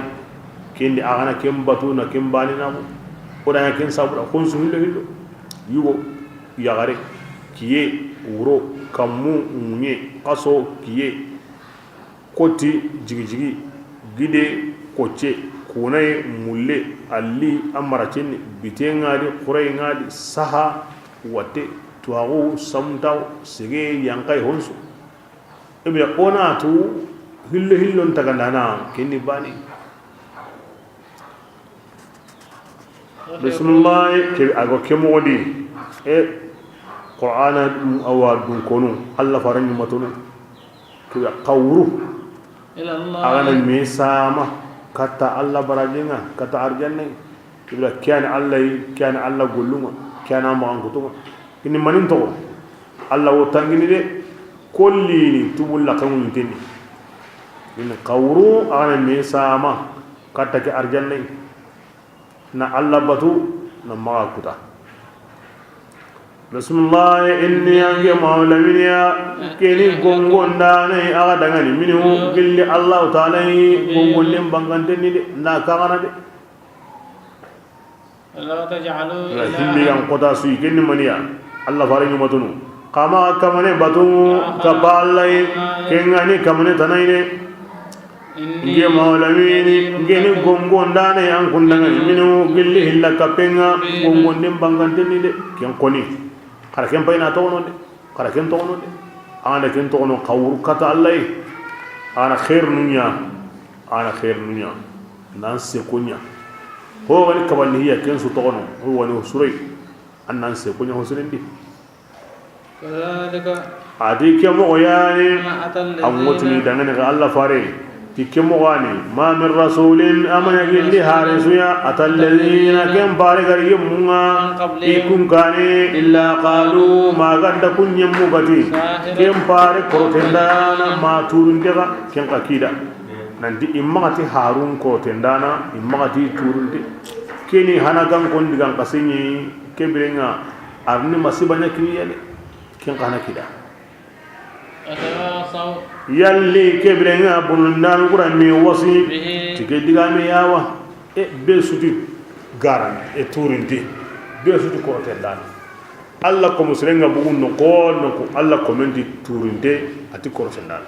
kendi agana kembatu na kembani namu oda ken sabra ko su hillo yugo yagare kiye wuro kammu unye kaso kiye koti jigi gide koce kunai mulle alli amaracin bite ngadi kurai ngadi saha wate tuwagu samtaw sige yankai honsu ibya ona tu hillo tagandana kini bani bismillah ke ago kemodi qur'ana awadun konu alla faran matunu ke qawru ila allah agana misama kata alla barajinga kata arjanna ibla kian alla golluma kiana ma angutuma ini manin to alla wotangini de kolli tubulla kamun tinni in qawru agana misama kata ke arjanna na alla batu na ma kuta bismillah inni yange mawla minya keni gongon dane aga dangani minhu gilli allah taala gongon lem bangante ni de na kagana de la taj'alu himmi yang kota sui keni mania allah faringi matunu kama kamane batu kaballai kengani kamane tanaine nge mawla mini ngeni gongon dane an kundangani minhu gilli hilla kapenga gongon lem bangante ni de ken koni kara ken payna togono de kara ken togono de ana ken togono qawru kata allah ana khair nunya nan se kunya ho wani kabani hiya ken su togono ho wani surai annan se kunya ho surendi kadhalika adi ke mo yani amutni dangane ga allah fare tikemo gani ma min rasulin amana gilli harisuya atallazina kem bare gari yemunga ikun kane illa qalu ma ganda kunyem mugati kem bare korotendana ma turundega ken akida nanti immati harun ko tendana immati turunde keni hanagan kon digan kasenyi kebirenga arni masibanya kiyale ken kana kida yalli kebirenga bunundan kuran mi wasi tike digame yawa be suti garan turindi be suti ko tendan alla ko musrenga bugun no ko alla ko mendi turinde ati ko tendan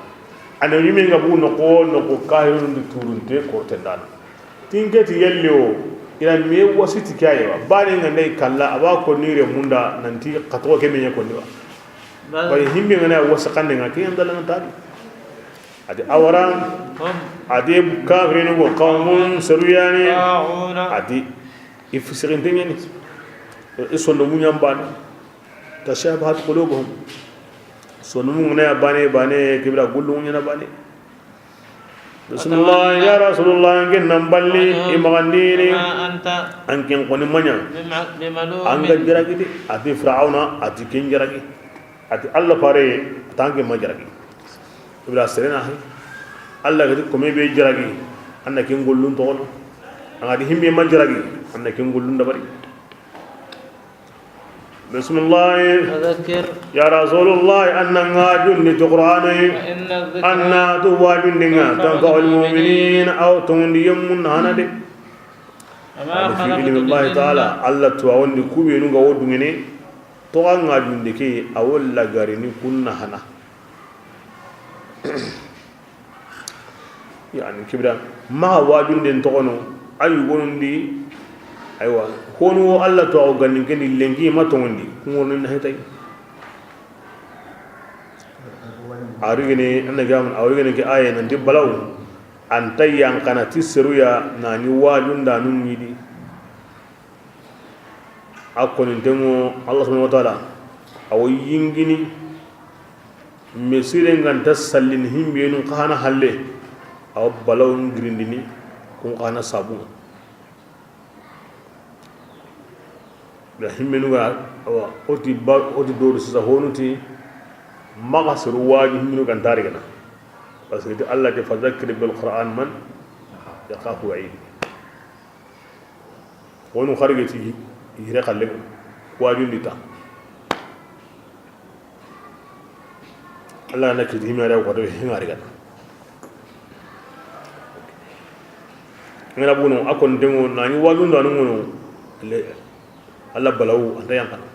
ana yimi nga bugun no ko kahirun di turinde ko tendan tingeti yalli o ila mi wasi tikayewa bani ngandai kalla aba ko nire munda nanti katwa kemenya ko ndiwa bari himbe ngana wasakande ngaki andala ngantari ade awaran ade kafirin wa qaumun saruyani ade ifsirin tengeni isondo munyam bana tashabahat qulubuhum sonu ngana bane kibra gullu ngana bane bismillah ya rasulullah ngin namballi imagandini ankin qoni manya anga jiragi ade fir'auna ade kin jiragi ati allah pare tangi majaragi ibra serena hay allah gadi ko mebe jaragi anna ken gollun to ono angadi himbe majaragi anna ken gollun dabari bismillah fadhakkir ya rasulullah anna ngajun ni qur'ani anna tuwajun dinga tanfa'ul mu'minin aw tundiyum hanade ama khalaqtu billahi ta'ala allah tuwandi kubenu ga wodungene to an ngajun dike awalla garini kunna hana yani kibra ma wajun den to ono ayu gonundi aywa hono alla to o ganin ken lengi ma to ngondi ngono na hetay arigene annagam awigene ke aye nan dibbalaw an tayyan kana tisruya nani wajun da nun yidi akoni demo allah subhanahu wa ta'ala aw yingini mesire nganta sallin himbe nun kana halle aw balawun grindini kun kana sabu da himbe nu ga oti do sa honuti maga sir waji himbe nu gantari gana parce que allah de fadhakkir bil qur'an man yakhafu wa'id wonu kharigati yire khalle wajun dita Allah na kidi himare ko do himare gana ngara bunu akon dengo nani wajun do anu ngono le Allah balawu anda yang kana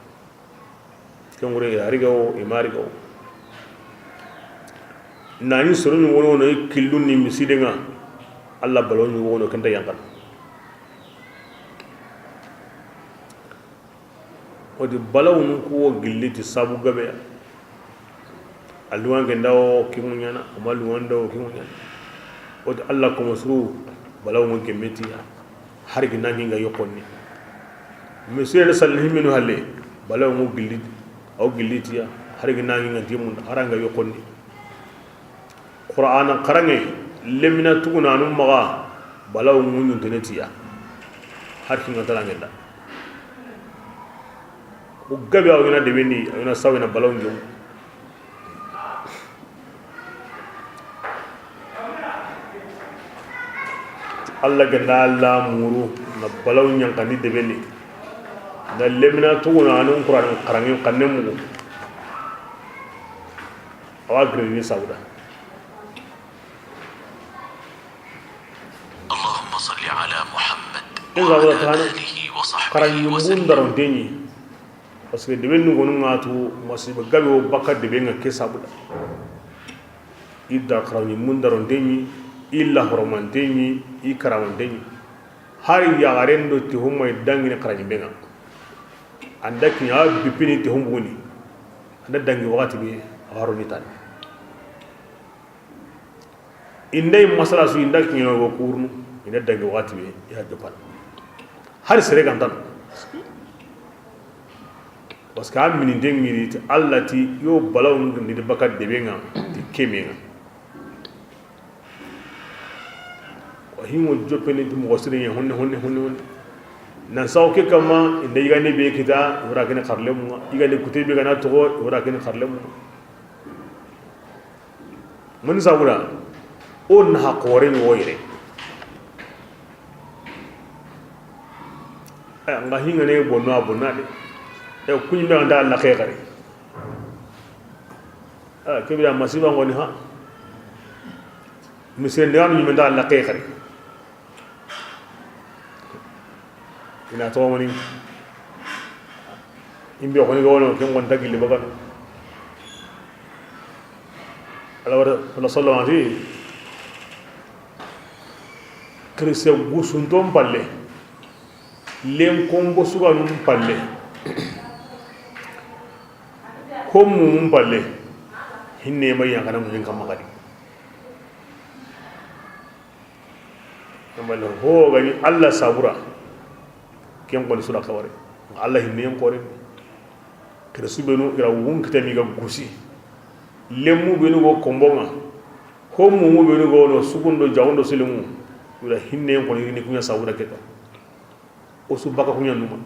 kengure harigawo imarigawo nani soro ni wono no killu ni misidenga alla balo ni wono kenta yankan odi balaw nu ko gilliti sabu gabe alwan gendawo kimunyana amalu wando kimunyana odi alla ko masru balaw mun kemetiya har gina ngi yokonni monsieur sallallahu minu halle balaw mu gilliti aw gillitiya har gina ngi nganti mun haranga yokonni qur'ana qarange lemina tuguna num maga balaw mun tunetiya har kinga talangenda ugabe awina debeni awina sawina balaw njum alla ganda alla muru na balaw nyankani debeni na lemina tuguna num qur'an qarange kannemu awagre ni sawda إذا قلت أنا قرن يمون درون ديني بس كدبين نقولون عاتو مسيب قبل وبكر دبين كيسابودا إذا قرن يمون درون ديني إلا هرمان ديني إكرام ديني هاي يعارين دو تهم ما يدعين قرن يبينا عندك يا بيبني تهم بوني عندك دعين وقت بيه هاروني تاني إندي مسألة سو عندك يا وكورن عندك دعين وقت بيه يا جبان har sere gantan parce que amini dengiri ti allati yo balaw ni de bakat de benga ti kemenga wa himo jopene ti mo sere honne nan saw ke kama inde yigane be kita wura kene kharlemu yigane kutebe gana to wura kene kharlemu mun sabura on ha qore ni woyre nga hinga ne bonno abonna de e kunyi me anda Allah kay gari ke bi masiba ngoni ha misen de anu menda Allah kay gari ina to woni imbe ko ni gono ke ngon tagili bagan ala sallallahu alaihi krese gusuntom palle lem kombo suga num palle komu mum palle hinne may yakana mun kam magadi amalo ho gani alla sabura ken ko sura kaware alla hinne en kore kere subenu ira won kitami ga gusi lemu benu go kombonga komu mu benu go no sugundo jawndo silemu ira hinne en ko ni kunya sabura keta o su baka ko ñanduma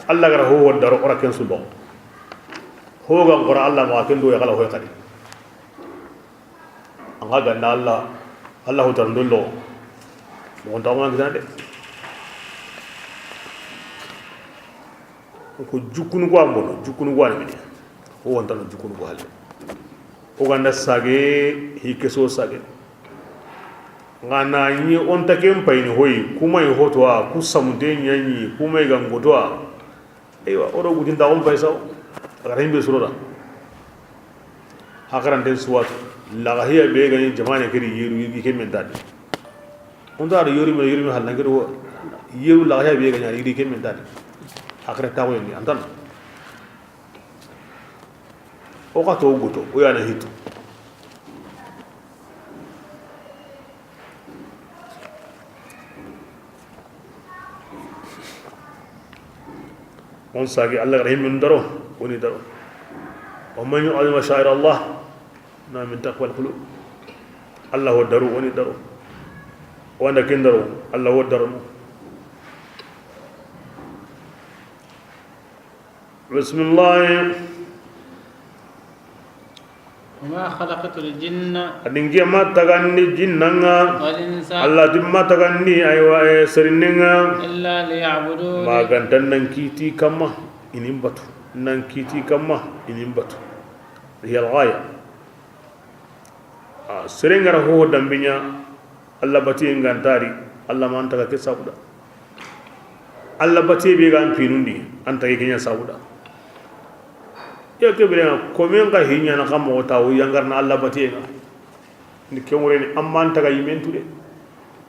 Allah gara ho wondaro ora ken su do ho ga ngora Allah ma ken do ya kala ho kadi anga ganda Allah ho tan dollo mo taw ma gidande ko jukunu ko ambono jukunu ko ani ho wonta no jukunu ko halle o ganda sage hikeso sage ngana ni on takem payni hoyi kuma yi hotwa ku samude nyanyi kuma ga ngotwa eywa oro gudin da on paysaw agara himbe surora hakaran den suwat la hiya be ga ni jamane kiri yiru yi ke men dadi on da yori me halna gero yiru la hiya be ga ni yiri ke men dadi hakara tawo ni antan o ka to goto o yana hitu on sagi Allah rahim min daro woni daro o man yu'azima sha'ir Allah na min taqwa al-qulub Allah wa daru woni daro wanda ken daro Allah wa daru bismillah وما خلقت الجن adingi ma tagandi jinnanga والإنس Allah dimma tagandi aywa serinenga إلا ليعبدون magantan nan kiti kamma inin batu nan kiti kamma inin batu hiya al-ghaya serengara ho dambinya Allah bati ngantari Allah man taga ke sabuda Allah bati be gan pinundi anta ke kenya sabuda ya kebere ko men ka hinya na kam o taw yangar na Allah bate na ni kemure ni amman taga yimentu de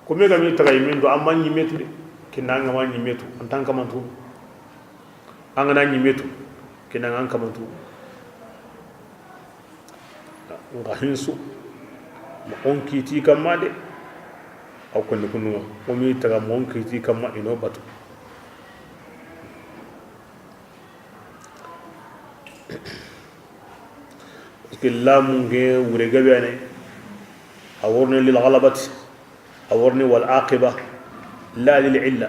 ko me ga mi taga yimentu amman yimetu de kinanga ma yimetu an tan kamantu an na yimetu kinanga an kamantu nga hinsu ma on kiti kamma de aw ko ni kunu o mi taga mon kiti kamma ino batu كلام ورجبي يعني أورني للغلبة أورني والعاقبة لا للعلة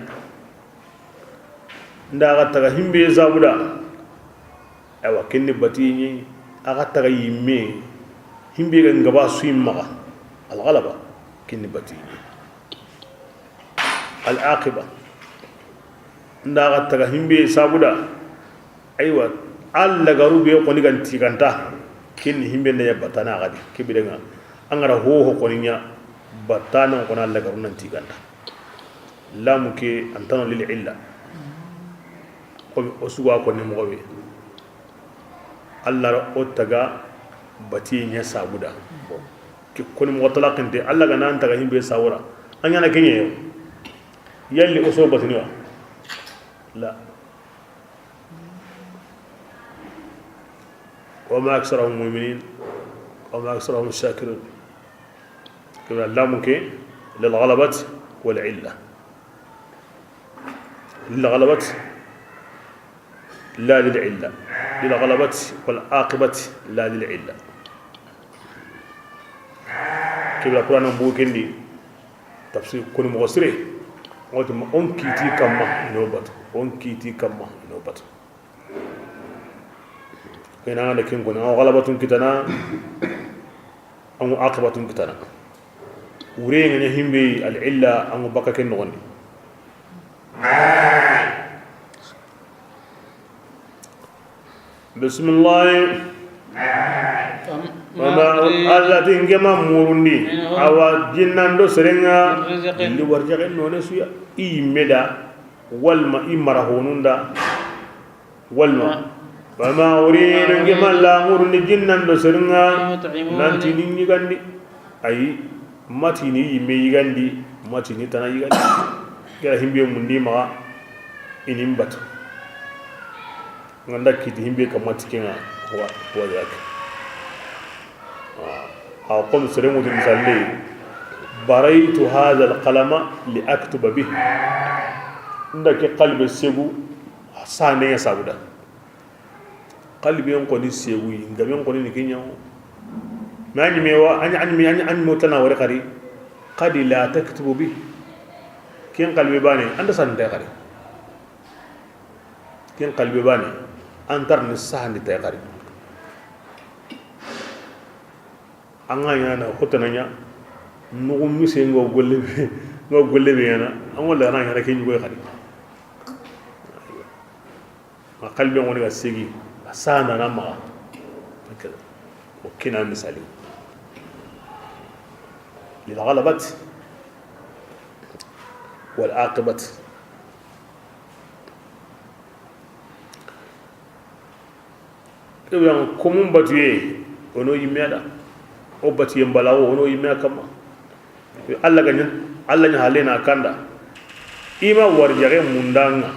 nda aga himbe zabuda awa kenni batini aga taga yimme himbe ga ngaba suimma al ghalaba kenni batini al aqiba nda aga taga himbe sabuda aywa alla garube ko ni ganti ganta kenni himbe ne batana gadi kibidenga angara ho ko ninya batana ko na alla garunan ti ganta lamu ke antano lil illa o suwa ko ni mobe Allah o taga bati nya sabuda ki ko ni mo talaqin de Allah ga nan taga himbe sawura an yana kenye yalli o so batini wa la وما أكثرهم المؤمنين وما أكثرهم الشاكرين كما اللام للغلبة والعلة للغلبة لا للعلة للغلبة والعاقبة لا للعلة كما القرآن مبوكين دي تفسير كل مغسره وتم أنكيتي كما نوبت أنكيتي كما نوبت كنا لكن كنا غلبة كتنا أو عاقبة كتنا ورين نهم بالعلة أو بكا كنغني بسم الله وما الذي كما مورندي أو جنان دو سرنا اللي ورجع إنه نسويا إيمدا والما إمرهونوندا والما وما أريد كما لا أمر جنان دو سرنا نانتيني يغاندي أي ماتيني يمي يغاندي ماتيني تنا يغاندي كلا همبي مندي ما إنيم باتو nganda kiti himbe kamati kenga wa yake aw qom seremu din salli baraitu hadha alqalama li aktuba bih ndake qalbi segu sane ya sabuda qalbi on ko ni segu ngam on ko ni kenya mani mewa ani mutana wari qari qad la taktubu bih ken qalbi bane anda sante qari ken qalbi bane antar ni sahandi tay qari anga yana hotananya nugu mise ngo golle be yana an wala ran yana ken goy qari ma qalbi ngoni ga segi sana na ma kala o kina misali lil ghalabat wal aqibat yang komun batuye ono yimeda o batuye mbalawo ono yimea kama alla ganya alla nya halena kanda ima warjare mundanga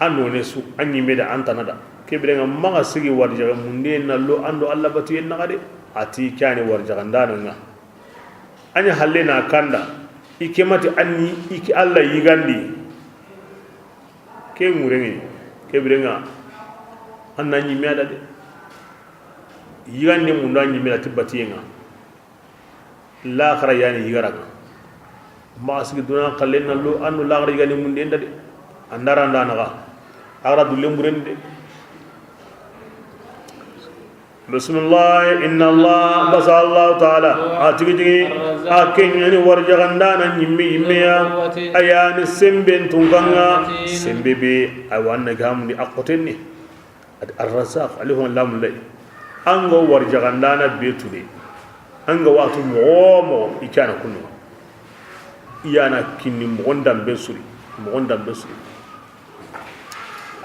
ando ne su anyimeda antanada kebrenga maga sigi warjare munde nallo ando alla batuye nagade ati kyani warjare ndana nga anya halena kanda ikemati anni iki alla yigandi ke murengi kebrenga anna nyimeda de yigande mun da nyimeda tibatiyenga la khara yani yigaraga ma asigi duna qallenna lo annu la khara yigande mun de ndade andara ndanaga ara du lemburende bismillah inna allah basa allah taala atigi akenyani warjagandana nyimmeya ayani semben tunganga sembebe awanna gamni akotenni الرزاق عليهم اللام اللي أنغو ورجعنا بيتولي أنغو واتو مومو إكانا كنو إيانا كني مغندم بسوري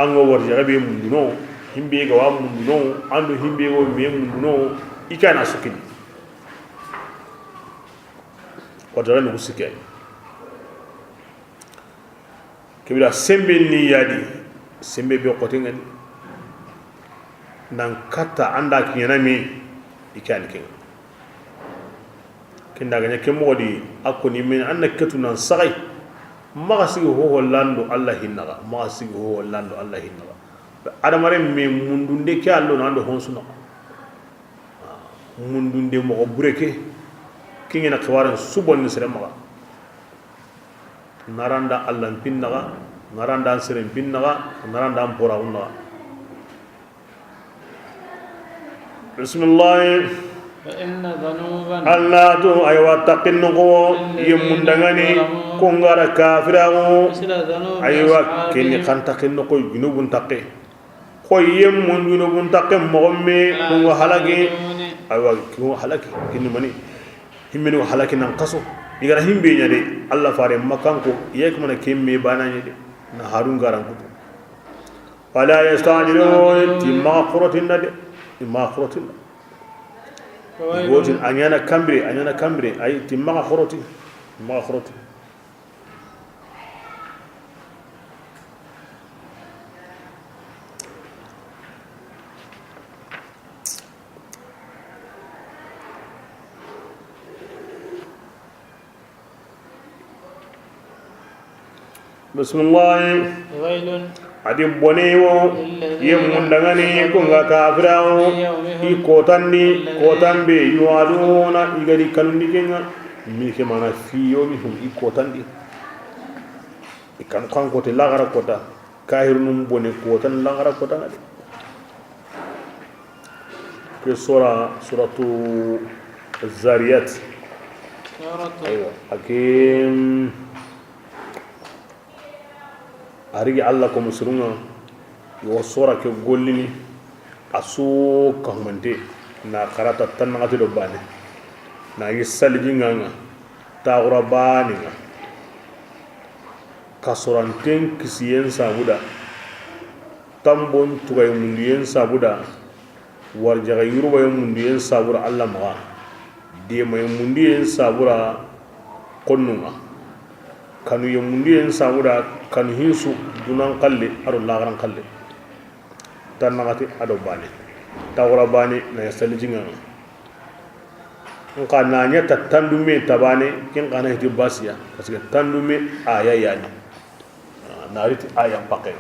أنغو ورجع بيمونو himbe ga wa munduno ando himbe go me munduno ikana sukini wadara ni usike kibira sembe ni yadi sembe be ko tengani nan kata anda kinyana mi ikani ken kinda ganya kemodi akoni min annakatu nan sagai maga sigi ho hollando Allah hinnaga maga sigi ho hollando Allah hinnaga adamare me mundunde ke allo nando honsuno mundunde mo bureke kingena khawara subon ni sere maga naranda Allah pinnaga naranda sere pinnaga naranda ampora unna bismillah فإن ذنوبا الله تو أيوة تقنقو يمندغني كونغارا كافراو أيوة كني خان تقنقو جنوب تقي خوي يمون جنوب تقي مغمي كونغ حلاكي أيوة كونغ حلاكي كني مني همنو حلاكي نانقصو يغرا همبي نيادي الله فاري مكانكو يك من كيمي بانا نيادي نهارون غارانكو ولا يستعجلون تما قرتنا دي ما قرتنا وجن أنيانا كامبري أي تمغا خروتي بسم الله ويل adi bonewo yemundangani kunga kafirawo I kotambe yuaduna igadi kanundi kenga milke mana fiyo mi hum I kotandi ikan kan kote lagara kota kahirnum bone kotan lagara kota ngadi ke suratu zariyat aywa akim arigi Allah ko musrunga yo sora ke gollini asu kahmante na karata tan ngati do bane na yisal jinganga tawra bani kasuranten kisiyen sabuda tambon tugay mundiyen sabuda warjaga yuruba mundiyen sabura Allah ma de may mundiyen sabura konnuma kanu yemundiyen sabura kanu hinsu dunan qalle aro lagaran qalle tan nagati ado bane tawra bane na yasali jinga nka nanya tatandume tabane kin kana hiti basiya parce que tandume aya yani nariti aya pakke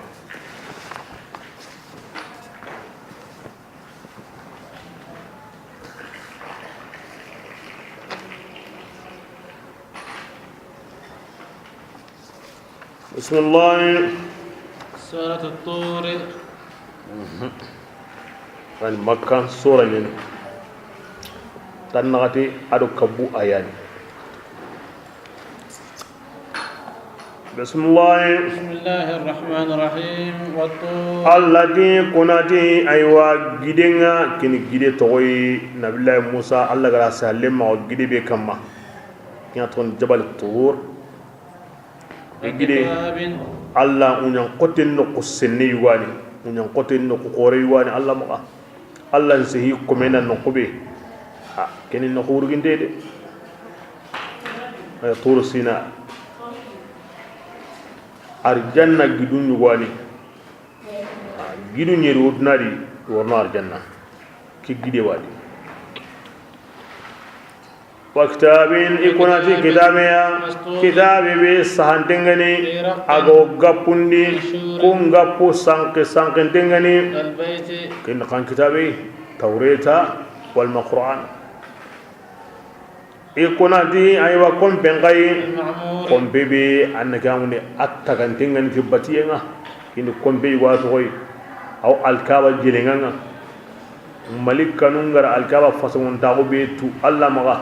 بسم الله سورة الطور عن مكة سورة لنا تنغتي أدو كبو آيان بسم الله الرحمن الرحيم والطور التي كنتي أيوا جدنا كني جدي توي نبي الله موسى الله قال سلم أو جدي بكما ياتون جبل الطور gide Allah unyan qotin no kusenni yuwani unyan qotin no qore yuwani Allah maka Allah sehi komena no kobe ha kenin no khurginde de ay tur sina arjanna gidun yuwani gidun yeru odnari worno arjanna ki gide wadi وكتابين يكون في كتابيا كتابي بسهنتنغني أغو غابوندي كون غابو سانكنتنغني كن كان كتابي توريتا والقرآن يكون في أيوا كون بنغاي كون بيبي أنك أمني أتكنتنغني في باتينا كن كون بي واتوي أو الكابا جيلينغا ملك كانونغر الكابا فاسمون تاغو بيتو الله مغا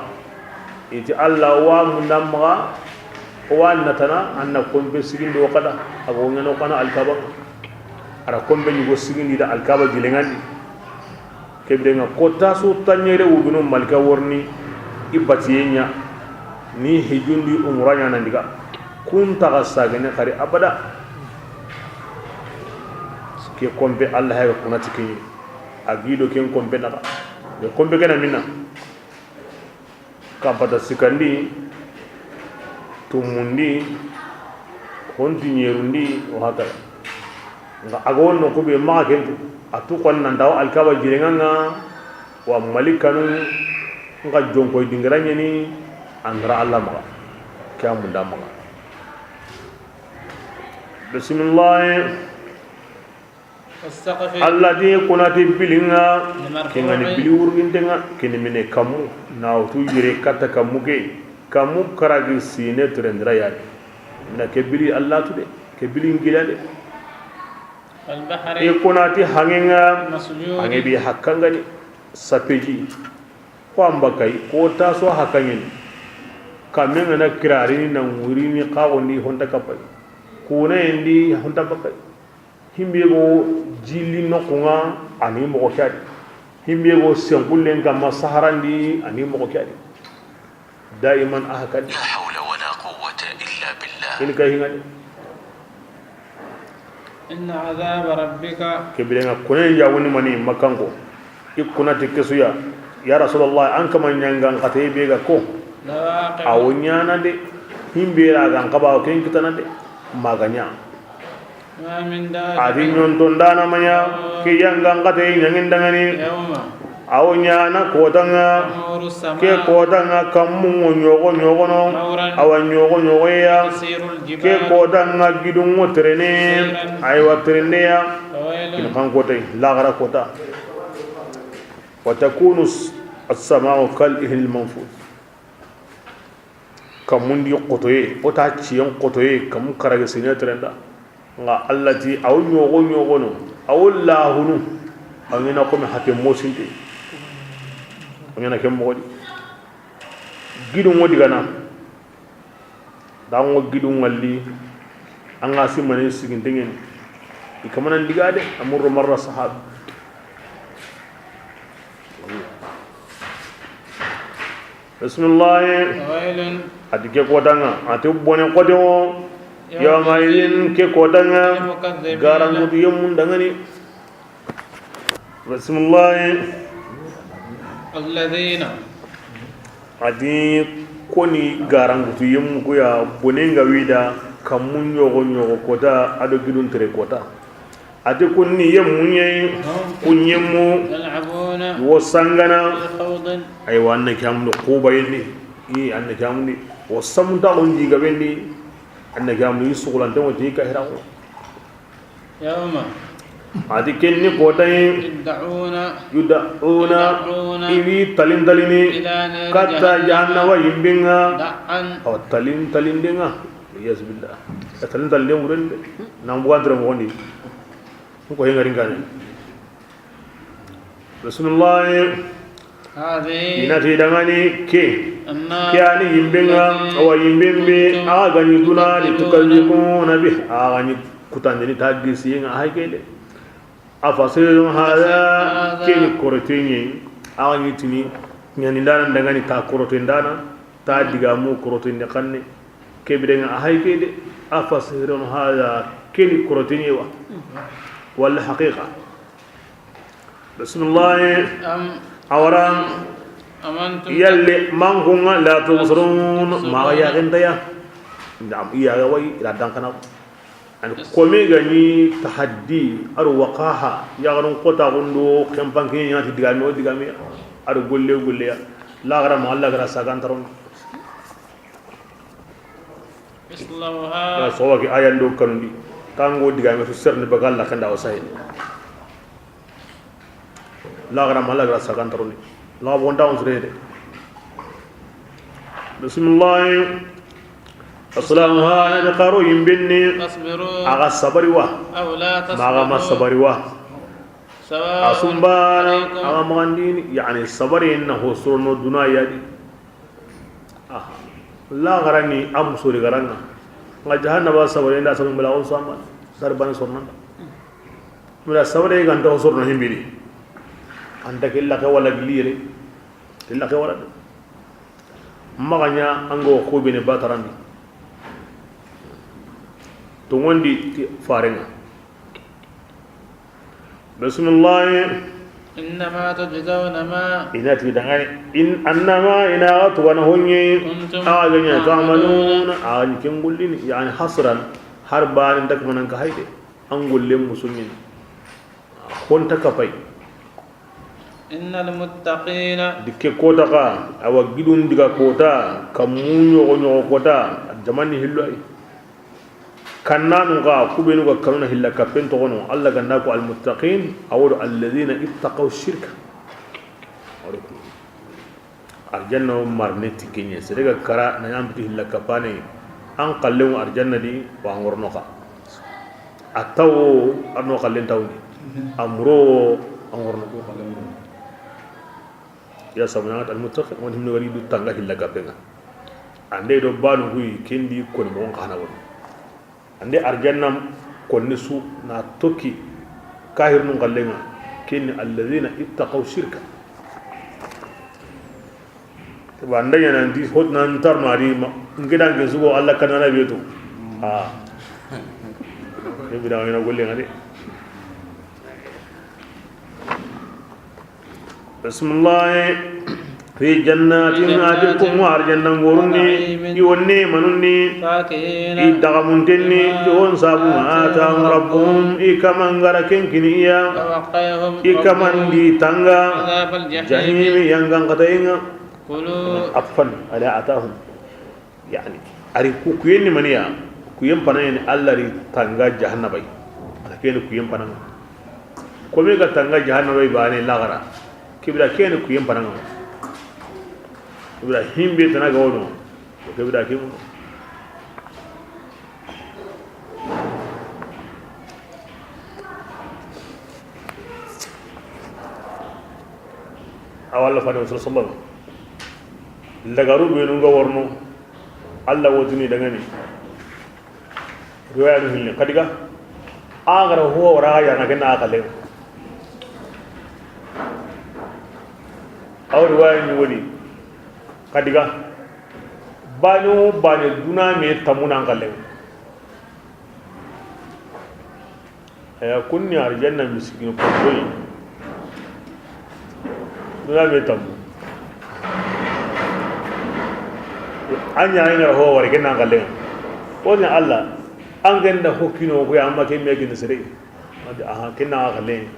iti Allah wa munamma wa natana anna kombe sigindi wakada ago ngano kana alkaba ara kombe nyugo sigindi da alkaba jilengandi kebde nga kota su tanyere wugino malka worni ibatiyenya ni hijundi umranya nandiga kun taga sagene khari abada ke kombe Allah ha ko nati ke agido ken kombe na be kombe kana minna ka pata sikandi tumundi kontinyerundi o haka nga agon no ko be ma ken atu kon nan daw alkaba jirenganga wa malikanu nga jonko dingaranya ni andra Allah ma kyamu ndama bismillah alladhi kunati bilinga kengani biliwur intenga kene mine kamu na utu yire kata kamu ke kamu karagi sine trendra ya na ke bili Allah tude ke bili ngilade e kunati hangenga hangebi hakangani sapeji ko ambakai ko taso hakanyen kamenga na kirari na wurini qawondi honta kapai kuna endi honta bakai himbe go jili nokunga ani mo kyadi himbe go sengulen kama saharandi ani mo kyadi daiman ahakad la hawla wala quwwata illa billah ilka hingani inna azab rabbika kebirenga kuna ya woni mani makango ikuna tikesuya ya rasulullah an kama nyanga katebe ga ko awunyana de himbe ra ga kaba ken kitana de maganya adi nyonton dana manya ke yanga ngate nyangindangani awunyana kodanga ke kodanga kammu nyogo nyogo no awanyogo nyogo ya ke kodanga gidungo trene aywa trene ya kin kan kotai lagara kota wa takunu as-sama'u kal ihl manfud kamundi qotoye ota ciyen qotoye kam karage sine trenda nga allati aw nyogo nyogo no aw lahunu angina ko me hakke mosinte angina kem modi gidu modi gana dango gidu ngalli anga simane sigintengen ikamana ndigade amuru marra sahab bismillah adike kodanga ate bone kodeo ya mayin ke kodanga garangu yum dangani bismillah alladhina adi koni garangu yum ko ya bonenga wida kamun yogo nyogo kota ado gidun tere kota ate kunni yemunye kunyemu wo sangana ay wanna kamdo qubayni i anna kamdi wo samda on diga bendi anna kamdo yusulan tan wati ka hirawo yawma adi kenni kotay yud'una iwi talindalini katta jahannama yimbinga aw talindinga yasbillah talindalin wurin nan bugadra mo wondi ko hengari ngane rasulullah hadi inati dangani ke yani yimbenga awa yimbembe aga ni duna li tukallibuna bi aga ni kutandeni tagisi nga haykele afasiru hada ke korotenye aga ni tini nyani ndana dangani ta korotendana ta diga mu korotende kanne ke bidenga haykele afasiru hada ke korotenye wa ولا حقيقة بسم الله أورا يلي من هم لا تبصرون ما يغن ديا نعم يا غوي لا دانكنا أن كومي غني تحدي أرو وقاها يغنون قطع غندو كم بانكين ياتي دغامي أرو غولي لا غرا ما الله غرا ساغان ترون اسلوها سوغي آيان دو كاندي tango digame su serne bagal la kanda wasay la gra mala gra sakantaroni la bonda on srede bismillah assalamu alaykum qaru yimbinni aga sabari wa maga ma sabari wa asumba aga mandini yani sabari innahu surno dunaya di la garani am suri garanga nga jahannaba sabare nda sabu mala on sama sarban sornanda mala sabare ganta o sorno himbiri anta killa ka wala glire illa ka wala maganya ango ko bene batarandi to ngondi farenga bismillah إنما تجزون ما ina ti dangane in annama ina to wana honye aganya ta'malun an kin gullin yani hasran har ban dak manan ka haide an gullen musulmin kon ta kafai innal muttaqina dikke kota ka awa gidun diga kota kamunyo onyo kota jamani hillo ay kannanu ga kubenu ga kanuna hilla kapen to gono alla ganda ko al muttaqin awdu alladhina ittaqaw shirka arjanna marneti kenye serega kara na yamti hilla kapane an qallu arjanna di wa ngorno ka ataw arno qallen tawni amro ngorno ko qallen ya sabana al muttaqin won himno wari du tanga hilla kapenga ande do banu hui kendi ko mo ngana won ande arjannam konni su na tokki kahir nun gallenga ken alladhina ittaqaw shirka to banda yana ndi hot nan tar mari ngidan ke sugo Allah kana na beto ha e bida yana golle ngade bismillah fi jannatin adikum wa arjannan gorunni yonni manunni idagamuntenni jon sabu ata rabbuhum ikaman garaken kiniya ikaman di tanga jahim yangang katainga afan ala atahum yani ari ku kuyenni maniya kuyen panani Allah ri tanga jahannabai akene kuyen pananga kome ga tanga jahannabai bane lagara kibra kene kuyen pananga Ibrahim be tanaga wono ko Ibrahim awalla fa sallallahu lagaru be no worno Allah wotuni dangani riwaya ni kadiga agara ho wara ya na gina akale aw riwaya ni woni kadiga banyo bane duna me tamuna ngale kunni arjanna miskin ko koy duna me tamu anya ina ho wari kenna ngale woni Allah an ganda hokino ko amma ke me gina sire aha kenna ngale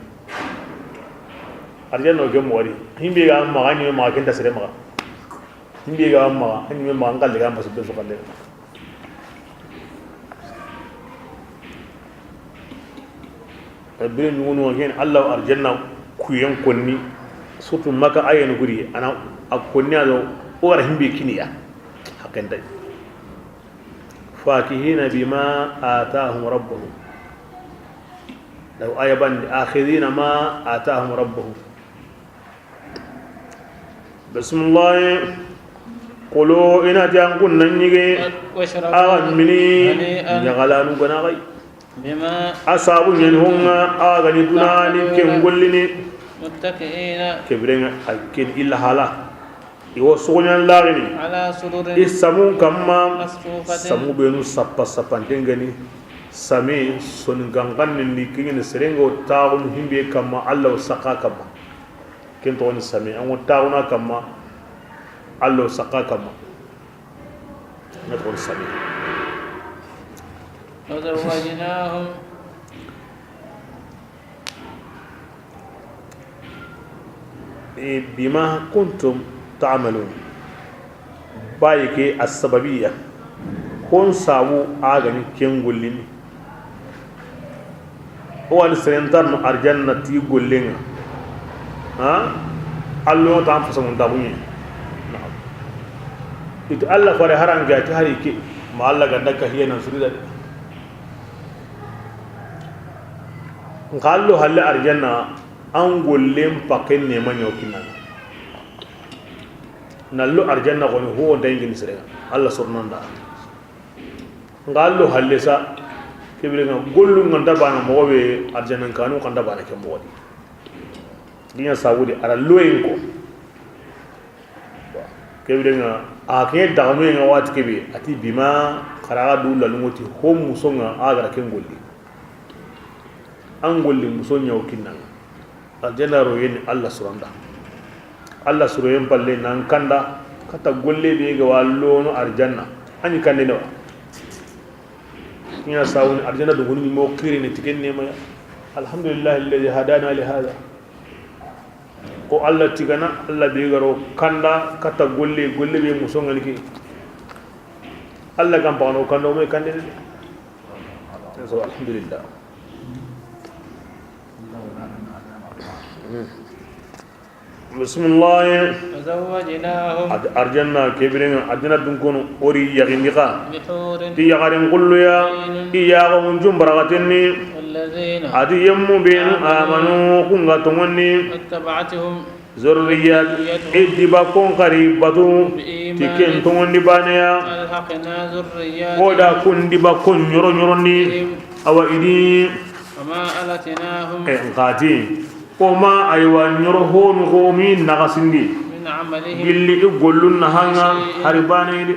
arjanna ke mo wari himbe ga amma ganyo ma kenta sire ma himbe ga amma hanyi ma an galle ga masu da su kalle abin yunu gen Allah arjanna ku yan konni sutu maka ayen guri ana akonni azo ora himbe kiniya hakan dai fakihina bima atahum rabbuhum law ayaban akhirina ma atahum rabbuhum bismillah qulu ina jangun nanyige amini nyagalan ganagai bima asabu yenhunga agani dunani kengollini muttaqiina kebrenga alkin illa hala iwo soñan lagini ala sururin isamu kamma masfufatin samu benu sappa sappantengani sami son gangan ni kingini serengo taun himbe kamma Allah saka kamma kento woni sami an tauna kamma Allah saka kamma na to sami وزوجناهم بما كنتم تعملون بايكي السببية كون ساو آغاني كينغولين هو السرنتر أرجانة تيغولين ها الله تعالى فسمون دابوني itu Allah fare haran gati hari ke ma Allah ganda ka hiya nan surida ngallo halle arjanna an gollem paken ne manyo kinan nallo arjanna ko ho dangin sire Allah surnanda ngallo halle sa kebire ngam gollu nganda bana mo be arjanna kanu kanda bana ke mo wadi dinya sawudi ara loyen ko kebire ngam ake dagame nga wati kebe ati bima kharaga dula lungoti hom musonga agara ken golli an golli musonya okinanga aljanna royen Allah suranda Allah suroyen palle nan kanda kata golle be ga wallo no arjanna ani kande no nya sawuni arjanna do goni mo kire ne tiken ne ma alhamdulillah alladhi hadana li hada ko Allah tigana Allah be garo kanda kata golle be musonga niki Allah gam pano kando me kande so alhamdulillah بسم الله وزوجناهم أرجنا كبرين أدنى دنكون أوري يغنيقا بحور تي يغارين قل يا إياغم جمبرغتني والذين أدي يمو بين آمنوا كنغا تمني اتبعتهم ذريات إدبا كون قريبتو تكين تمني بانيا ألحقنا ذرياتهم ودا كن دبا كون يروني أو إدي وما ألتناهم إنقاتي وما أيوان يرهون غومي نغسندي من عملهم اللي يقولون هانا هرباني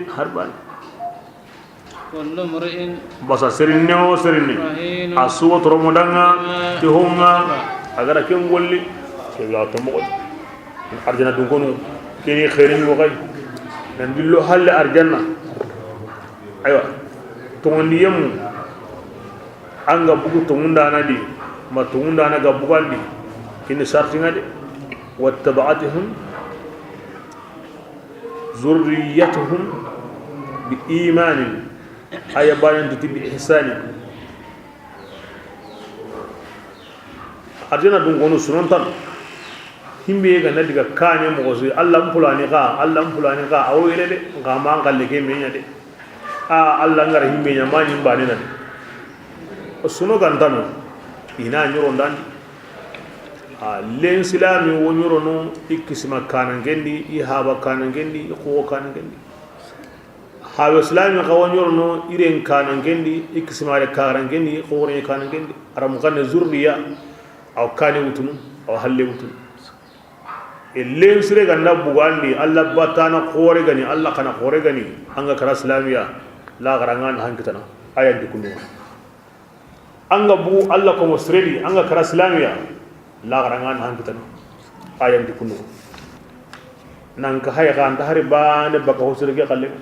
كل امرئ بس سرني رهين أصوات رمضان تهونا أجر كم قولي كلا تمقد أرجنا دونكونو كني خيرين وغاي نندلو هل أرجنا أيوة تونيم أنغا بوكو توندا دي ما توندا أنا غبوكان دي كني سارتينا دي واتبعتهم ذريتهم بإيمان أي باين تتي بإحسان أرجنا دونكونو سنونتان himbe ga nadiga kanye mo gozi Allah mpulani ka awo ile de ngama ngalle ke menya de Allah ngara himbe nya mani mbani nan suno gantano ina nyoro ndandi len silami wo nyoro no ikisima kanan gendi I haba kanan gendi ko kanan gendi hawa islami ka wo nyoro no iren kanan gendi ikisima re kanan gendi ko re kanan gendi aram kan zurriya aw kane wutunu aw halle wutunu len sire ganda bugandi Allah batana khore gani Allah kana khore gani anga kara islamiya la garangan hankitana ayat dikundu anga bu Allah ko musredi anga kara islamiya la garangan hankitana ayat dikundu nan ka hay kan tahari bane baka hosirge kalle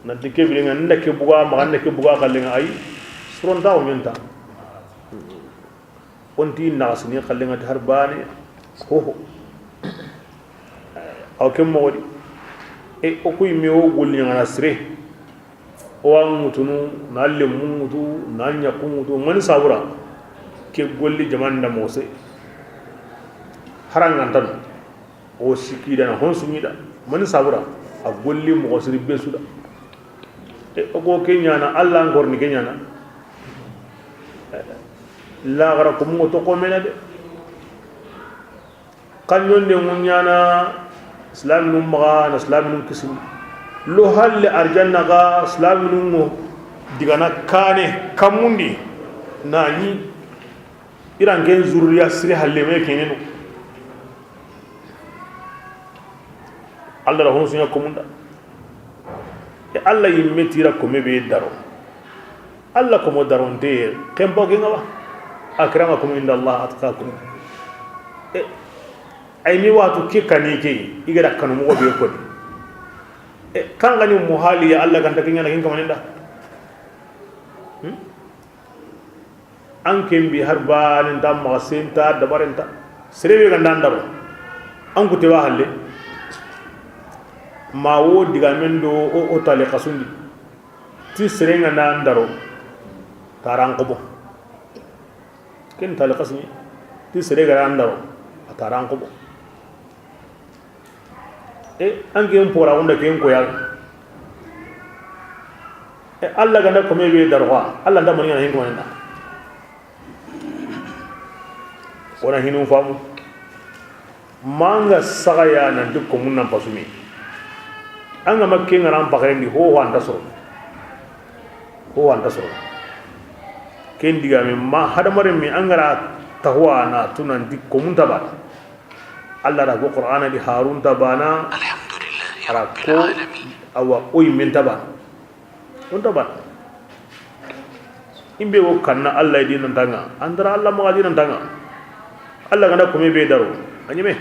nan dike bi nganda ke buga ma nganda ke buga kalle ay suron dawo nyanta onti nasni kalle ngata har bane ho aw kem modi e o kuy mi o golli ngana sire o an mutunu na le mutu na nya ku mutu man sabura ke golli jamanda mose harangan tan o sikida na hon sumida man sabura a golli mo sire besuda e o ko kenya na Allah ngor ni kenya na la gara ko mo to ko melade kanyon de munyana islam num maga na islam num kisim lo hal arjanna ga islam num digana kane kamundi nani iran gen zuriya sire halle me kenenu Allah rahon sunya komunda e Allah yimmetira ko mebe daro Allah ko mo daronte kembo genga akramakum inda Allah atqakum ay mi watu ke kanike igara kanu mo be ko kan gani muhali ya Allah kan takinya na kinga manenda an kembi harba nin dam magasenta dabarenta serebe ganda ndaro an ku tewa halle ma wo diga mendo o tale kasundi ti serenga na ndaro taran ko bo ken tale kasni ti serega ndaro taran ko bo anke mpora onda ke ko yal Allah ganda ko mebe darwa Allah nda mani hin ko nda ona hinu famu manga sagaya na dukko mun nan pasumi anga makke ngaram pakarendi ho wanda so ken diga mi ma hada mare mi angara tahwa na tunan dikko mun tabat Allah rabu Qur'ana di Harun tabana alhamdulillah rabbil alamin awa oy men taban on taban imbe wo kanna Allah di nan tanga andara Allah ma di nan tanga alla ganda ko me be daro anyime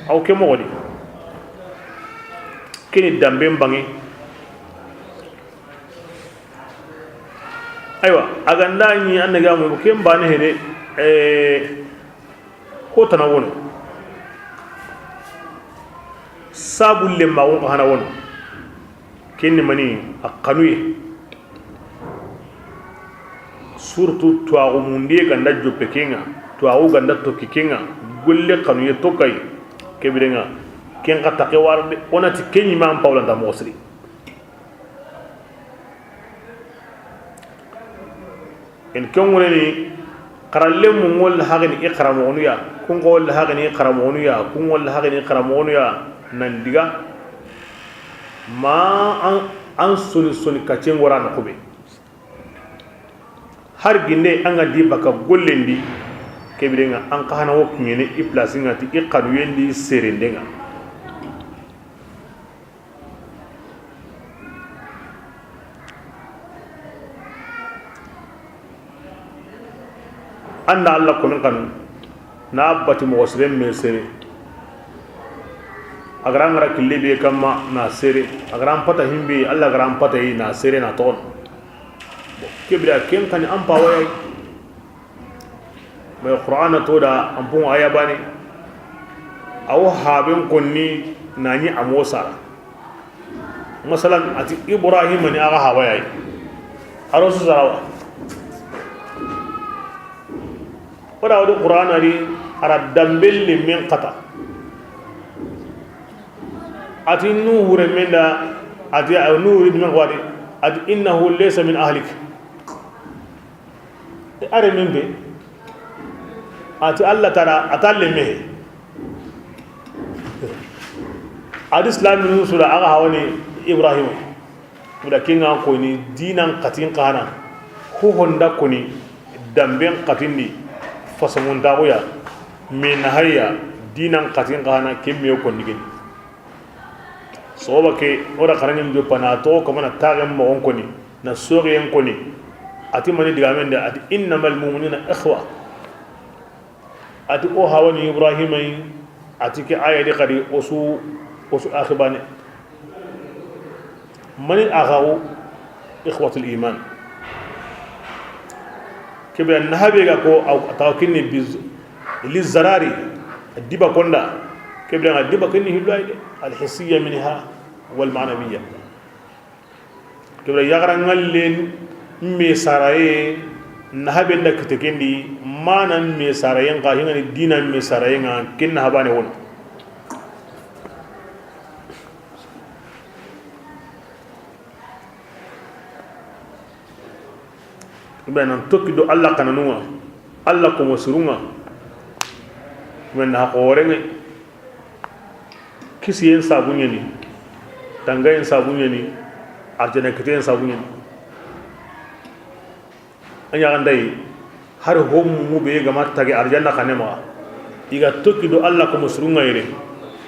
aw ke mo wadi kini dambe bangi aywa aganda ni annaga mo ke mbane hede ko tanawono sabulle mawo hana wono kenni mani akanuye surtout tuwaxu mundiye ganda joppe kenga tuwaxu ganda tokki kenga golle kanuye tokkay kebirenga ken xa taxe warde onati keñima an pawlanta moxo siri en ken ŋureni xaralle mu ŋol haxini i xaramoxonuya kun xol haxini i xaramoxonuya kun ŋol haxini i xaramoxonuya nan diga ma an soni kacce ngora na kube har ginde an ga di baka gollendi kebirenga an ka hana wo kinyene i place ngati i qadu yendi serendenga anda Allah ko kanu na bati mo sere me sere agaran ngara kille be kamma na sere agaran pata himbe Allah garan pata yi na sere na ton kibra ken kan an pawaya mai qur'ana to da an pun aya bane aw haben konni nani amosa masalan ati ibrahim ni aga hawaya arosu zarawa wada wada qur'ana ri ara dambel min qata ati nuhu remenda ati nuhu min wadi ati innahu laysa min ahlik are min be ati Allah tara atalle me adi islam min sura aga hawani ibrahim muda kinga ko ni dinan qatin qana ko honda ko ni damben qatindi fasamun dawoya min hayya dinan qatin qana kimme ko nigin soba ke ora karangin do pana to ko mana tagem mo on ko ni na soriyen ko ni ati mani digamen da ati innamal mu'minuna ikhwa ati o hawani ibrahimai ati ke aya di qadi osu akhibane mani aghaw ikhwatul iman kebe nahabe ga ko tawkinni biz lizarari diba konda kebe ga diba kinni hilwaide alhissiyya minha wal ma'nawiyya kebe yagara ngallen me saraye nahabe nda kitekendi manan me sarayen ga hingani dinan me sarayen ga kinna habane won ibanan tokkido Allah kananuwa Allah ko mosurunga men ha qorenge kisiyen sabunyeni tangayen sabunyeni arjana kiten sabunyeni anya gandai har hom mu be ga matta ge arjanna kanema iga tokkido Allah ko mosurunga yire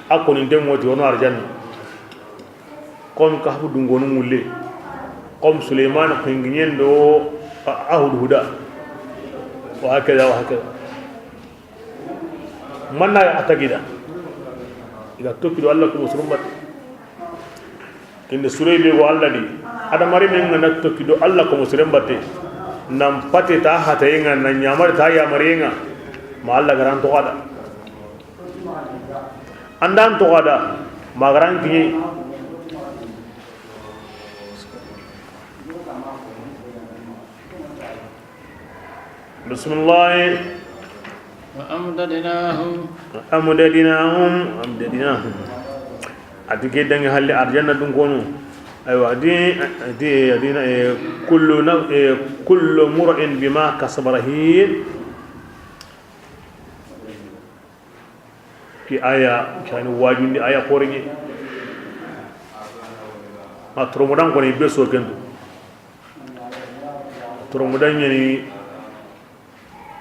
akoni dem woti wono arjanna kom ka hu dungonu mulle kom Sulaiman ko ngiyendo ahud huda wa hakaza manna atagida iga tokkido Allah ko musulmat kinde surebe go Allah di ada mari men ngana tokkido Allah ko musulmate nam pate ta hatayenga na nyamar ta ya marenga ma Allah garan to kada andan to kada magaran kinyi بسم الله وأمددناهم أتكي دنگ هل أرجانا دنكونو أيوة دي كل مرء بما كسب رهين في آية كان واجب دي آية قوري ما ترمدان كوني بيسو كنتو ترمدان يعني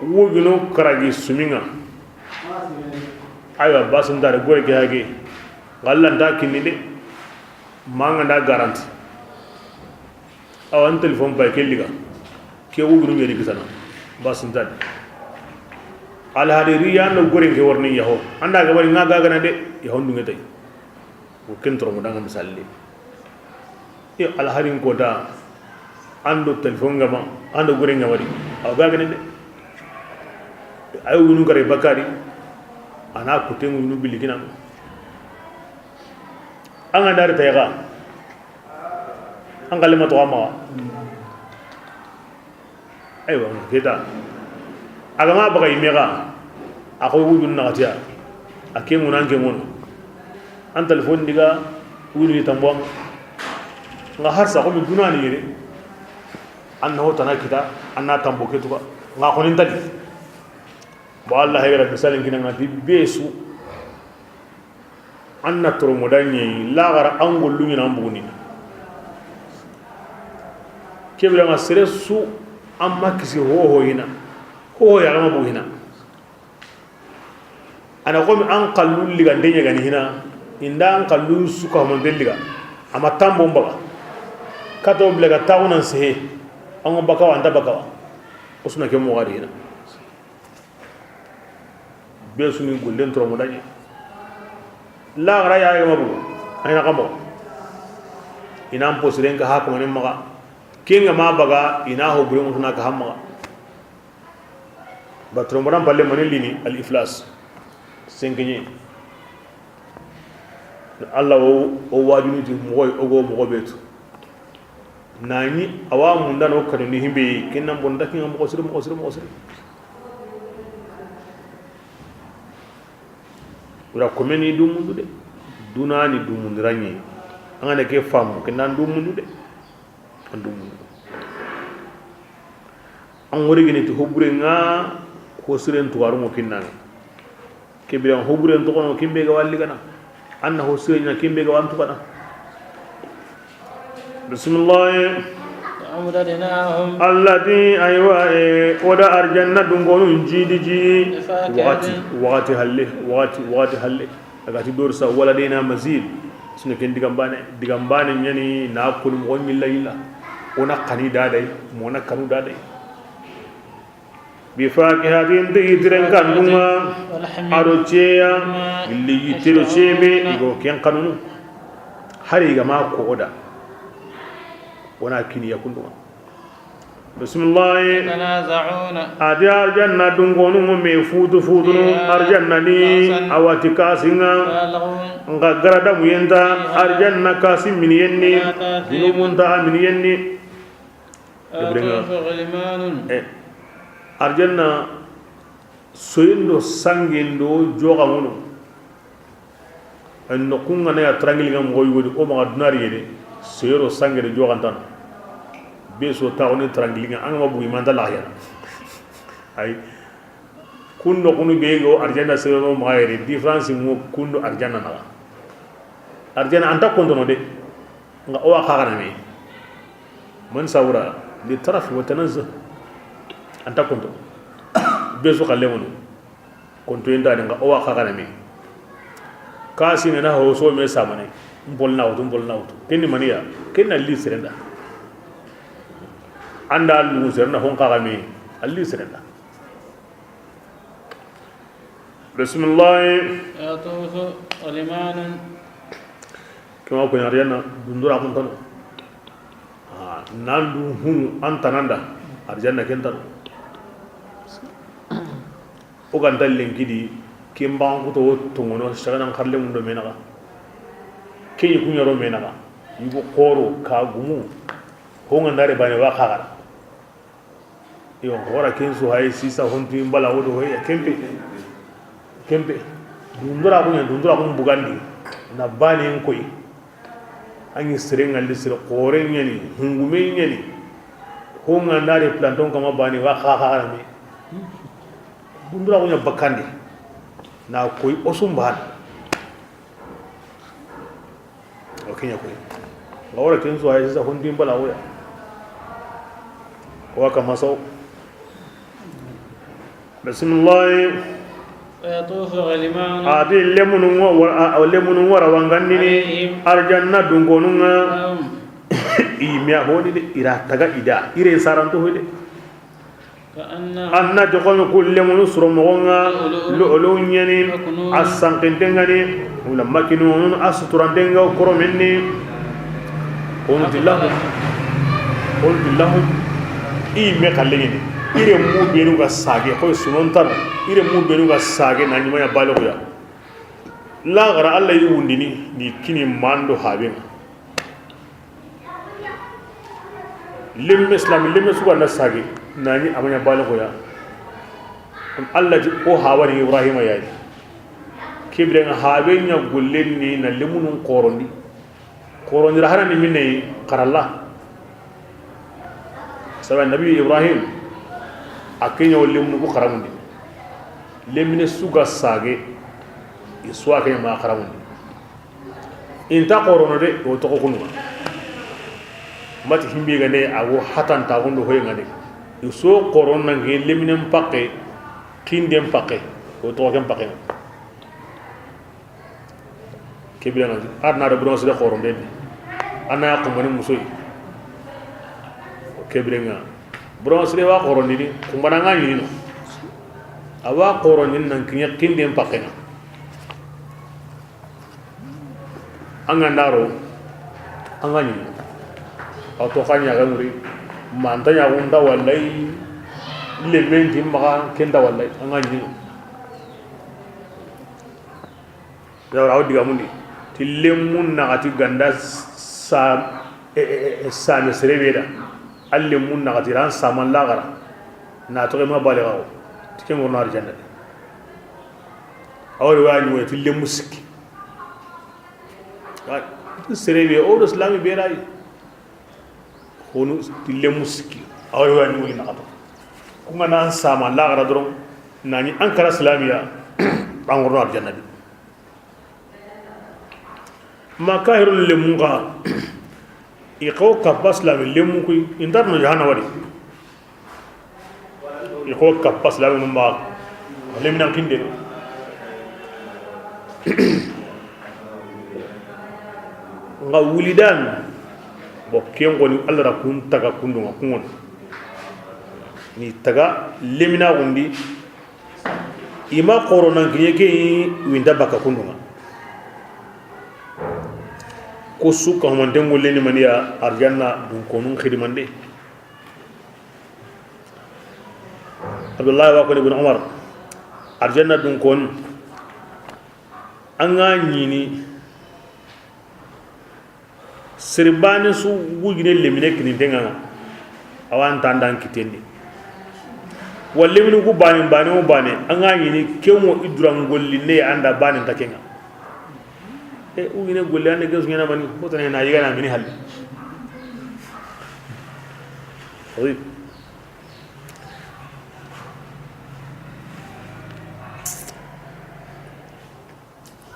wogino karagi suminga aywa basun dare gore ke hage walla nda kinni de manga nda garanti awan telephone bay ke liga ke wogino ngeri kisana basun dare al hadiriya no goren ke warni yaho anda ga bari ngaga gana de yaho ndunga tay ko kentro mo danga misalle yo al harin ko da ando telefon ngama ando goren ngawari aw ga gana de ay wunu gare bakari ana ko tengu nu biligina anga dar tayga anga lema to ama aywa kita agama baga imega ako wujun nagatia akemu nanke mon an telefon diga wulu tambong nga harsa ko mi dunani yere annahu tanakita anna tambo ketuba nga ko nintali bo Allah hayra misalin kina ngati besu anna toro modanye lagara angol lunyi na mbuni kebra nga seresu amma kisi ho hina ho ya gama bu hina ana ko mi an qallu liga ndenya gani hina inda an qallu suka mo deliga ama tambo mbaga kato blega tawunan se an bakawa anda bakawa usna ke mo gari hina be suni gollen toro mo dañi la gara ya gama bu ayna kamo ina am posiren ka hakko manen maga kinga ma baga ina ho buri mutuna ka hamma batro moran balle manelini al iflas sengenye Allah o wajuniti moy ogo mo betu nani awa mun dan o kadoni himbe kinnan bon dakin mo osir ura komeni dum mundu de dunani dum mundu ranye angane ke fam kinnan dum mundu de andum an wori gene to hobure nga ko siren to waru mo kinnan kebe an hobure to kono kimbe ga walli gana anna ho siren kimbe ga wantu kana bismillah وأمددناهم الذي أيوة ودا أرجعنا دونغون جيدي وقت هله أكاتي دورسا ولا دينا مزيد سنكين ديغامباني يعني ناكل مغني من الليلة ونا قني دادي مونا كانوا دادي بفاكهة تيترن كانوما أروتشيا اللي يتلو شيبي يقول كين قانونو هريغا ما كودا ولكن يكون بسم الله يتنازعون أدي أرجعنا دونغونو ميفوت فوتنو أرجعنا ني أواتي كاسينا غردا مينتا أرجعنا كاسي من يني دنومونتا من يني أرجعنا سويندو سانجيندو جوغامونو أن نكون أنا أترانجل عن غوي أو ما أدناري يدي سيرو سانجر جوغانتان بيسو تاوني ترانجلينغا أنا ما بوي مانتا لاهيا أي كوندو كونو بيغو أرجانا سيرو مايري ديفرانس مو كوندو أرجانا نغا أرجانا أنتا كوندو نودي نغا أوا خاغانا مي من ساورا للطرف وتنزه أنتا كوندو بيسو خاليمونو كنتو يندا نغا أوا خاغانا مي كاسي ننا هو سو مي ساماني bolna wutu kenni maniya kenna li serenda anda lu serenda hon kagami alli serenda bismillah يطوف غلمان kama ko yariyana dundura kun tan nandu hun antananda arjanna kentar o gandal lenkidi kimba ko to tungono shaganan karle mun do menaga kei kunyaro menaga yugo koro kagumu honga ndare bane wa khagara yo hora kenso hay sisa hontu mbala wodo hoya kempe dundura ko bugandi na bani koy anyi serenga lisira kore nyani hungume nyani honga ndare planton kama bani wa khagara me dundura ko bakandi na koy osumba okenya ko ngawara kenzo ay sa hundi mbala woya wa kama saw bismillah ويطوف غلمان adi lemunu wara wangandini arjanna dungonunga imya hodi de ira taga ida ire saranto hode anna jokomi kulle munu suro mogonga lu'lu nyani as-sanqintengani wala makinun as-turantenga koromenni qultu lahum me kallengini ire mu benu ga sage ko sunontar ire mu benu ga sage na nyima ya balo ya la gara Allah yi wundini ni kini mando haben lim islam lim su ga sage nani amanya balo ya Allah ji ko hawani Ibrahim ya yi kibren haben ya gullenni na limunun qorondi rahana ni minne qaralla saban nabi Ibrahim akenya limunu ko qaramundi lemine suga sage iswa kenya ma qaramundi inta qorono de o to ko kunu mati himbe gane awo hatan ta gondo hoye ngade iso qoron nangi lemine mpake kindem pake o to kem pake kibira na arna do bronze de qoron de ana ko mani musoy kibira nga bronze de wa qoron ni kumbana nga yini no awa qoron ni nan kinya kindem pake na anga ndaro anga ni auto kanya ga muri manta ya unda wallahi le menti maka kenda wallahi anga ni ya raw diga mundi tilemun na ati ganda sa ne serebeda alle mun na ati ran saman lagara na to ma bale gawo tike mo nar janna awri wani wo tile musiki wa serebe o islami berai honu tile musiki awri wani wo na kato kuma na saman lagara dron nani ankara islamiya bangor nar janna makahirul lemunga iko kapas la lemu ku indar no jahana wadi iko kapas la no ma lemina kinde nga wulidan bo kengo ni Allah kun taga kundu ngon ni taga lemina gundi ima corona ngiyeke winda baka kundu ko suka humante ngolle ni maniya arjanna dun konun khidmande Abdullah wa ko ibn Umar arjanna dun kon anga nyini sirbani su wugine lemine kini denga awan tandan kitendi walle min ku bani anga nyini kemo idran golli ne anda bani takenga ugine golle ande gas ngena mani botane na yiga na mini hal طيب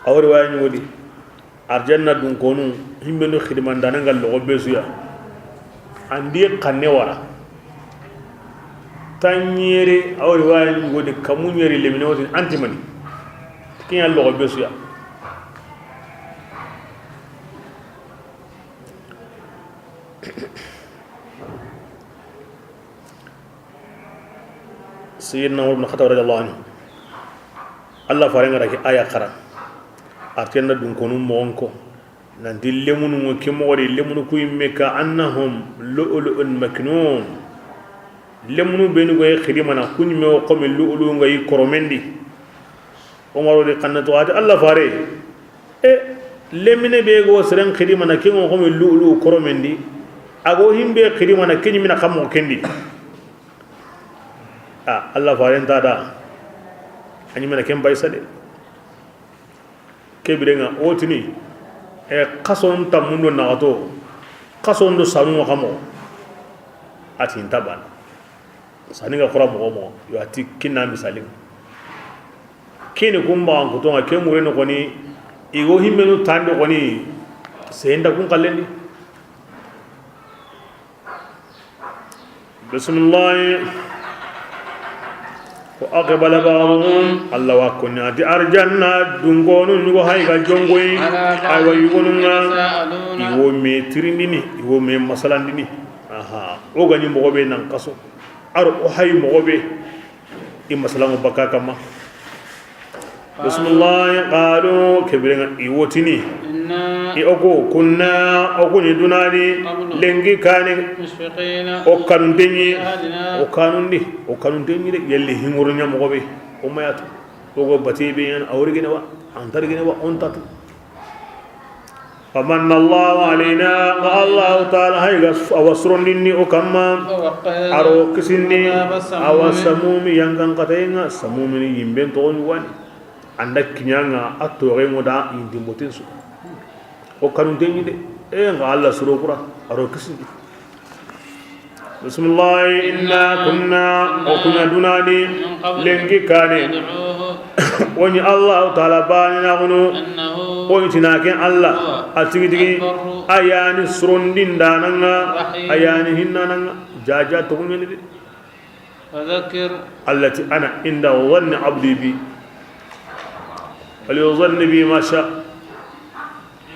awri wayni wodi arjanna dun konu himbe no khidman danangal lo besuya andi kanne wara tanyere awri wayni wodi kamunyere leminoti antimani kinya lo besuya سيدنا عمر بن الخطاب رضي الله عنه الله فارنغ راكي آية قرأ أرتينا دون كونو مونكو نانتي لمنو كيموري لمنو كوي ميكا أنهم لؤلؤ مكنون لمنو بينو غاي خريمنا كوني ميو قومي لؤلؤ غاي كرومندي عمر دي قناتو هذا الله فاري لمنه بيغو سرن خريمنا كيمو قومي لؤلؤ كرومندي أغو هيمبي خريمنا كيني منا خمو كندي Allah farin tada ani mena kem bay sade kebirenga otini qason tamundo nagato qason do sanu kamo atin taban saninga khura mo yo ati kinna misalin kene kumba ko to ke mureno koni igo himmenu tande koni senda kun kallendi bismillah وأقبل بعضهم الله وكنا دي أرجعنا دونغونو نيغو هايغا جونغوي أيوا يقولنا يو مي ترينيني يو مي مسلانديني أها أوغاني مغوبي نانكاسو aro hay mo be imma salamu bakakama bismillah qalu kibrin iwotini ogo kunna oguni dunani lengi kane o kanundenyi o kanundenyi de yelli himurnya mo be o mayatu ogo batibe yan awrigina wa antarigina wa ontatu famanna Allah alaina Allah ta'ala hayga awasrunni o kamma aro kisini awasamumi yangan katayenga samumi yimben to wani anda kinyanga atore ngoda indimbotin su o kanundenyi de nga Allah suro kura aro kisini bismillah inna kunna o kunna dunani lengi kane woni Allah ta'ala bani na gunu woni tinaken Allah atigidigi ayani surundin dananga ayani hinnananga jaja to kunni de فذكر التي انا عند ظن عبدي بي فليظن بي ما شاء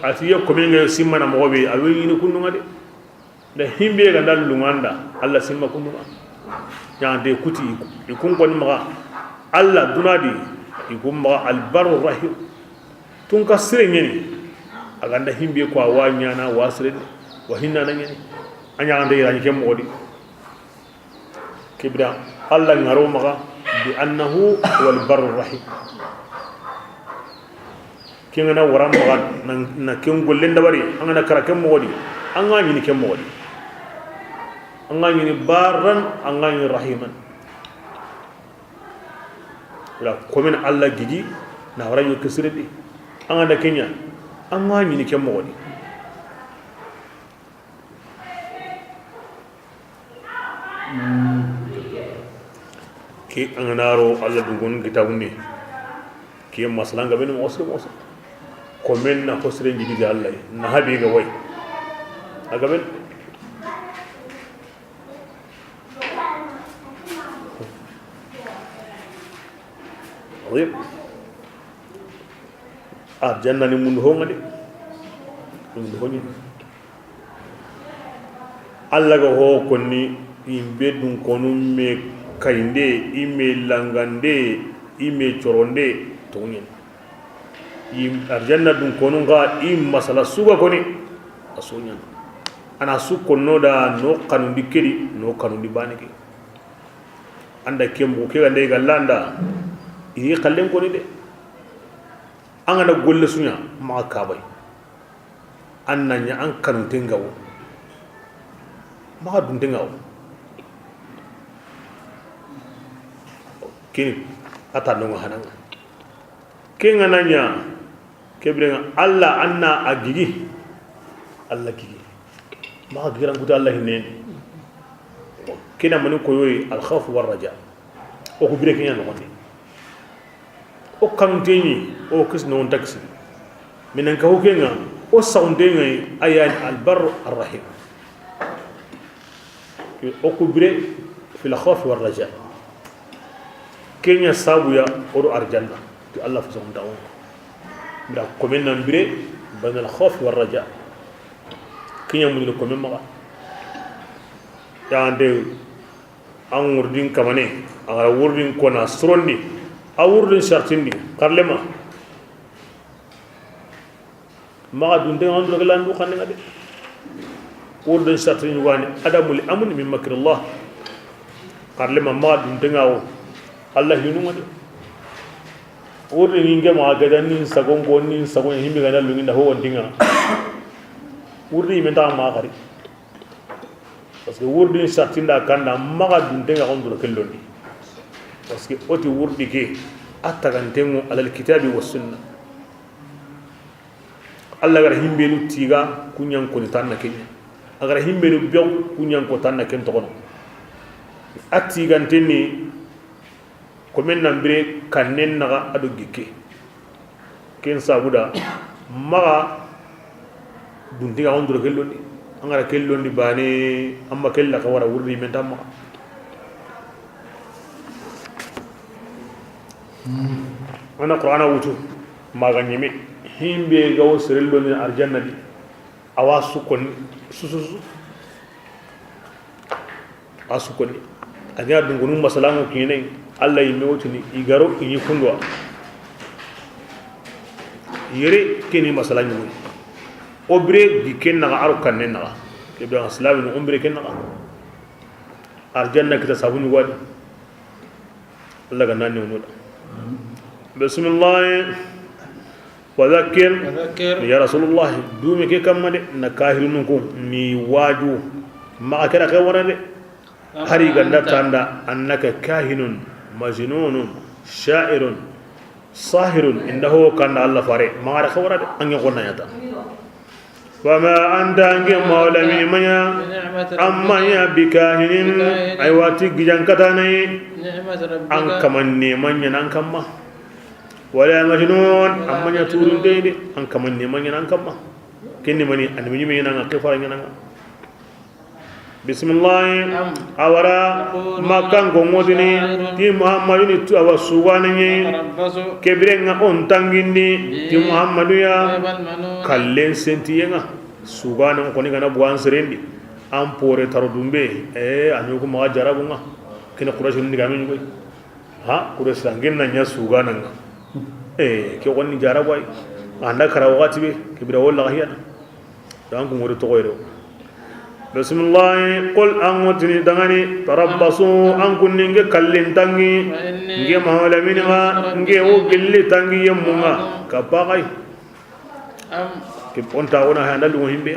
atiyo komenga simmana mo be awi ni kununga de da himbe ga dal lumanda Allah simma kununga ya de kuti ikun kon ma Allah dunadi ikum ma albarur rahim tun ka sire nyeni aganda himbe ko awanya na wasire wa hinna na nyeni anya ande ya nyem modi kibra Allah ngaro ma bi annahu wal barur rahim kingana waram magan na kin gollen da bari an na karaken mo wadi an ga ni ken mo wadi an ga ni baran an ga ni rahiman la komin Allah gidi na waran yo kisirdi an da kenya an ga ni ken mo wadi ki an naro Allah dugun kitabun ne ki masalan ga ben mo wasu komen na hosre njidi ga Allah na habi ga way aga ben oyib janna ni mun ho ngade mun ho ni Allah ga ho konni imbe dun konum me kainde ime langande ime choronde tonyen arjanna dun konunga masala suga koni asonya ana su konno da no kanundi kedi no kanundi baniki anda kembo ke gande galanda yi kallen koni de an ana golle sunya ma ka bai annanya an kanunte ngawo ma dun tengawo kini ata no hananga kenga nanya kebrenga Allah anna agigi Allah gigi ma giran guda Allah hinne kina mani koyoy al khawf war raja o ko bireke nyano woni o kamteni o kisno on taxi minen ka hokenga o saundenga ayan al bar ar rahim o ko bire fi al khawf war raja kenya sabuya o arjanna to Allah fa saunda on mira komen nan bire bana al khawf war raja kinya mun ko men ma ya ande an wurdin kamane a wurdin kona srondi a wurdin shartindi karlema ma dun de on dogalan du xane ngade wurdin shartindi wani adamul amn min makrillah karlema ma dun de ngawo Allah yinu ngade wurdin nge ma gadan nin sagon gonnin sagon himmi ga dalu nginda ho wondinga wurdi menta ma gari parce que wurdi sartinda kanda maga dunte ga on duro kellondi parce que oti wurdi ke attagantengu alal kitabi was sunna Allah gar himbe nu tiga kunyan ko tanna kenya agar himbe nu biaw kunyan ko tanna ken to kono atti gantenni ko men nambire kannen naga ado gikke ken sabuda maga dunti ga on duro kellondi angara kellondi bane amma kella ka wara wurri men tamma ana qur'ana wutu maga nyime himbe gawo serello ni arjanna di awasu kon sususu asu kon anya dungunum masalamu kine alla yimme wotini igaro inyi kundwa yere kini masalanyu obre diken na aru kanne na ke be islamu umbre ken na arjanna kita sabuni wadi Allah ganani wono bismillah wa dhakkir ya rasulullah dumi ke kamade na kahirun ko mi waju ma akara ka warade hari ganda tanda annaka kahinun majnunun sha'irun sahirun innahu kana Allah fare ma ara ka warade an yaqonna yata وما أنت أنك مولمي ميا أما يا بكاهن أيواتي جان كتاني أنك مني من ينانك ما ولا مجنون أما يا تورن ديني أنك مني من ينانك ما كني مني أنا مني من ينانك كيف ينانك بسم الله أورا ما كان قومودني تي محمد نتو أو سواني كبرنا أنتانجني تي محمد يا كلين سنتينا سوغانا كوني كنا بوان سرندي أم بوري تردومبي أنيوكو ما جرابونا كنا كراش ندي كامي نقول ها كراش لانجين نانيا سوغانا كي كوني جرابواي anda karawati be kibira wala hiya dan ko ngori to goyro bismillah qul amutni dangani tarabbasu an kunninge kallin tangi nge mahalamin ma nge o gilli tangi yemunga kapagai ke ponta wona handal mo himbe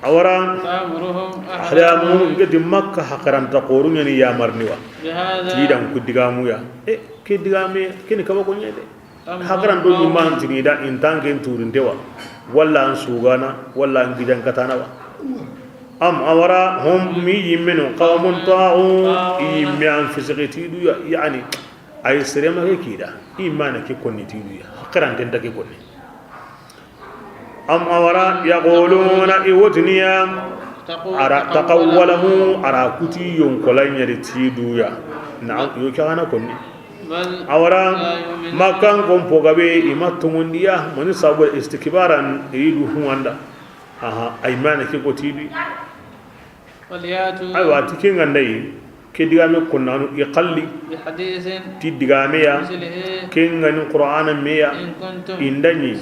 awara ahlamu nge di makka hakaran ta qorun yani ya marniwa tidan ku digamu ya ke digame kini kaba ko nyede hakaran do nyimman tinida intange turundewa walla an sugana walla an gijan katana wa am awara hum mi yimenu qawmun ta'u imman fisqiti du yani ay serema kida imana ke konni tidu ya hakaran den take konni am awara yaquluna iwtniya ara taqawwalahu ara kuti yon kolanya de tidu ya na yo kana konni awara makan kompo gabe imatungundiya moni sabu istikbaran yidu huanda aha aymana ke gotibi waliyatu aywa tikin gandai ke digame kunnanu iqalli bi hadithin ti digame ya ken ngani qur'ana meya indani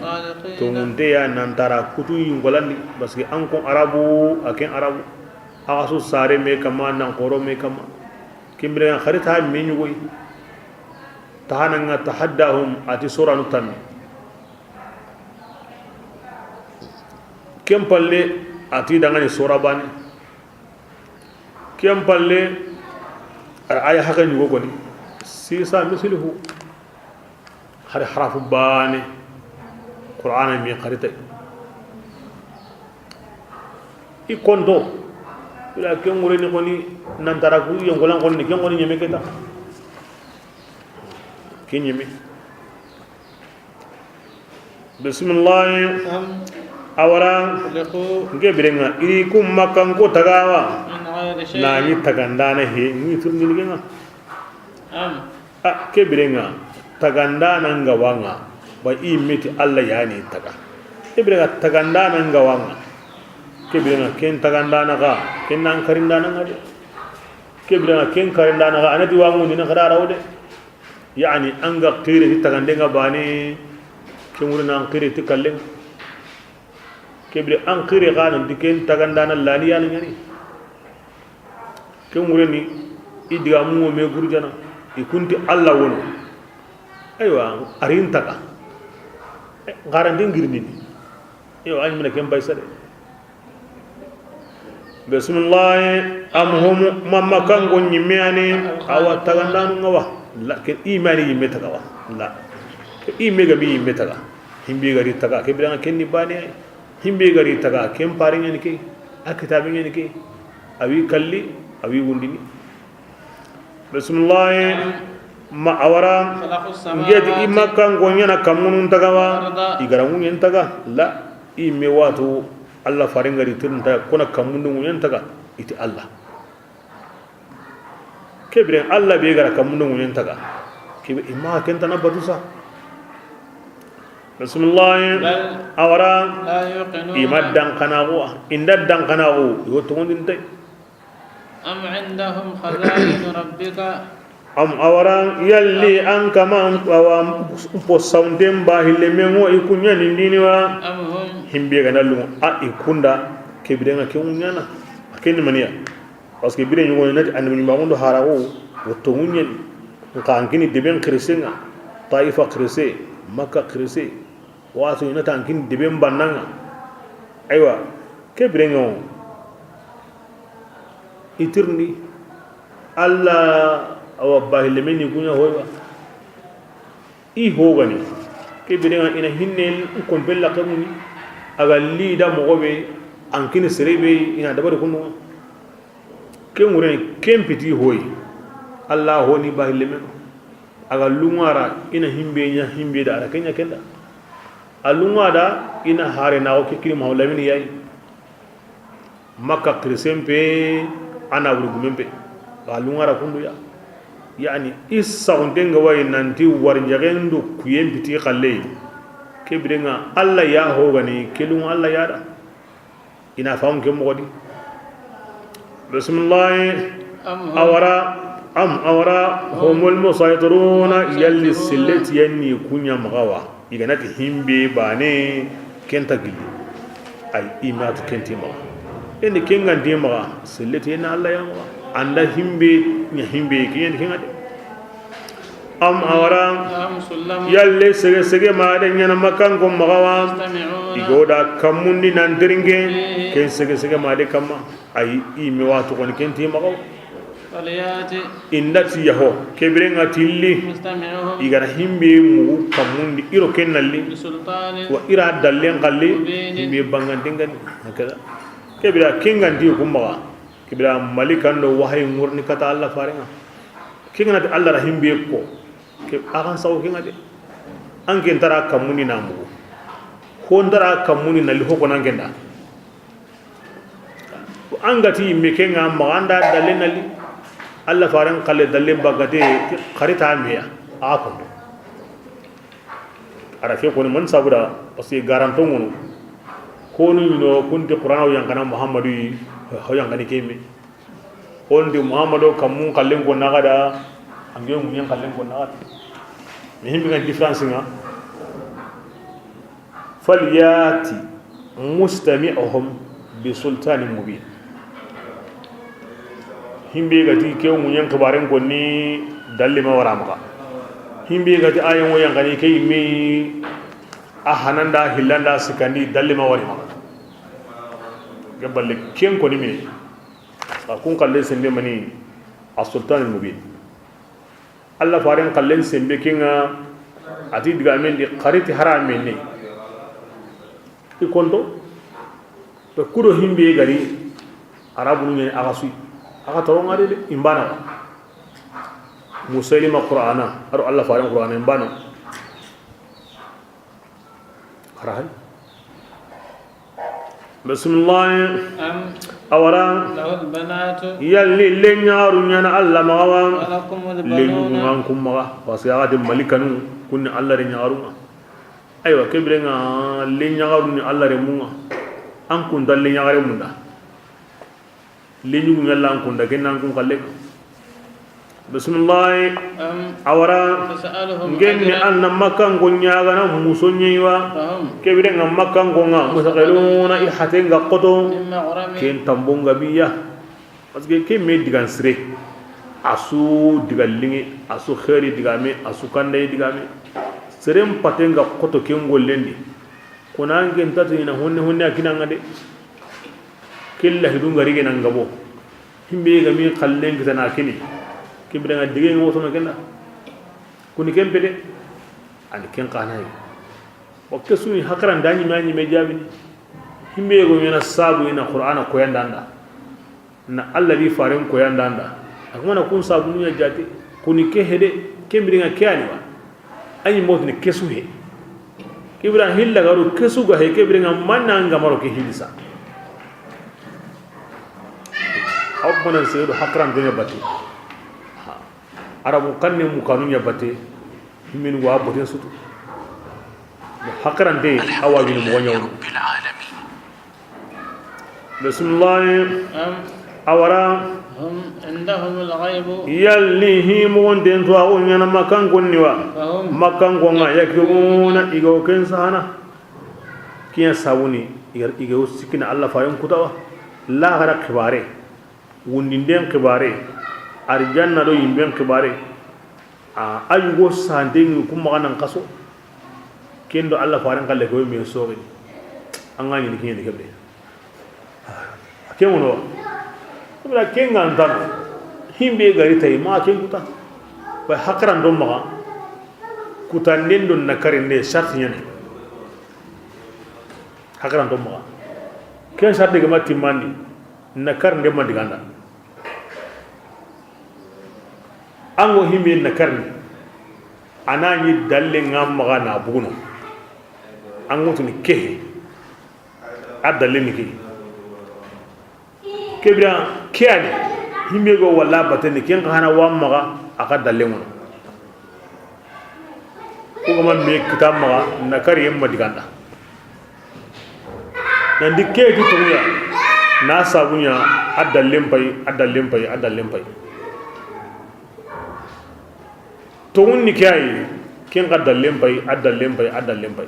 to munde ya nantara kutu yungolani baski an kon arabu aken arabu asu sare me kama nan qoro me kama kimbre kharita me nyugoy tahananga tahaddahum ati suranu tan kempalle ati dangani sura bani kempalle aya haka nyugo goni sisa mislihu har harafu bani qur'ana mi qarita ikondo ila kengure ni goni nantara ku yengolan goni kengoni nyeme keta kinyimi bismillah awara ngebrenga iri kum makan ko tagawa na ni tagandana he ni turni ngenga kebrenga tagandana ngawanga ba imiti alla yani taga kebrenga tagandana ngawanga kebrenga ken tagandana ga ken nan karindana ngade kebrenga ken karindana ga anati wangu ni na khara rawde يعني أنجا قيرة تغندنا باني كمورنا أنقيرة تكلم كبر أنقيرة غانم دكين تغندنا اللاني يعني كمورني إدغامو ميغورجانا يكونت الله ونو أيوة أرين تكا غارندين غيرني أيوة أنا من كم بايسر بسم الله أم هم مما كان غني مياني أو تغندنا نوا la ke imani yimme taga wa la imme ga bi yimme taga himbe gari taga ke bilanga kenni bani ay himbe gari taga kem pare ngeni ke akitabe ngeni ke awi kalli awi wundini bismillah ma awara ngedi imma kan gonyana kamunun taga wa igara munyen taga la imme watu Allah fare ngari tunta kuna kamunun munyen taga iti Allah kebren alla be gara kamundo ngunen taga kebe imma kenta na badusa bismillah awara imaddan kanago indaddan kanago yo to ngondin tay أم عندهم خزائن ربك am awaran yalli an kama wa posawndem ba hille mengo ikunya nindini wa أم هم himbe ga nalu a ikunda kebirenga ke unyana akenni maniya parce que bire nyugo nati andi mi mamundo harawo woto unyen ka ankini deben krisenga taifa krese makka krese wato nata ankini deben bannanga aywa kebirenga itirni alla awa bahile meni kunya hoya i hogani kebirenga ina hinnel kon bella kamuni aga lida mogobe ankini serebe ina dabar kunu ken wuren ken piti hoyi allah honi bahile men aga lungara ina himbe nya himbe da ara kenya kenda alungada ina hare na o kikiri mawlamini yayi makka krisempe ana wurgumempe alungara kundu ya yani isa undenga way nanti war njagendu kuyem piti khalle kebirenga alla ya hogani kelun alla ya da ina fam ke modi bismillah awara humul musaytiruna yalli sillati yanni kunya magawa iganati himbe bane kenta gili ay imatu kenti ma eni kenga ndima sillati yana alla ya ma anda himbe nya himbe kiyen kinga am awara yalle sege sege ma de nyana makan ko magawa igoda kamundi nan deringe ken sege sege ma de kama ay imi watu kon kenti magawa faliyati indati yaho kebirenga tilli igara himbe mu kamundi iro kennalli wa ira dallen qalli himbe bangandengan hakada kebira kengandi ko maga kibira malikan do wahay ngurni kata Allah farenga kinga de Allah rahimbe ko ke akan saw kinga de ange ndara kamuni namu ko ndara kamuni nali hoko nangenda angati me kenga maganda dalen nali Allah faran kale dalen bagade kharita miya akon arafe ko man sabuda parce que garanto ngono ko no kunti qur'an yang kana muhammadu hoyang gani kemi ondi muhammadu kamun kallen ko nagada ange munyen kallen ko nagada mi himbi ga difference nga falyati mustami'uhum bi sultanin mubin himbi ga ti ke munyen kabaren ko ni dalle ma wara maka himbi ga ti ayen woyan gani kay mi ahananda hillanda sikandi dalle ma wari maka gaballe ken ko ni mi kun kallen sembe mani as-sultan al-mubin Allah faran kallen sembe kinga ati diga men di qariti haram men ne ikondo to kudo himbe gari arabu ni aga sui aga to ngade de imbana musailima qur'ana aro Allah faran qur'ana imbana arahay bismillah awara yalli lenyaru nyana Allah magawa lenyungan kumma wasi agade malikanu kunni Allah re nyaru aywa kebrenga lenyaru ni Allah re munga an kun dalle nyagare munda lenyungu nyalla an kun da kenan kun kalle bismillah awara ngenni anna makan go nyaga na musonyewa kebirenga makan go nga musaqaluna ihatenga qoto ken tambonga biya parce que ke me digan sire asu digalingi asu khairi digame asu kande digame serem patenga qoto ken gollendi kona ngen tatina honne akina ngade kella hidunga rige nangabo himbe ga mi kallen kitana kini kibrenga dige ngoto no kenda kuni kempede ani ken qanay wakka suni hakaran dani mani me jabini himbe go mena sabu ina qur'ana ko yandanda na alladhi faran ko yandanda akuma kun sabu nya jati kuni ke hede kembrenga kyani wa ani modni kesu he kibra hilla garu kesu ga he kebrenga manna ngamaro ke hilisa abuna seedo hakaran dunya bati arabu kanne mu kanunya bate min wa boten sutu hakaran de awabi mu wanyaw bismillah awara هم عندهم الغيب yallihi mogon den to awo nyana makan konni wa فهم makan gonga yakiruna igo ken sana kiya sawuni igo sikina Allah fayon kutawa la gara khibare wundinden khibare arjanna do yimben khibare a ayugo sandeng kuma kanan kaso kendo Allah faran kalle ko mi so angani ni kiyeni kebe kemuno kuma kenga ndano himbe gari tay ma ken kuta ba hakran do ma kutanden don nakarinde sharti nyane hakran do ma ken sharti ga matti mandi nakarinde mandi ganda ango himbe nakarni anani dalle ngam ma na buguno ango tuni kehe adalle ni kehe kebira kiani himbe go walla batani ken hana wamma aka dalle ngono ko man me kitam ma na kari yamma diganda nan dikke ki tuya na sabunya adallem pay to wonni kai ken ga dallem pay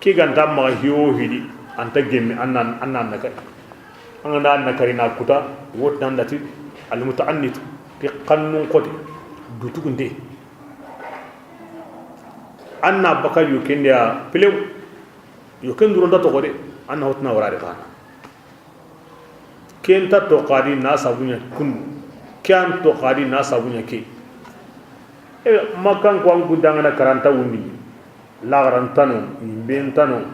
ki ganta ma hiyo hidi anta gemmi annan nakai angana nakarina kuta wot nan dati al mutaannit fi qannun qoti dutugunde anna baka yukendia pilew yukenduro ndato qode anna hotna warade kana kenta to qadi na sabunya kun kyan to qadi na sabunya ke e makan ko angu dangana karanta wundi la garantano imbentano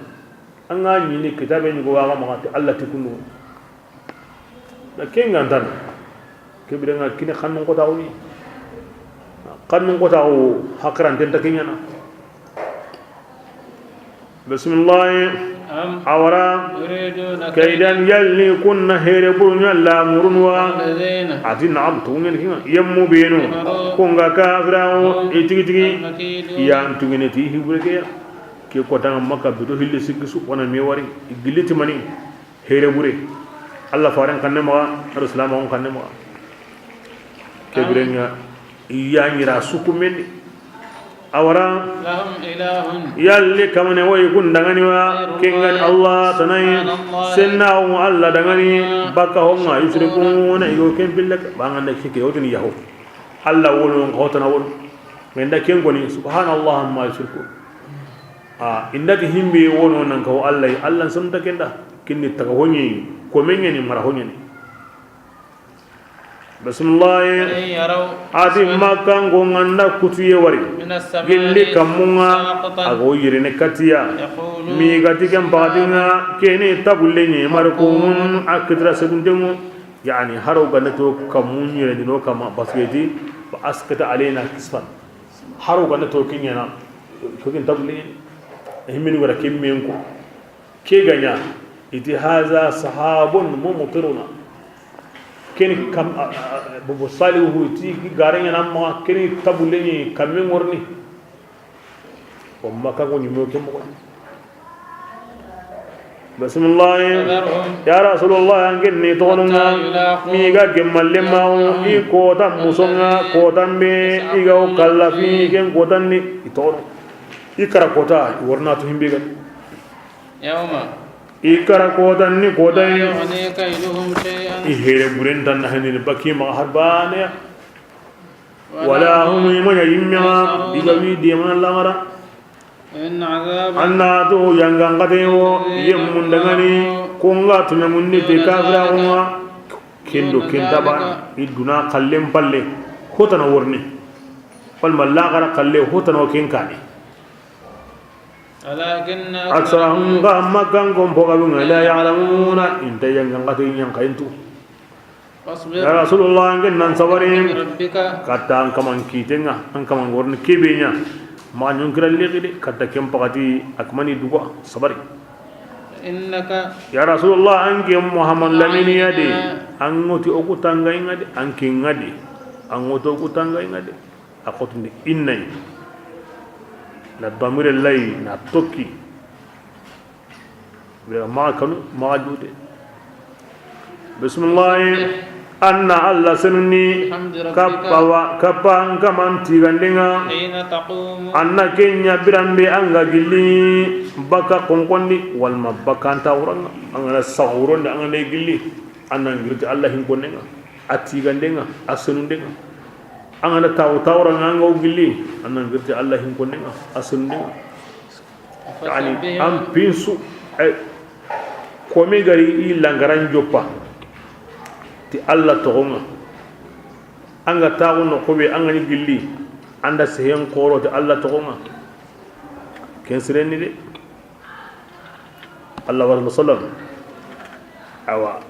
anga nyini kitabe ni go waga magati Allah tikunu da kenga ndan kebirenga kini khannun ko tawni khannun ko taw hakran den takinyana bismillah awara kaidan yalli kunna here bunya la murunwa adin abtu ngene kinga yammu benu kunga kafirawo itigi yan tugene ti hibreke ke ko tan makka bido hilli sigisu wana me wari igiliti mani here bure Allah faran kanne ma rasulullah on kanne ma kebirenga yangira sukumen awara lahum ilahun yalli kamane way gundangani wa kengan Allah tanai senna o Allah dangani baka honga yusrikuna igo ken billak banganda kike odini yaho Allah wolo hotana wol menda ken goni subhanallah ma yusriku indati himbe wono nan ko Allah sunta kenda kinni taga honyi ko mengeni mara honyani bismillah adi makan go nganda kutuye wari gilli kamunga ago yirine katiya mi gati kan badinga kene tabullenye markumun akitra segundemu yani haro ganato kamun yire dino kama basgeti ba askata alaina kisfan haro ganato kinyana kokin tabullenye himmin wara kimmenko ke ganya iti haza sahabun mumtiruna keni kam bubu salihu ti garanya namma keni tabuleni kamen worni o maka ko nyimo ke mo bismillah ya rasulullah angenni tonunga mi ga gemalle mawo i ko tam musonga ko tambe iga o kallafi ken ko tanni itono ikara kota worna to himbe ga yawma ikara kodan ni kodai yughni kaiduhum shay'an ihere buren dan hanin baki ma harbane wala hum yimma bigawi diman lamara in azab anna to yangan gadewo yemmun dangani konga tunya munni te kafira kuma kendo kentaba iduna kallem palle hotana worni fal mallaqara kalle hotana kenkani ولكن أكثرهم قام كانكم فوقهم لا يعلمون إن تيجن قتين ينقينتو يا رسول الله إن ننصبرين كتان كمان كيتنا أن كمان ورن كيبينيا ما ننكر اللي غير كتا كم بقتي أكمني دوا صبري إنك يا رسول الله أنك محمد لمن يدي أنغوتي أكو تانغاين يدي أنك يدي أنغوتي أكو تانغاين يدي أكو تندي إنني la damir lay na tokki be ma kanu ma jude bismillah anna alla sunni kappa kaman tigandenga anna kenya birambe anga gilli baka konkondi walma bakanta uranga anga sawuronde anga ne gilli anna ngirti alla hin konnenga atigandenga asunundenga anga tawranga anga gilli anna ngirti alla hin konnenga asunundenga yani am pinsu komi gari i langaran joppa ti alla togonga anga taguno kobe anga ni gilli anda sehen qoro ti alla togonga ken sireni de Allah wa sallam awa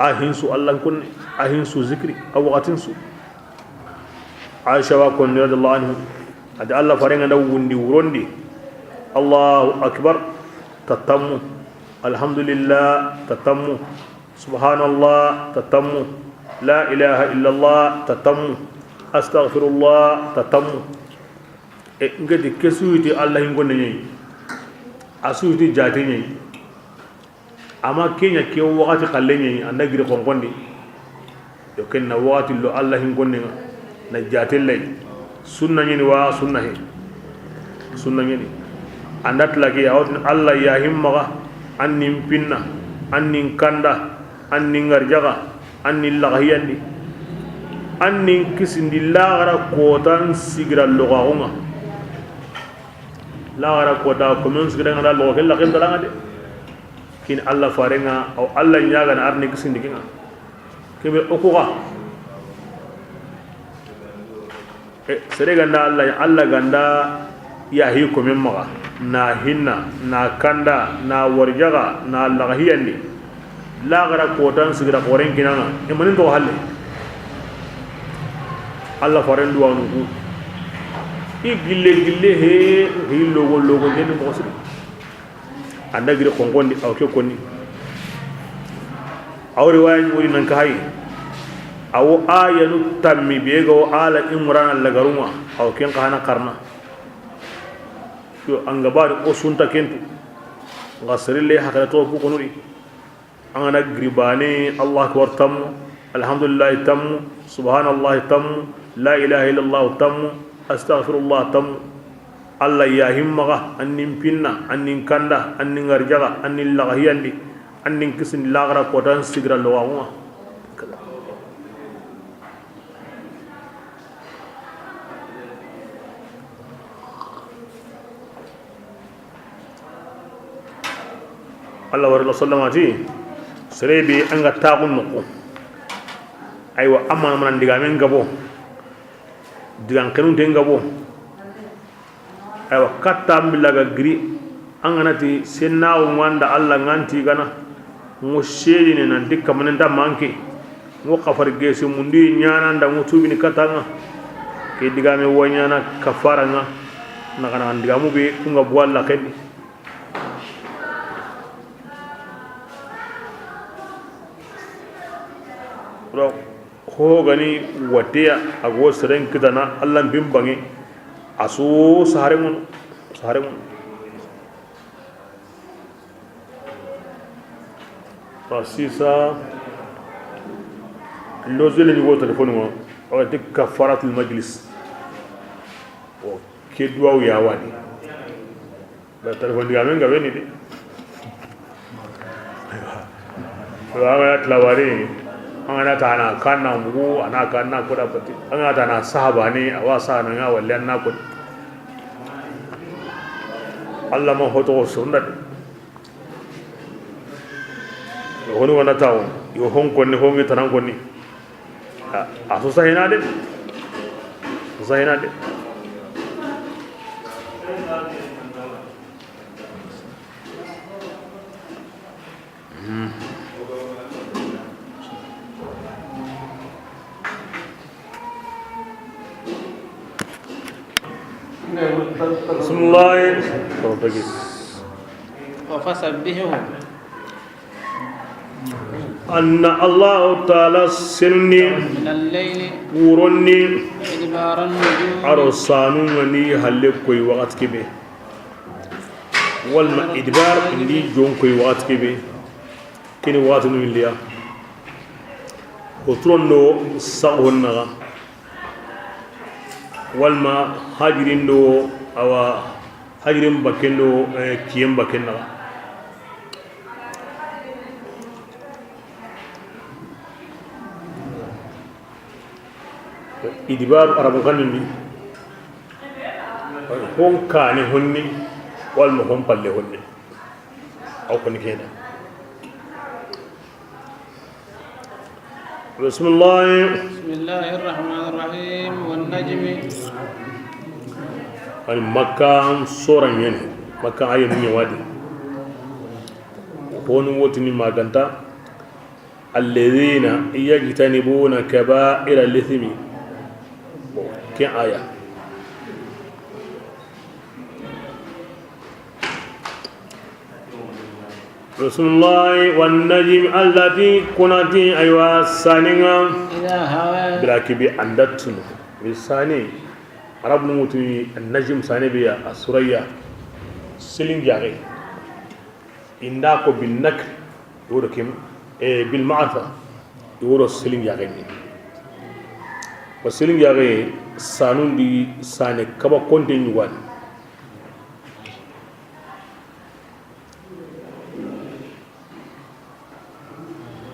ahinsu Allah kun ahinsu zikri aw waqatinsu Aisha wa kun radhiyallahu anhu ada Allah farenga da wundi wurondi Allahu akbar tatammu alhamdulillah tatammu subhanallah tatammu la ilaha illallah tatammu astaghfirullah tatammu e ngadi kesuiti Allah ngonne nyi asuiti jate nyi ama kenya ke wakati kallenye andagire konkondi yo kenna wakati lo Allah ngonne na jate lay sunna nyi wa sunna he sunna nyi andat lagi awt Allah ya himma annin pinna annin kanda annin ngarjaga annin laghiyandi annin kisindi lagara kotan sigira logaunga lagara kota komun sigira ngada logo kella ken dalanga de kin Allah farenga aw Allah nyaga na arni kisindi kinga kebe okuga serega na Allah ganda ya hi ko memma na hinna na kanda na warjaga na laghiyandi lagara kotan sigira koren kinanga e manin do halle Allah faren duwanu ku i gille he logo den mo sir andagire kongondi aw ke konni awri wayni wori nan ka hay aw ayanu tammi bego ala imran lagaruma aw ken kana karna yo angabar o sunta kentu ngasrille hakala to bu konuri angana gribane Allah akbar tam alhamdulillah tam subhanallah tam la ilaha illallah tam astaghfirullah tam Allah ya himmaga annin pinna annin kanda annin arjaga annin laghiyandi annin kisin lagra kodan sigra lowa Allah wa sallallahu alaihi serebe anga taqun nuko aywa amana man digamen gabo digan kanun de gabo aywa katta billaga gri anganati senna wanda Allah nganti gana mo shedi ne nan dikka man nda manke mo kafar gesi mundi nyana nda mo tubi ni katanga ke digame wonyana kafara nga na kana digamu be kunga boalla kedi ho gani watiya ago seren kitana Allah bimbangi asu sahare mun fasisa lozele ni wo telefon mo o te kafaratul majlis o kedwa ya wani ba telefon diga men gaweni de wa ya tlawari angana tana kanna mu ana kanna kuda pati angana tana sahaba ne awasa nan ya wallan na ku Allah ma hoto sunna yo hono wana tawo yo hon konni hongi tanan konni a so sahina de Bismillah وفسبحه أن الله تعالى سنني من الليل ورني إدبار النجوم أرسانو مني هلك كوي وقت كبه والما إدبار إني جون كوي وقت كبه كني وقت نمليا وترندو ساقهن والما هاجرين دو أو هاجرين بكندو كيم بكنا إدبار أربعة كنني هم كاني هني والما هم بالله هني أو كن كذا بسم الله الرحمن الرحيم والنجم المكان صورة ين مكان أي من يوادي هون وتني ما كنتا الذين يجتنبون كبائر الإثم كي آية رسول الله والنجم التي كنت أيوا سانينا إذا هوى براكبي عندتنا بساني عرب نموتي النجم ساني بيا السورية سلين جاغي إنداكو بالنكر يقولوا كم بالمعرفة يقولوا سلين جاغي وسلين جاغي سانون دي ساني كبا كونتين يوان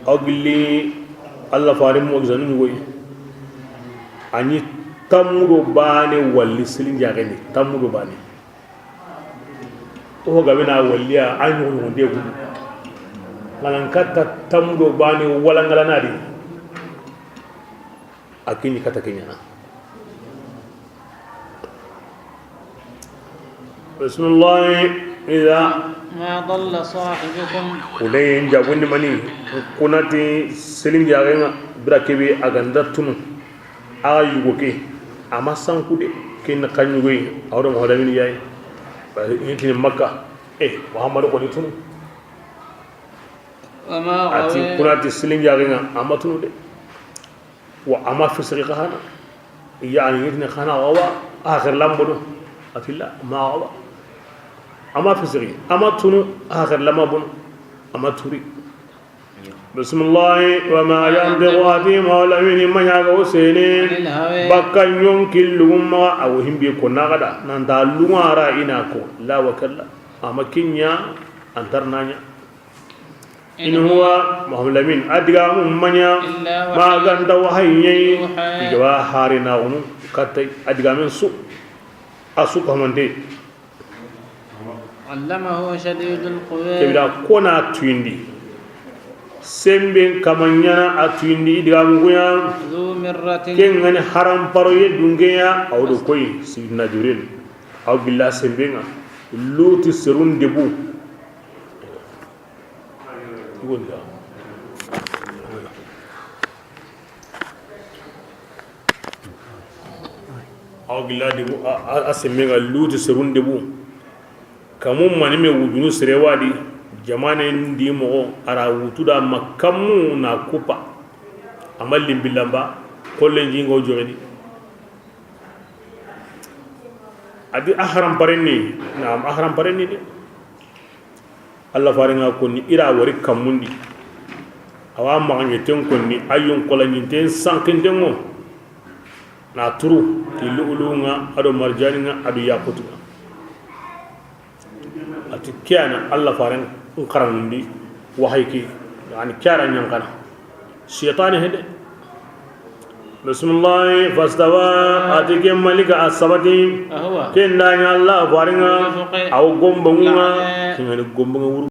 أقلي الله فارم وجزاني وي أني تمرو باني واللي سلين جاغني تمرو باني هو قبنا واللي أني هو نديو لأن كتا تمرو باني ولا نغلا نادي أكيني كتا كينيا بسم الله إذا ما ضل صاحبكم ولين جابوني ماني كوناتي سلين جاغنا براكبي أغندتون أيوكي أما سانكودي كين كانيوي أورم هولامين ياي ينتي مكة محمد كونيتون وما أتي غوي كوناتي سلين جاغنا أما تونو دي وأما في سرقة خانا يعني يتني خانا غوا آخر لامبدو أتي لا ما غوا أما في سرقة أما تونو آخر لامبدو أما توري بسم الله وما ينطق عن مولى من يغو سينين بكا ينكل لهم أو هم بيكون نغدا ننتا لغارا إناكو لا وكلا أما كنيا أنترنانيا إن هو محمد أدغا منيا ما غند وحيي إجوا حارنا ونو كتي أدغا من سوء أسوء كمانتي علمه شديد القوى كبيرا كونا تويندي semben kamanyana atuindi idgamugoya ذو مرة kengani haram paroye dungeya awdo koy sidna jibril aw billah sembenga luti serun debu gonda aw billah debu asembenga luti serun debu kamum manime wujunu serewadi jamane ndi mo ara wutuda makamu na kupa amalli bilamba kolle jingo jogedi adi ahram parenni naam ahram parenni de Allah faringa ko ni ira wari kamundi awa maganye ten ko ni ayun kolani ten sankin dengo na turu tilulunga ado marjaninga ado yakutuga ati kiana Allah faringa nkaranndi wahayki yani kyara nyankana shaytan hede bismillah fastawa atige malika asabati أهو kenda nya Allah faringa aw gombonga kingani gombonga